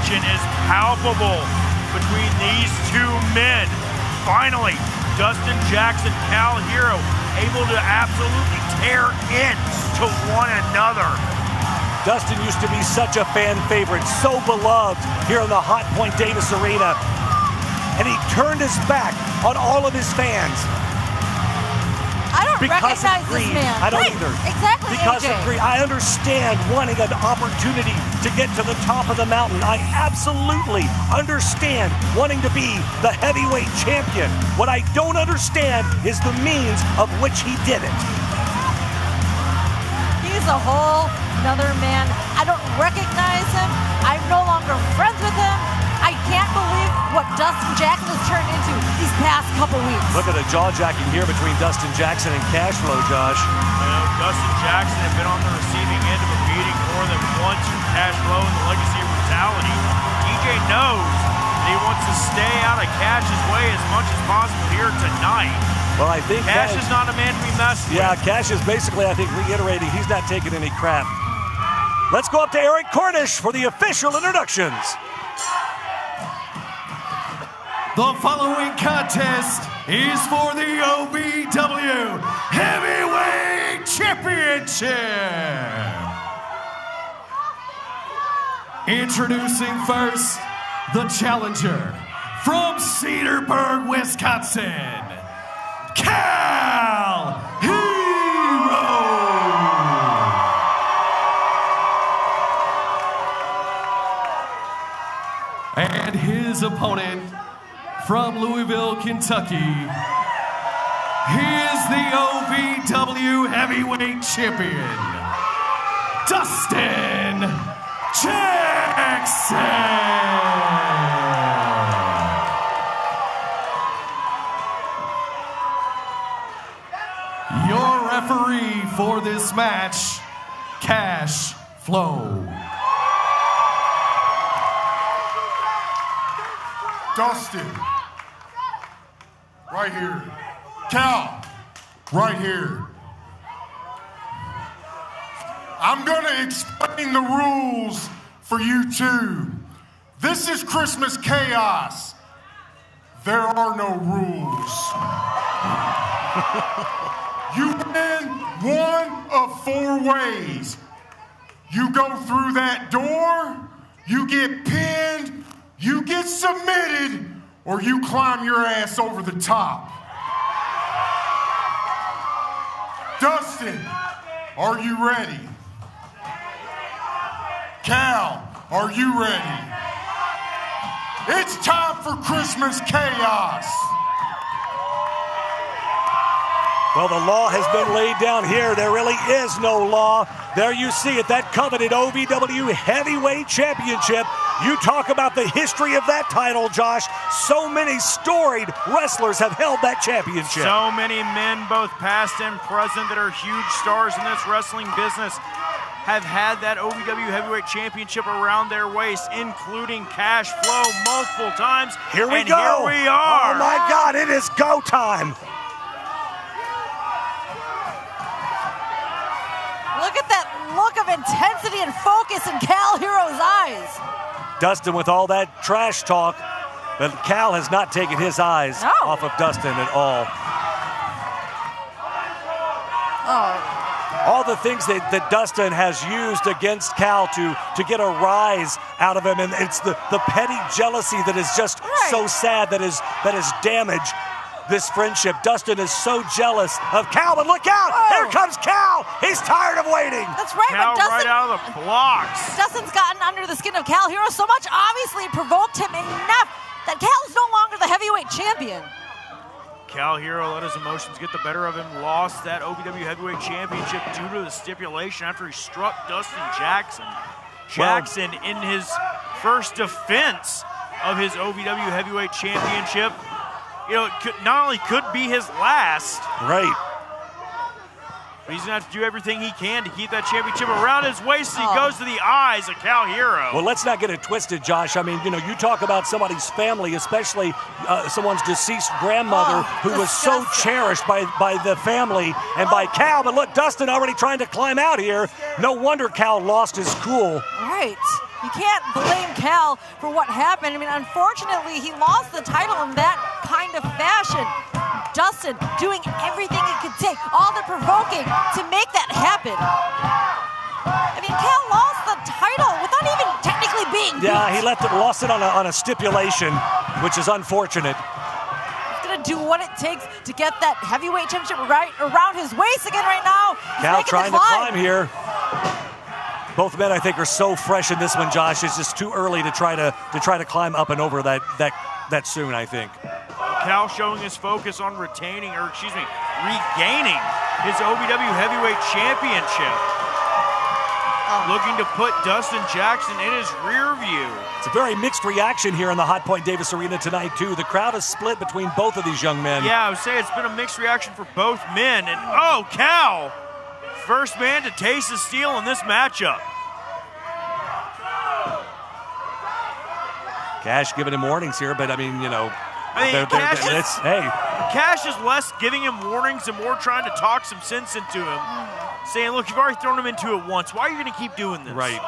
Is palpable between these two men. Finally, Dustin Jackson, Kal Herro, able to absolutely tear into one another. Dustin used to be such a fan favorite, so beloved here in the Hot Point Davis Arena. And he turned his back on all of his fans. I don't recognize this man. I don't either. Exactly, Because AJ. of greed. I understand wanting an opportunity to get to the top of the mountain. I absolutely understand wanting to be the heavyweight champion. What I don't understand is the means of which he did it. He's a whole nother man. I don't recognize him. I'm no longer friends with him. I can't believe what Dustin Jackson has turned into these past couple weeks. Look at the jaw-jacking here between Dustin Jackson and Cash Flo, Josh. You know, Dustin Jackson had been on the receiving end of a beating more than once from Cash Flo in the legacy of brutality. DJ knows that he wants to stay out of Cash's way as much as possible here tonight. Well, I think Cash is not a man to be messed with. Yeah, Cash is basically, I think, reiterating he's not taking any crap. Let's go up to Erik Cornish for the official introductions. The following contest is for the OVW Heavyweight Championship. Introducing first, the challenger from Cedarburg, Wisconsin, Kal Herro. And his opponent from Louisville, Kentucky, he is the OVW Heavyweight Champion, Dustin Jackson. Your referee for this match, Cash Flo. Dustin, right here. Kal, right here. I'm gonna explain the rules for you two. This is Christmas chaos. There are no rules. You win one of 4 ways. You go through that door, you get pinned, you get submitted, or you climb your ass over the top. Dustin, are you ready? Kal, are you ready? It's time for Christmas chaos. Well, the law has been laid down here. There really is no law. There you see it, that coveted OVW Heavyweight Championship. You talk about the history of that title, Josh. So many storied wrestlers have held that championship. So many men, both past and present, that are huge stars in this wrestling business have had that OVW Heavyweight Championship around their waist, including Cash Flo multiple times. Here we and go. Here we are. Oh my God, it is go time. Look at that look of intensity and focus in Kal Herro's eyes. Dustin with all that trash talk, but Kal has not taken his eyes off of Dustin at all. All the things that Dustin has used against Kal to get a rise out of him, and it's the petty jealousy that is just so sad, that is damage. this friendship. Dustin is so jealous of Kal, but look out! Whoa. Here comes Kal! He's tired of waiting. That's right, Kal but Dustin, right out of the blocks. Dustin's gotten under the skin of Kal Herro so much, obviously it provoked him enough that Kal's no longer the heavyweight champion. Kal Herro let his emotions get the better of him, lost that OVW Heavyweight Championship due to the stipulation after he struck Dustin Jackson. Jackson, in his first defense of his OVW Heavyweight Championship, not only could be his last. Right. But he's going to have to do everything he can to keep that championship around his waist as he goes to the eyes of Kal Herro. Well, let's not get it twisted, Josh. I mean, you talk about somebody's family, especially someone's deceased grandmother who was so cherished by the family and by Kal. But look, Dustin already trying to climb out here. No wonder Kal lost his cool. Right. You can't blame Kal for what happened. I mean, unfortunately, he lost the title in that kind of fashion. Dustin doing everything he could take, all the provoking to make that happen. I mean, Kal lost the title without even technically being beat. Yeah, he lost it on a stipulation, which is unfortunate. He's gonna do what it takes to get that heavyweight championship right around his waist again right now. Kal trying to climb here. Both men, I think, are so fresh in this one, Josh. It's just too early to try to climb up and over that soon, I think. Kal showing his focus on regaining his OVW Heavyweight Championship. Looking to put Dustin Jackson in his rear view. It's a very mixed reaction here in the Hot Point Davis Arena tonight, too. The crowd is split between both of these young men. Yeah, I would say it's been a mixed reaction for both men. And, Kal, first man to taste the steel in this matchup. Cash giving him warnings here, but I mean, Cash is less giving him warnings and more trying to talk some sense into him. Saying, look, you've already thrown him into it once. Why are you going to keep doing this? Right.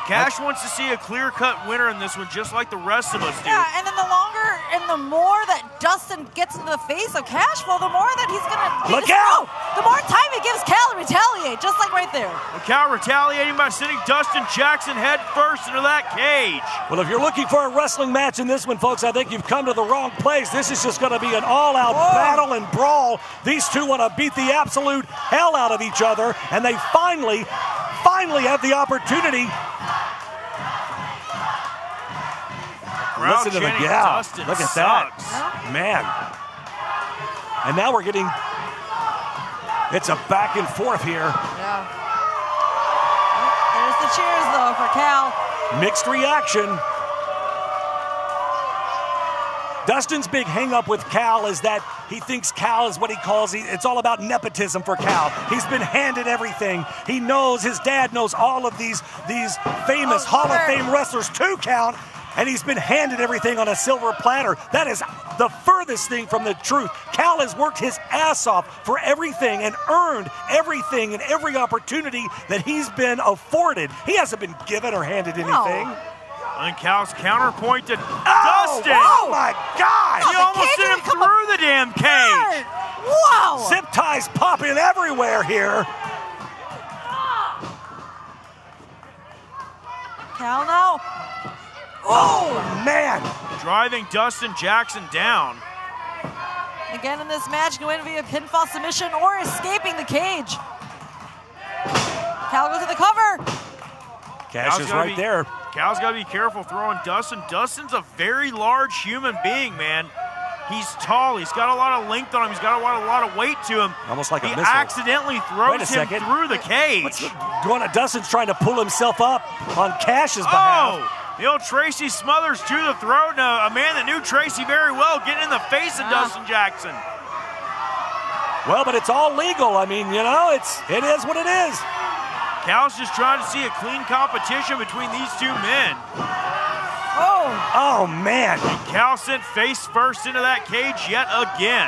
Cash wants to see a clear-cut winner in this one, just like the rest of us do. Yeah, and then the longer and the more that Dustin gets into the face of Cash Flo, the more that he's going to... Look out! The more time it gives Kal to retaliate, just like right there. Well, Kal retaliating by sending Dustin Jackson head first into that cage. Well, if you're looking for a wrestling match in this one, folks, I think you've come to the wrong place. This is just going to be an all-out battle and brawl. These two want to beat the absolute hell out of each other, and they finally have the opportunity. Listen to the Dustin look at sucks. that, man. And now we're getting, it's a back and forth here. Yeah. There's the cheers, though, for Kal. Mixed reaction. Dustin's big hang-up with Kal is that he thinks Kal is what he calls, it's all about nepotism for Kal. He's been handed everything. He knows, his dad knows all of these famous Hall of Fame wrestlers to count, and he's been handed everything on a silver platter. That is the furthest thing from the truth. Kal has worked his ass off for everything and earned everything and every opportunity that he's been afforded. He hasn't been given or handed anything. And Cal's counterpoint to Dustin. Oh my God! He almost sent him through the damn cage. Wow! Zip ties popping everywhere here. Kal now. Oh, man. Driving Dustin Jackson down. Again in this match, going via pinfall submission or escaping the cage. Kal goes to the cover. Cash is right there. Cal's got to be careful throwing Dustin. Dustin's a very large human being, man. He's tall. He's got a lot of length on him. He's got a lot of weight to him. Almost like a missile. He accidentally throws him through the cage. Dustin's trying to pull himself up on Cash's behalf. The old Tracy Smothers to the throat. A man that knew Tracy very well getting in the face of Dustin Jackson. Well, but it's all legal. I mean, it is what it is. Cal's just trying to see a clean competition between these two men. Oh man. And Kal sent face first into that cage yet again.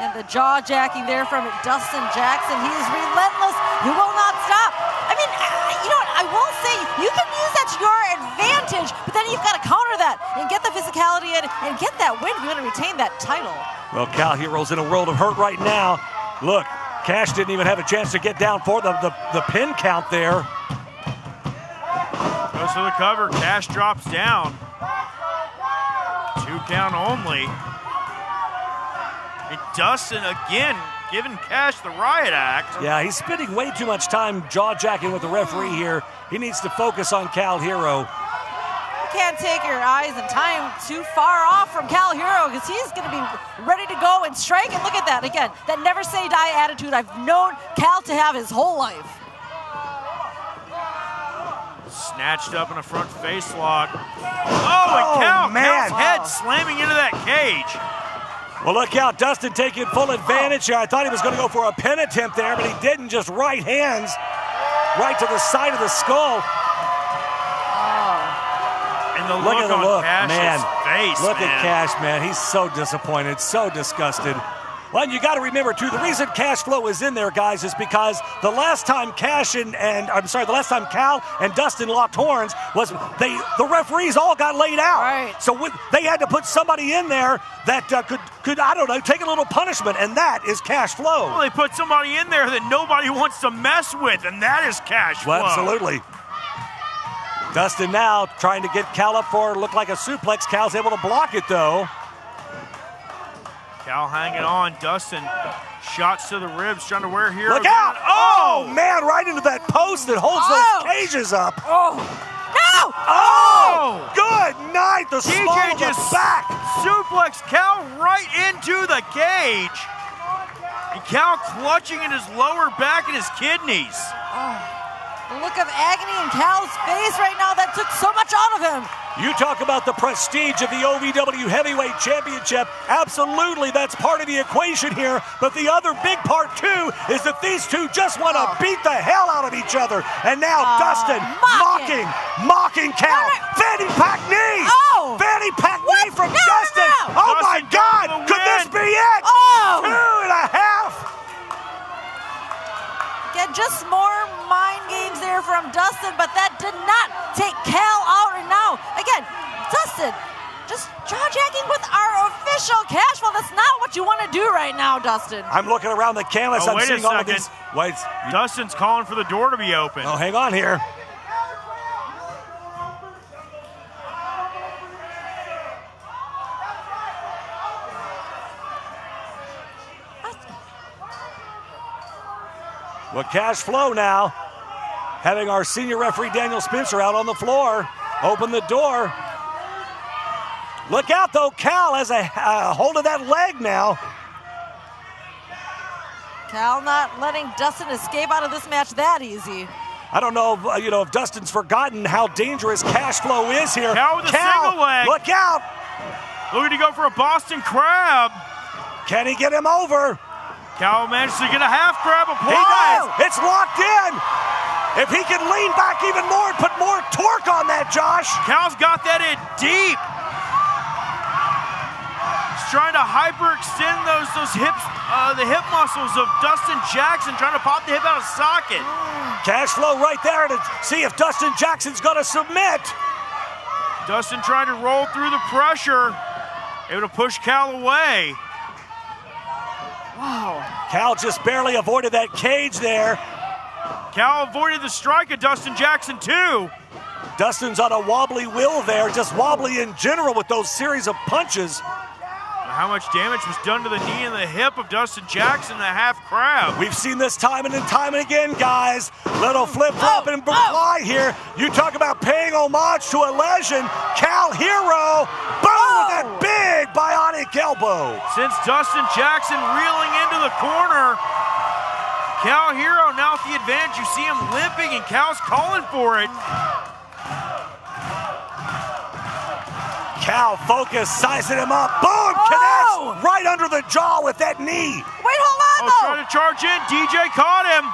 And the jaw jacking there from Dustin Jackson. He is relentless. He will not stop. I mean, you know what? I will say you can use that to your advantage, but then you've got to counter that and get the physicality in and get that win if you want to retain that title. Well, Kal Herro's in a world of hurt right now. Look, Cash didn't even have a chance to get down for the pin count there. Goes for the cover. Cash drops down. 2 2 count only. And Dustin again giving Cash the riot act. Yeah, he's spending way too much time jaw-jacking with the referee here. He needs to focus on Kal Herro. You can't take your eyes and time too far off from Kal Herro because he's going to be ready to go and strike. And look at that, again, that never say die attitude I've known Kal to have his whole life. Snatched up in a front face lock. Oh, and Kal's head slamming into that cage. Well, look out, Dustin taking full advantage here. I thought he was going to go for a pin attempt there, but he didn't. Just right hands right to the side of the skull. And the look look at the on look, Cash's man. face, Look man. at Cash, man. He's so disappointed, so disgusted. Well, and you got to remember, too, the reason Cash Flo is in there, guys, is because the last time the last time Kal and Dustin locked horns was the referees all got laid out. Right. So they had to put somebody in there that could I don't know, take a little punishment, and that is Cash Flo. Well, they put somebody in there that nobody wants to mess with, and that is Cash Flo. Well, absolutely. Dustin now trying to get Kal up for look like a suplex. Cal's able to block it, though. Kal hanging on. Dustin shots to the ribs, trying to wear Herro. Look out! Oh, man, right into that post that holds those cages up. Oh, no! Oh! Good night, the small DJ of the just back. Suplex Kal right into the cage. And Kal clutching in his lower back and his kidneys. The look of agony in Kal's face right now, that took so much out of him. You talk about the prestige of the OVW Heavyweight Championship. Absolutely, that's part of the equation here. But the other big part, too, is that these two just want to beat the hell out of each other. And now Dustin mocking Kal. Fanny pack knee! Fanny pack knee from Dustin! Oh, my God! Could this be it? 2.5! Again, just more mind games there from Dustin, but that did not take Kal out. And now, again, Dustin just jaw-jacking with our official Cash Flo. That's not what you want to do right now, Dustin. I'm looking around the canvas. I'm seeing all of these. Wait, Dustin's calling for the door to be open. Oh, hang on here. Well, Cash Flo now having our senior referee Daniel Spencer out on the floor. Open the door. Look out, though. Kal has a hold of that leg now. Kal not letting Dustin escape out of this match that easy. I don't know if Dustin's forgotten how dangerous Cash Flo is here. Kal with a single leg. Look out. Looking to go for a Boston Crab. Can he get him over? Kal managed to get a half grab applied. He does. It's locked in. If he can lean back even more and put more torque on that, Josh. Cal's got that in deep. He's trying to hyperextend those hips, the hip muscles of Dustin Jackson, trying to pop the hip out of socket. Cash Flo right there to see if Dustin Jackson's going to submit. Dustin trying to roll through the pressure, able to push Kal away. Wow. Kal just barely avoided that cage there. Kal avoided the strike of Dustin Jackson, too. Dustin's on a wobbly wheel there, just wobbly in general with those series of punches. How much damage was done to the knee and the hip of Dustin Jackson in the half crab? We've seen this time and time and again, guys. Little flip-flop and fly here. You talk about paying homage to a legend, Kal Herro. Boom with that big bionic elbow. Since Dustin Jackson reeling into the corner, Kal Herro now with the advantage. You see him limping and Kal's calling for it. Kal focused, sizing him up. Boom! Connects right under the jaw with that knee. Wait, hold on, though. Trying to charge in. DJ caught him.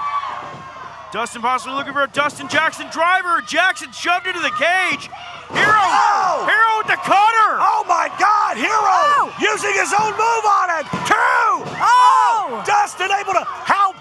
Dustin possibly looking for a Dustin Jackson driver. Jackson shoved into the cage. Herro! Herro with the cutter! Oh, my God! Herro using his own move on it. 2! Dustin able to... How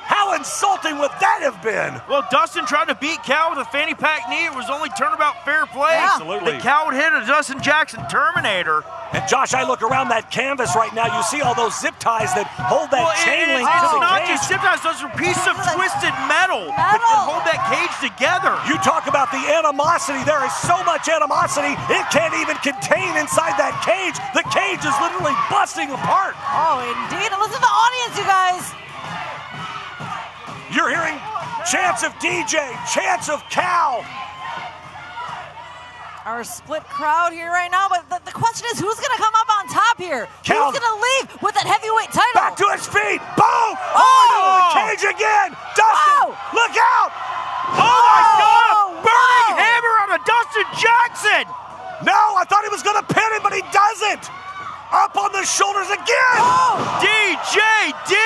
insulting would that have been? Well, Dustin tried to beat Kal with a fanny pack knee. It was only turnabout fair play. Yeah. Absolutely. That Kal would hit a Dustin Jackson Terminator. And Josh, I look around that canvas right now. You see all those zip ties that hold that chain link to the cage. It's not just zip ties. Those are pieces of twisted metal that hold that cage together. You talk about the animosity. There is so much animosity, it can't even contain inside that cage. The cage is literally busting apart. Oh, indeed. And listen to the audience, you guys. You're hearing chants of DJ, chants of Kal. Our split crowd here right now, but the question is, who's going to come up on top here? Kal, who's going to leave with that heavyweight title? Back to his feet. Boom! Oh! Cage again. Dustin, look out! Oh, my God! Burning hammer on a Dustin Jackson! No, I thought he was going to pin him, but he doesn't. Up on the shoulders again. Oh! DJD!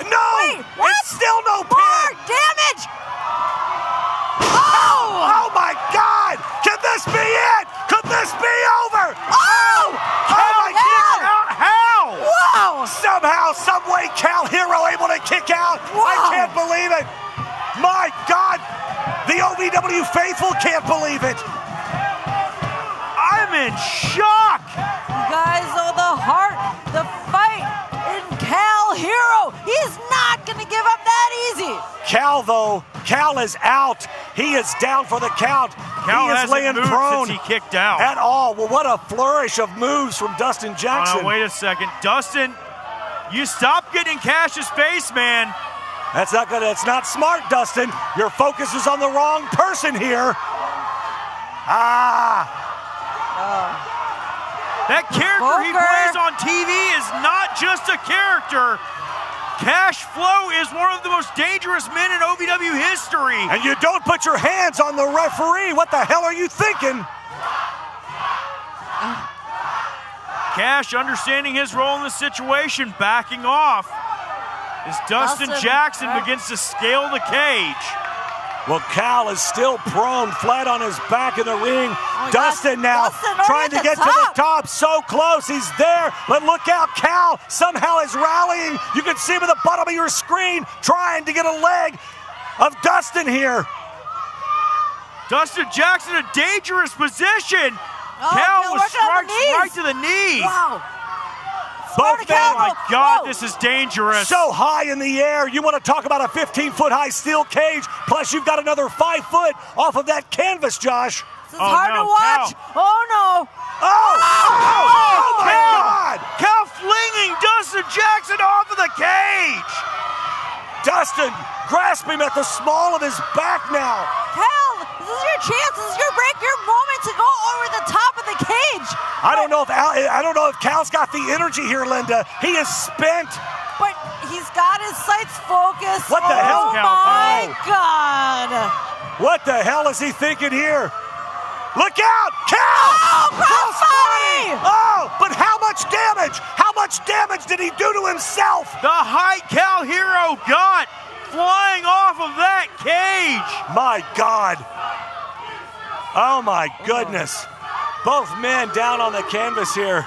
No! Wait, what? It's still no pin. More damage! Oh! Oh, my God! Can this be it? Could this be over? Oh! Oh, my God! How? Wow! Somehow, some way, Kal Herro able to kick out. Wow. I can't believe it. My God! The OVW faithful can't believe it. I'm in shock. You guys know the heart, the fight in Kal Herro. He's not going to give up that easy. Kal, though, Kal is out. He is down for the count. Kal he is hasn't laying moved prone since he kicked out. at all. Well, what a flourish of moves from Dustin Jackson. Oh, no, wait a second. Dustin, you stop getting in Cash's face, man. That's not good. It's not smart, Dustin. Your focus is on the wrong person here. That character he plays on TV is not just a character. Cash Flo is one of the most dangerous men in OVW history. And you don't put your hands on the referee. What the hell are you thinking? Cash, understanding his role in the situation, backing off as Dustin Jackson begins to scale the cage. Well, Kal is still prone, flat on his back in the ring. Oh, Dustin now trying to get to the top. So close, he's there. But look out, Kal somehow is rallying. You can see him at the bottom of your screen trying to get a leg of Dustin here. Dustin Jackson in a dangerous position. Oh, Kal was struck right to the knee. Wow. Both men, oh my God, this is dangerous. So high in the air. You want to talk about a 15-foot high steel cage. Plus, you've got another 5 foot off of that canvas, Josh. This is hard to watch. Kal. Oh, no. Oh, my God. Kal flinging Dustin Jackson off of the cage. Dustin grasping at the small of his back now. Kal, this is your chance. This is your break, your moment to go over the top of the cage. I don't know if Kal's got the energy here, Linda. He is spent. But he's got his sights focused. What the hell, Kal? Oh my God! What the hell is he thinking here? Look out, Kal! Oh, crossbody! Oh, but how much damage? How much damage did he do to himself? The height Kal Herro got flying off of that cage. My God. Oh my goodness. Both men down on the canvas here.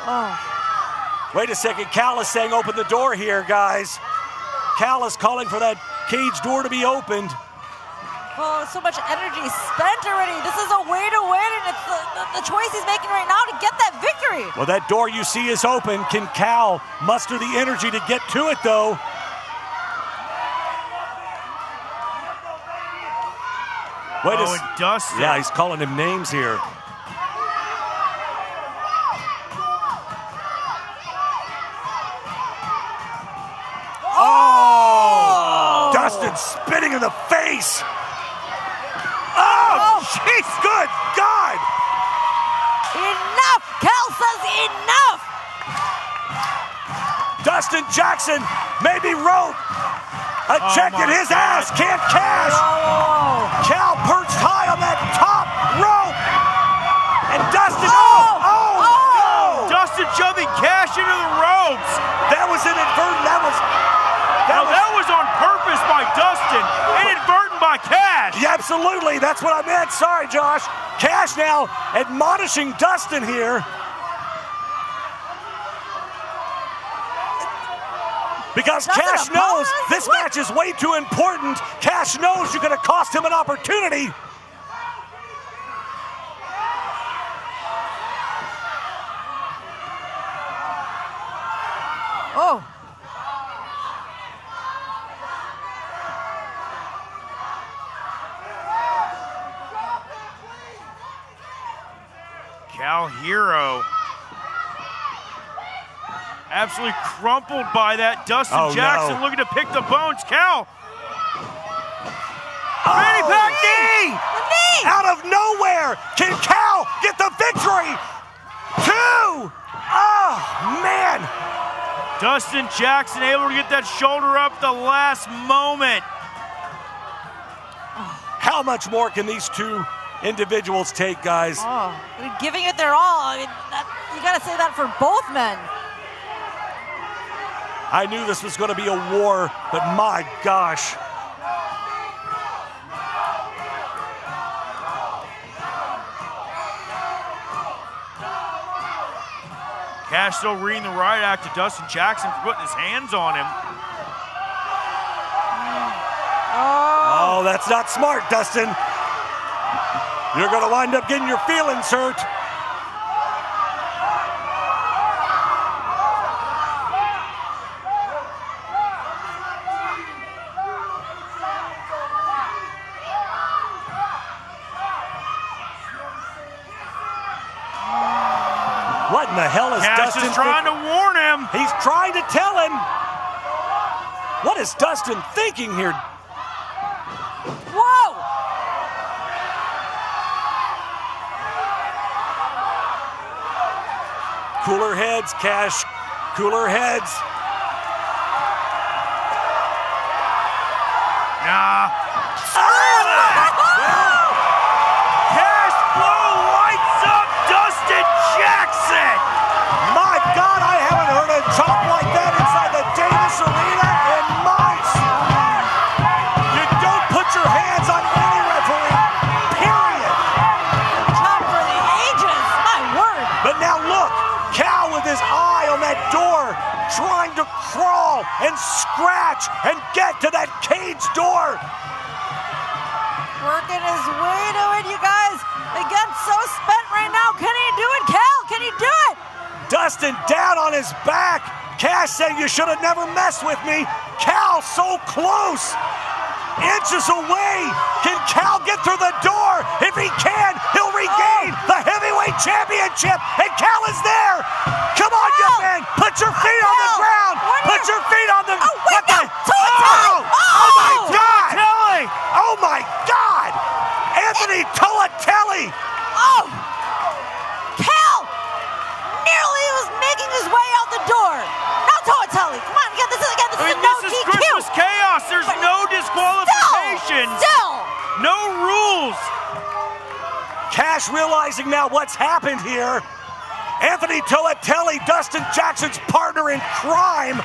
Oh. Wait a second, Kal is saying open the door here, guys. Kal is calling for that cage door to be opened. Oh, so much energy spent already. This is a way to win, and it's the choice he's making right now to get that victory. Well, that door you see is open. Can Kal muster the energy to get to it, though? Dustin. Yeah, he's calling him names here. Oh! Dustin spitting in the face. Oh, jeez, good God. Enough! Kal says enough! Dustin Jackson maybe wrote a check in his ass, can't cash. Oh. Kal perched high on that top rope. And Dustin, no! Dustin jumping Cash into the ropes. That was inadvertent. That was on purpose by Dustin. Inadvertent by Cash. Yeah, absolutely. That's what I meant. Sorry, Josh. Cash now admonishing Dustin here. Because Cash knows this match is way too important. Cash knows you're going to cost him an opportunity. Oh. Kal Herro absolutely crumpled by that. Dustin Jackson looking to pick the bones. Kal. Fanny pack knee! Out of nowhere, can Kal get the victory? 2! Oh, man. Dustin Jackson able to get that shoulder up at the last moment. How much more can these two individuals take, guys? Oh, they're giving it their all. I mean, you got to say that for both men. I knew this was going to be a war, but my gosh. Cash still reading the riot act to Dustin Jackson for putting his hands on him. Oh, that's not smart, Dustin. You're going to wind up getting your feelings hurt. What in the hell is Cash Dustin is trying to warn him. He's trying to tell him. What is Dustin thinking here? Whoa! Cooler heads, Cash. Cooler heads. Nah. Cash Flo lights up Dustin Jackson. My God, I haven't heard a chop like that inside the Davis Arena in months. You don't put your hands on any referee, period. Chop for the ages, my word. But now look, Kal with his eye on that door, trying to crawl and scratch and get to that cage door. Working his way to it, you guys. Again, so spent right now. Can he do it, Kal? Can he do it? Dustin down on his back. Cash saying you should have never messed with me. Kal so close. Inches away. Can Kal get through the door? If he can, he'll regain the heavyweight championship. And Kal is there. Come on, young man. Put your feet on the ground. Put your feet on the... What the... Oh my God. Oh my God. Anthony Toatele. Oh! Kal nearly was making his way out the door. Now Toatele, come on, this is no This is DQ. Christmas chaos. There's no disqualifications. Still. No rules. Cash realizing now what's happened here. Anthony Toatele, Dustin Jackson's partner in crime.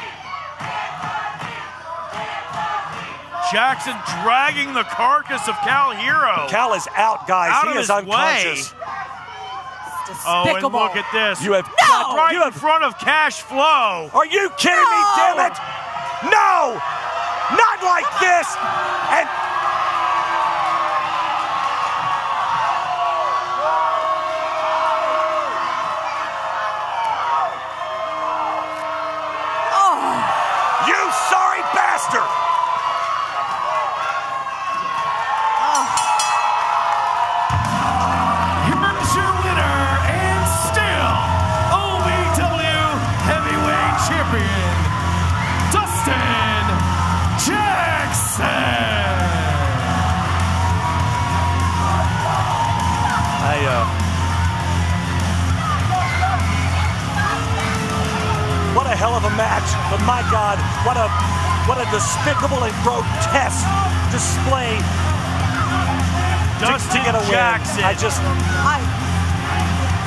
Jackson dragging the carcass of Kal Herro. Kal is out, guys. He is unconscious. Oh, and look at this. You have right in front of Cash Flo. Are you kidding me, damn it? No! Not like this! And you sorry bastard! Here's your winner and still OVW Heavyweight Champion, Dustin Jackson. What a hell of a match, but my God, what a despicable and grotesque display. Dustin to get a Jackson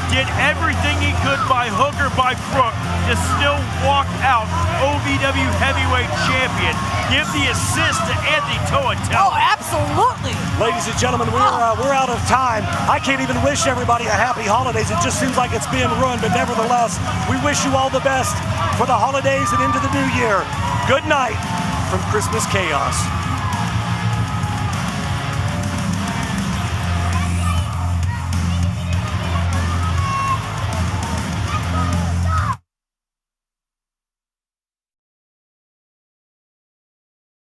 did everything he could by hook or by crook to still walk out OVW Heavyweight Champion. Give the assist to Anthony Toatele. Oh, absolutely. Ladies and gentlemen, we're out of time. I can't even wish everybody a happy holidays. It just seems like it's being ruined, but nevertheless, we wish you all the best for the holidays and into the new year. Good night from Christmas Chaos.